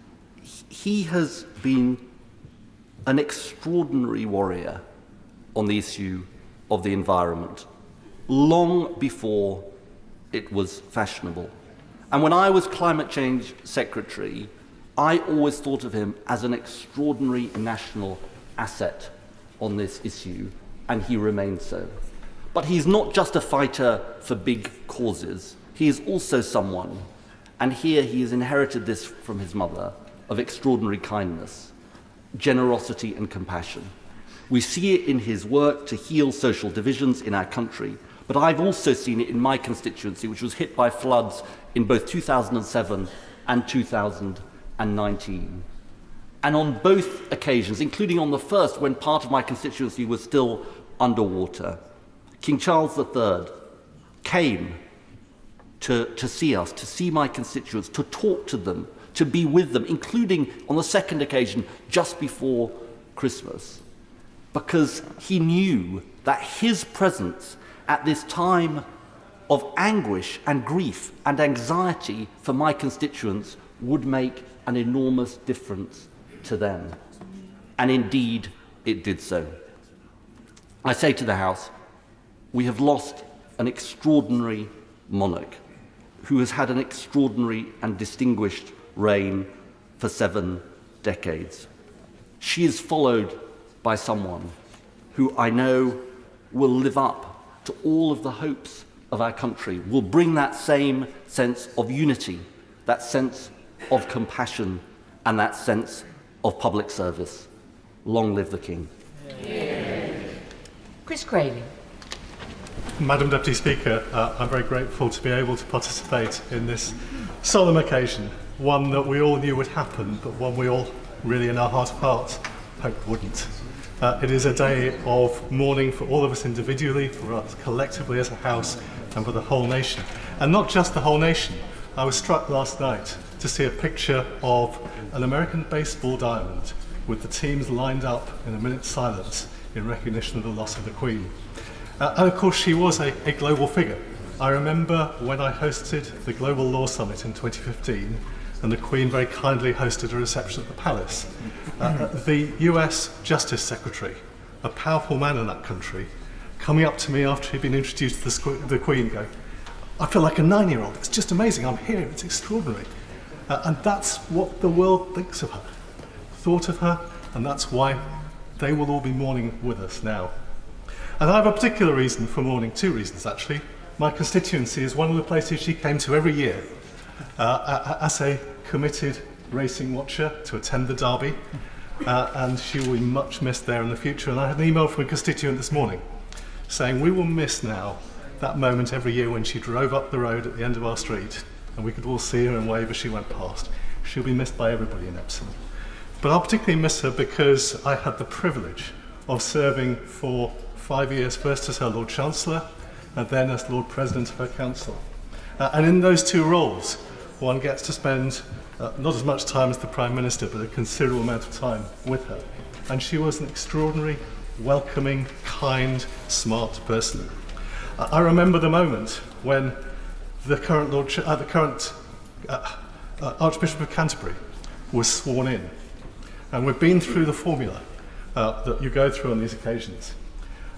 He has been an extraordinary warrior on the issue of the environment, long before it was fashionable. And when I was Climate Change Secretary, I always thought of him as an extraordinary national asset on this issue, and he remains so. But he's not just a fighter for big causes, he is also someone, and here he has inherited this from his mother, of extraordinary kindness, generosity and compassion. We see it in his work to heal social divisions in our country, but I've also seen it in my constituency, which was hit by floods in both 2007 and 2019. And on both occasions, including on the first, when part of my constituency was still underwater, King Charles III came to see us, to see my constituents, to talk to them, to be with them, including on the second occasion, just before Christmas, because he knew that his presence at this time of anguish and grief and anxiety for my constituents would make an enormous difference to them. And indeed, it did so. I say to the House, we have lost an extraordinary monarch who has had an extraordinary and distinguished reign for 7 decades. She is followed by someone who I know will live up to all of the hopes of our country, will bring that same sense of unity, that sense of compassion, and that sense of public service. Long live the King. Chris Crayley. Madam Deputy Speaker, I'm very grateful to be able to participate in this solemn occasion, one that we all knew would happen, but one we all really in our heart of hearts hoped wouldn't. It is a day of mourning for all of us individually, for us collectively as a House, and for the whole nation. And not just the whole nation. I was struck last night to see a picture of an American baseball diamond with the teams lined up in a minute's silence in recognition of the loss of the Queen. And of course she was a global figure. I remember when I hosted the Global Law Summit in 2015, and the Queen very kindly hosted a reception at the Palace. The US Justice Secretary, a powerful man in that country, coming up to me after he'd been introduced to the Queen, going, "I feel like a 9-year-old, it's just amazing, I'm here, it's extraordinary." And that's what the world thinks of her, thought of her, and that's why they will all be mourning with us now. And I have a particular reason for mourning, 2 reasons actually. My constituency is one of the places she came to every year as a committed racing watcher to attend the Derby, and she will be much missed there in the future. And I had an email from a constituent this morning saying we will miss now that moment every year when she drove up the road at the end of our street and we could all see her and wave as she went past. She'll be missed by everybody in Epsom. But I'll particularly miss her because I had the privilege of serving for 5 years, first as her Lord Chancellor and then as Lord President of her Council. And in those 2 roles, one gets to spend not as much time as the Prime Minister, but a considerable amount of time with her. And she was an extraordinary, welcoming, kind, smart person. I remember the moment when the current Archbishop of Canterbury was sworn in. And we've been through the formula that you go through on these occasions.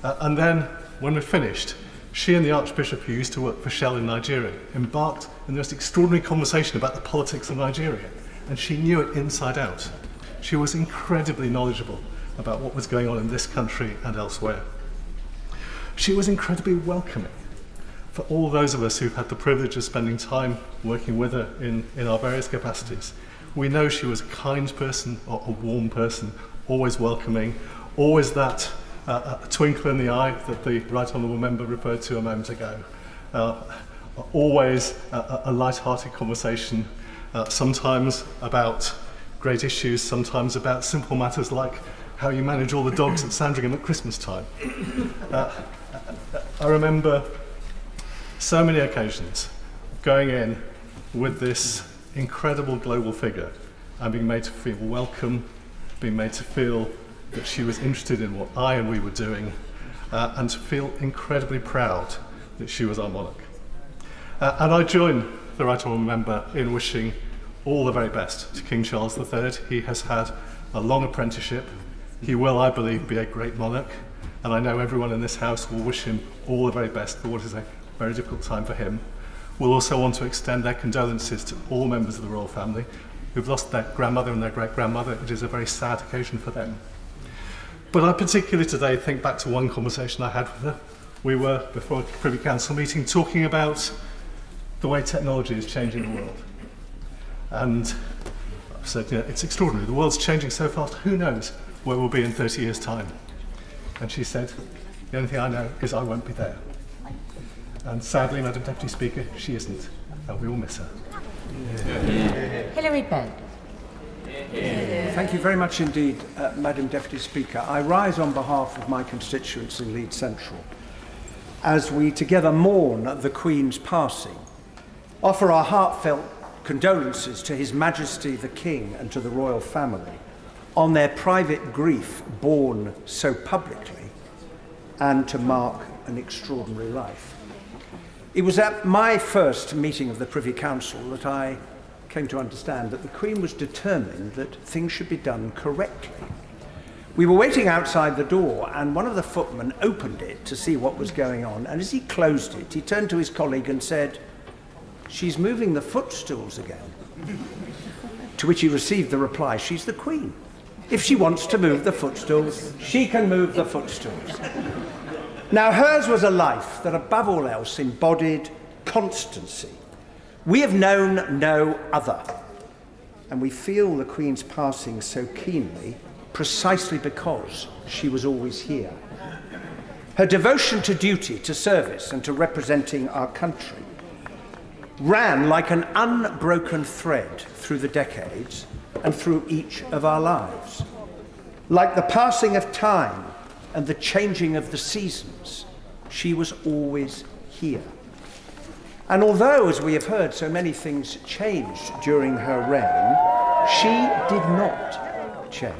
And then, when we finished, she and the Archbishop, who used to work for Shell in Nigeria, embarked in the most extraordinary conversation about the politics of Nigeria. And she knew it inside out. She was incredibly knowledgeable about what was going on in this country and elsewhere. She was incredibly welcoming for all those of us who've had the privilege of spending time working with her in our various capacities. We know she was a kind person, or a warm person, always welcoming, always that twinkle in the eye that the Right Honourable Member referred to a moment ago. Always a light-hearted conversation, sometimes about great issues, sometimes about simple matters like how you manage all the dogs at Sandringham at Christmas time. I remember so many occasions going in with this incredible global figure and being made to feel welcome, being made to feel that she was interested in what I and we were doing, and to feel incredibly proud that she was our monarch. And I join the Right Honourable Member in wishing all the very best to King Charles III. He has had a long apprenticeship. He will, I believe, be a great monarch, and I know everyone in this House will wish him all the very best for what is a very difficult time for him. We'll also want to extend their condolences to all members of the royal family who've lost their grandmother and their great-grandmother. It is a very sad occasion for them. But I particularly today think back to one conversation I had with her. We were, before a Privy Council meeting, talking about the way technology is changing the world. And I said, you know, it's extraordinary. The world's changing so fast. Who knows where we'll be in 30 years' time? And she said, the only thing I know is I won't be there. And sadly, Madam Deputy Speaker, she isn't, and we will miss her. Hilary Benn. Thank you very much indeed, Madam Deputy Speaker. I rise on behalf of my constituents in Leeds Central as we together mourn the Queen's passing, offer our heartfelt condolences to His Majesty the King and to the royal family on their private grief borne so publicly, and to mark an extraordinary life. It was at my first meeting of the Privy Council that I came to understand that the Queen was determined that things should be done correctly. We were waiting outside the door, and one of the footmen opened it to see what was going on, and as he closed it, he turned to his colleague and said, "She's moving the footstools again." To which he received the reply, "She's the Queen. If she wants to move the footstools, she can move the footstools." Now, hers was a life that above all else embodied constancy. We have known no other, and we feel the Queen's passing so keenly precisely because she was always here. Her devotion to duty, to service, and to representing our country ran like an unbroken thread through the decades and through each of our lives. Like the passing of time and the changing of the seasons, she was always here. And although, as we have heard, so many things changed during her reign, she did not change.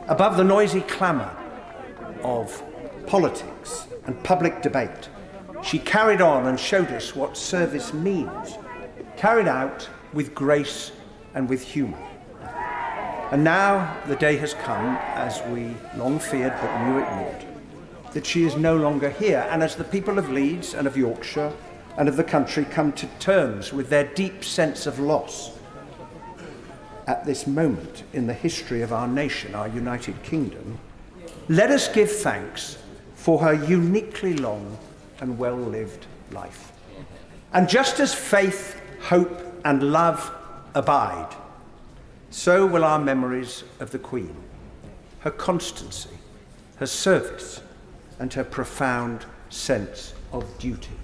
Above the noisy clamour of politics and public debate, she carried on and showed us what service means, carried out with grace and with humour. And now the day has come, as we long feared but knew it would, that she is no longer here, and as the people of Leeds and of Yorkshire and of the country come to terms with their deep sense of loss at this moment in the history of our nation, our United Kingdom, let us give thanks for her uniquely long and well-lived life. And just as faith, hope and love abide, so will our memories of the Queen, her constancy, her service, and her profound sense of duty.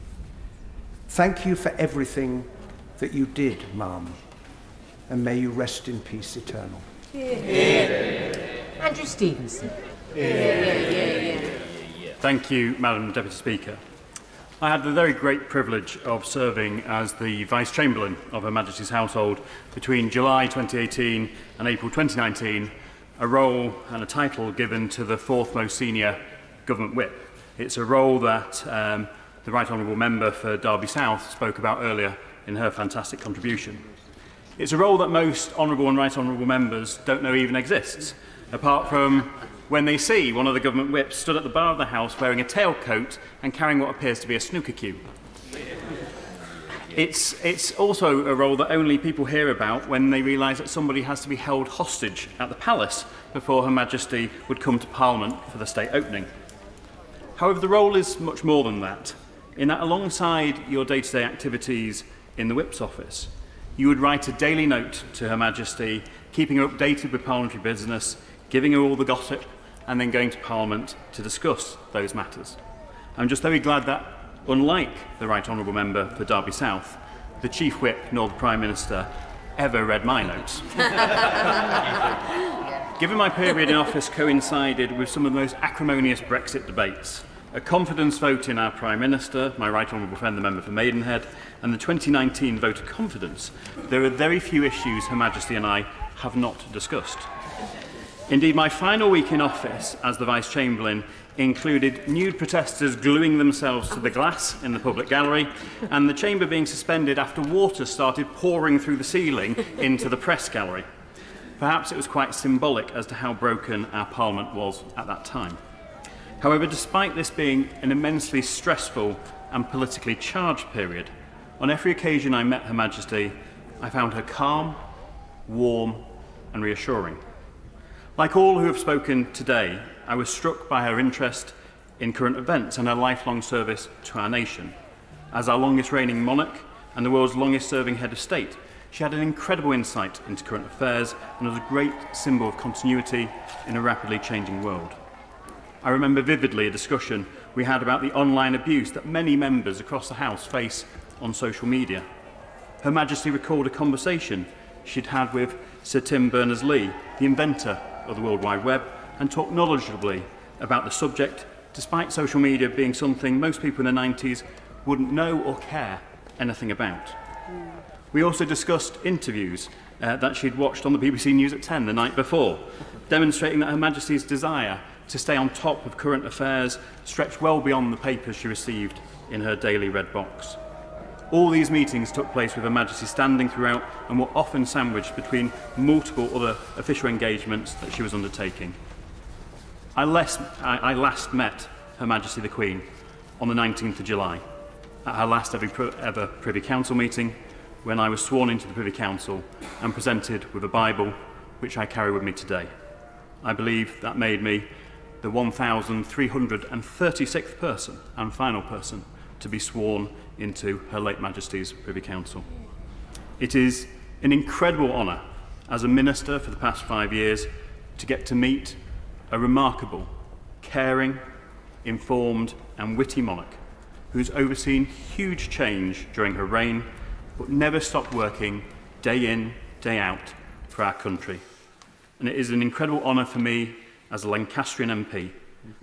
Thank you for everything that you did, Ma'am, and may you rest in peace eternal. Andrew Stevenson. Thank you, Madam Deputy Speaker. I had the very great privilege of serving as the Vice Chamberlain of Her Majesty's household between July 2018 and April 2019, a role and a title given to the fourth most senior government whip. It's a role that the Right Honourable Member for Derby South spoke about earlier in her fantastic contribution. It's a role that most Honourable and Right Honourable Members don't know even exists, apart from when they see one of the government whips stood at the bar of the House wearing a tailcoat and carrying what appears to be a snooker cue. It's also a role that only people hear about when they realise that somebody has to be held hostage at the palace before Her Majesty would come to Parliament for the state opening. However, the role is much more than that, in that alongside your day-to-day activities in the Whip's office, you would write a daily note to Her Majesty, keeping her updated with parliamentary business, giving her all the gossip, and then going to Parliament to discuss those matters. I'm just very glad that, unlike the Right Honourable Member for Derby South, the Chief Whip nor the Prime Minister ever read my notes. Given my period in office coincided with some of the most acrimonious Brexit debates, a confidence vote in our Prime Minister, my Right Honourable friend the Member for Maidenhead, and the 2019 vote of confidence, there are very few issues Her Majesty and I have not discussed. Indeed, my final week in office as the Vice-Chamberlain included nude protesters gluing themselves to the glass in the public gallery and the chamber being suspended after water started pouring through the ceiling into the press gallery. Perhaps it was quite symbolic as to how broken our Parliament was at that time. However, despite this being an immensely stressful and politically charged period, on every occasion I met Her Majesty, I found her calm, warm and reassuring. Like all who have spoken today, I was struck by her interest in current events and her lifelong service to our nation. As our longest reigning monarch and the world's longest serving head of state, she had an incredible insight into current affairs and was a great symbol of continuity in a rapidly changing world. I remember vividly a discussion we had about the online abuse that many members across the House face on social media. Her Majesty recalled a conversation she'd had with Sir Tim Berners-Lee, the inventor of the World Wide Web, and talked knowledgeably about the subject, despite social media being something most people in the 90s wouldn't know or care anything about. We also discussed interviews that she'd watched on the BBC News at 10 the night before, demonstrating that Her Majesty's desire to stay on top of current affairs stretched well beyond the papers she received in her daily red box. All these meetings took place with Her Majesty standing throughout and were often sandwiched between multiple other official engagements that she was undertaking. I last met Her Majesty the Queen on the 19th of July at her last ever Privy Council meeting, when I was sworn into the Privy Council and presented with a Bible which I carry with me today. I believe that made me the 1,336th person and final person to be sworn into Her late Majesty's Privy Council. It is an incredible honour as a minister for the past 5 years to get to meet a remarkable, caring, informed and witty monarch who's overseen huge change during her reign but never stopped working day in, day out for our country. And it is an incredible honour for me as a Lancastrian MP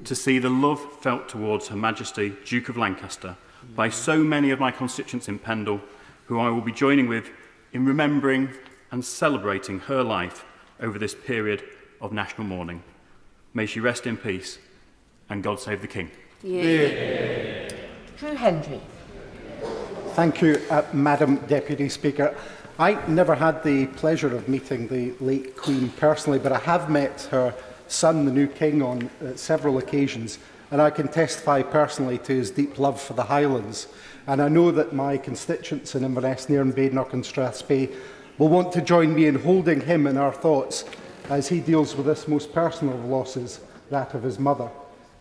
to see the love felt towards Her Majesty Duke of Lancaster by so many of my constituents in Pendle, who I will be joining with in remembering and celebrating her life over this period of national mourning. May she rest in peace, and God save the King. Yeah. Drew Hendry. Thank you, Madam Deputy Speaker. I never had the pleasure of meeting the late Queen personally, but I have met her son, the new King, on several occasions, and I can testify personally to his deep love for the Highlands. And I know that my constituents in Inverness, Nairn, Badenoch and Strathspey will want to join me in holding him in our thoughts as he deals with this most personal of losses, that of his mother.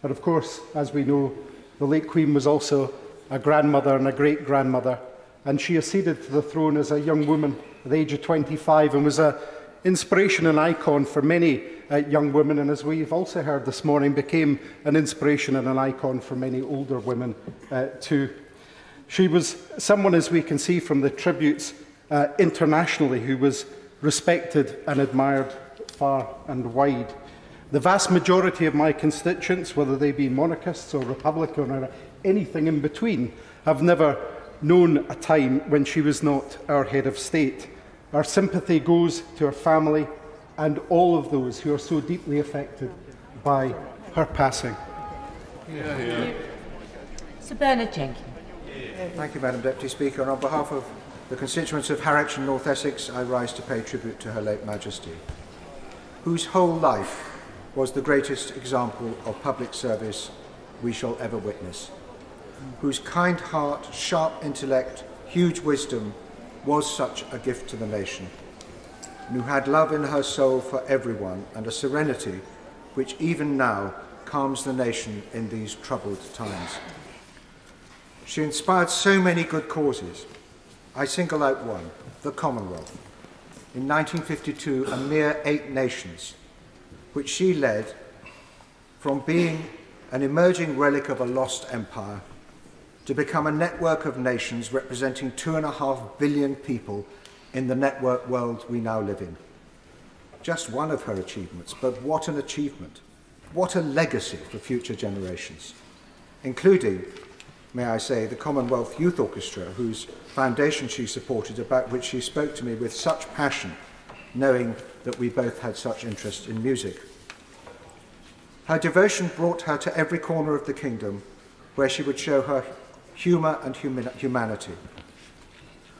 But of course, as we know, the late Queen was also a grandmother and a great-grandmother, and she acceded to the throne as a young woman at the age of 25 and was an inspiration and icon for many young women, and as we've also heard this morning, became an inspiration and an icon for many older women too. She was someone, as we can see from the tributes internationally, who was respected and admired far and wide. The vast majority of my constituents, whether they be monarchists or Republican or anything in between, have never known a time when she was not our head of state. Our sympathy goes to her family and all of those who are so deeply affected by her passing. Sir Bernard Jenkins. Thank you, Madam Deputy Speaker. And on behalf of the constituents of Harwich and North Essex, I rise to pay tribute to Her late Majesty, whose whole life was the greatest example of public service we shall ever witness, whose kind heart, sharp intellect, huge wisdom was such a gift to the nation, and who had love in her soul for everyone and a serenity which even now calms the nation in these troubled times. She inspired so many good causes. I single out one, the Commonwealth. In 1952, a mere 8 nations, which she led from being an emerging relic of a lost empire to become a network of nations representing 2.5 billion people in the network world we now live in. Just one of her achievements, but what an achievement. What a legacy for future generations, including, may I say, the Commonwealth Youth Orchestra, whose foundation she supported, about which she spoke to me with such passion, knowing that we both had such interest in music. Her devotion brought her to every corner of the kingdom, where she would show her humour and humanity.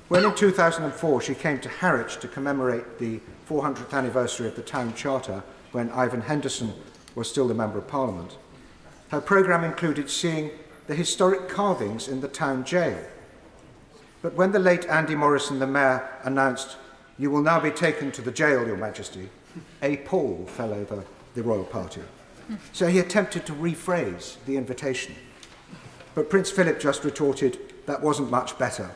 When in 2004 she came to Harwich to commemorate the 400th anniversary of the town charter, when Ivan Henderson was still the Member of Parliament, her programme included seeing the historic carvings in the town jail. But when the late Andy Morrison, the Mayor, announced, "You will now be taken to the jail, Your Majesty," a pall fell over the royal party. So he attempted to rephrase the invitation. But Prince Philip just retorted, "That wasn't much better."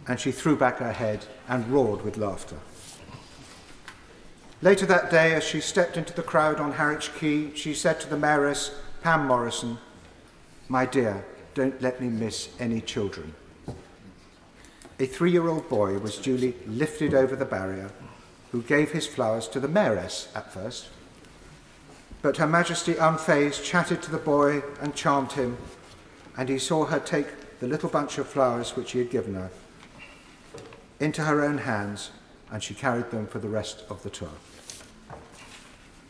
And she threw back her head and roared with laughter. Later that day, as she stepped into the crowd on Harwich Quay, she said to the Mayoress, Pam Morrison, "My dear, don't let me miss any children." A 3-year-old boy was duly lifted over the barrier, who gave his flowers to the Mayoress at first. But Her Majesty, unfazed, chatted to the boy and charmed him, and he saw her take the little bunch of flowers which he had given her into her own hands, and she carried them for the rest of the tour.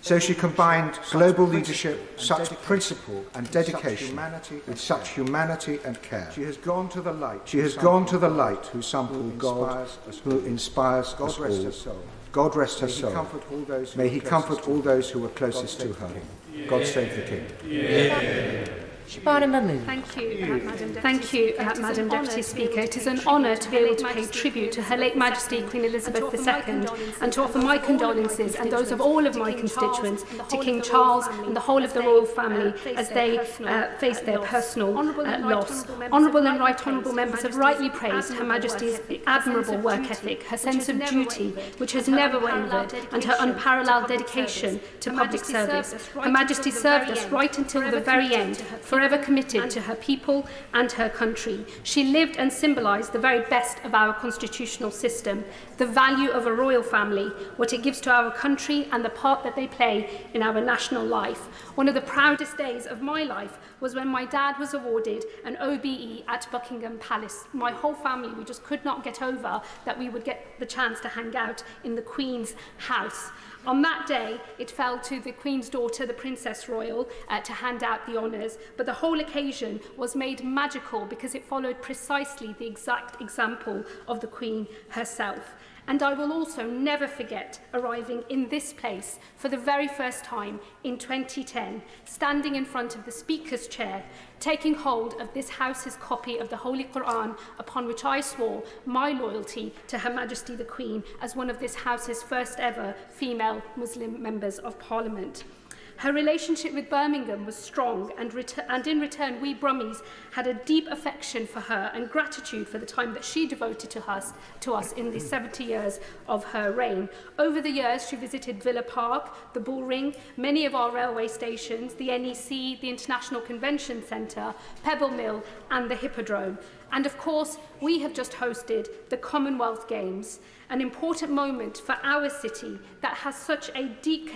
So she combined global leadership, such principle and dedication with such humanity and care. She has gone to the light. She has gone to the light who sampled God, who inspires us all. God rest her soul. May he comfort all those who were closest to her. God save the King. Shabana Mahmood. Thank you, Madam Deputy Speaker. It is an honour to be able to pay tribute to Her late Majesty Queen Elizabeth II and to offer my condolences and those of all of my constituents to King Charles and the whole of the royal family as they face their personal loss. Honourable and Right Honourable members have rightly praised Her Majesty's admirable work ethic, her sense of duty, which has never wavered, and her unparalleled dedication to public service. Her Majesty served us right until the very end, forever committed to her people and her country. She lived and symbolised the very best of our constitutional system, the value of a royal family, what it gives to our country and the part that they play in our national life. One of the proudest days of my life was when my dad was awarded an OBE at Buckingham Palace. My whole family, we just could not get over that we would get the chance to hang out in the Queen's house. On that day, it fell to the Queen's daughter, the Princess Royal, to hand out the honours, but the whole occasion was made magical because it followed precisely the exact example of the Queen herself. And I will also never forget arriving in this place for the very first time in 2010, standing in front of the Speaker's chair, taking hold of this House's copy of the Holy Quran, upon which I swore my loyalty to Her Majesty the Queen as one of this House's first ever female Muslim members of Parliament. Her relationship with Birmingham was strong, and in return we Brummies had a deep affection for her and gratitude for the time that she devoted to us in the 70 years of her reign. Over the years, she visited Villa Park, the Bull Ring, many of our railway stations, the NEC, the International Convention Centre, Pebble Mill and the Hippodrome. And of course, we have just hosted the Commonwealth Games, an important moment for our city that has such a deep connection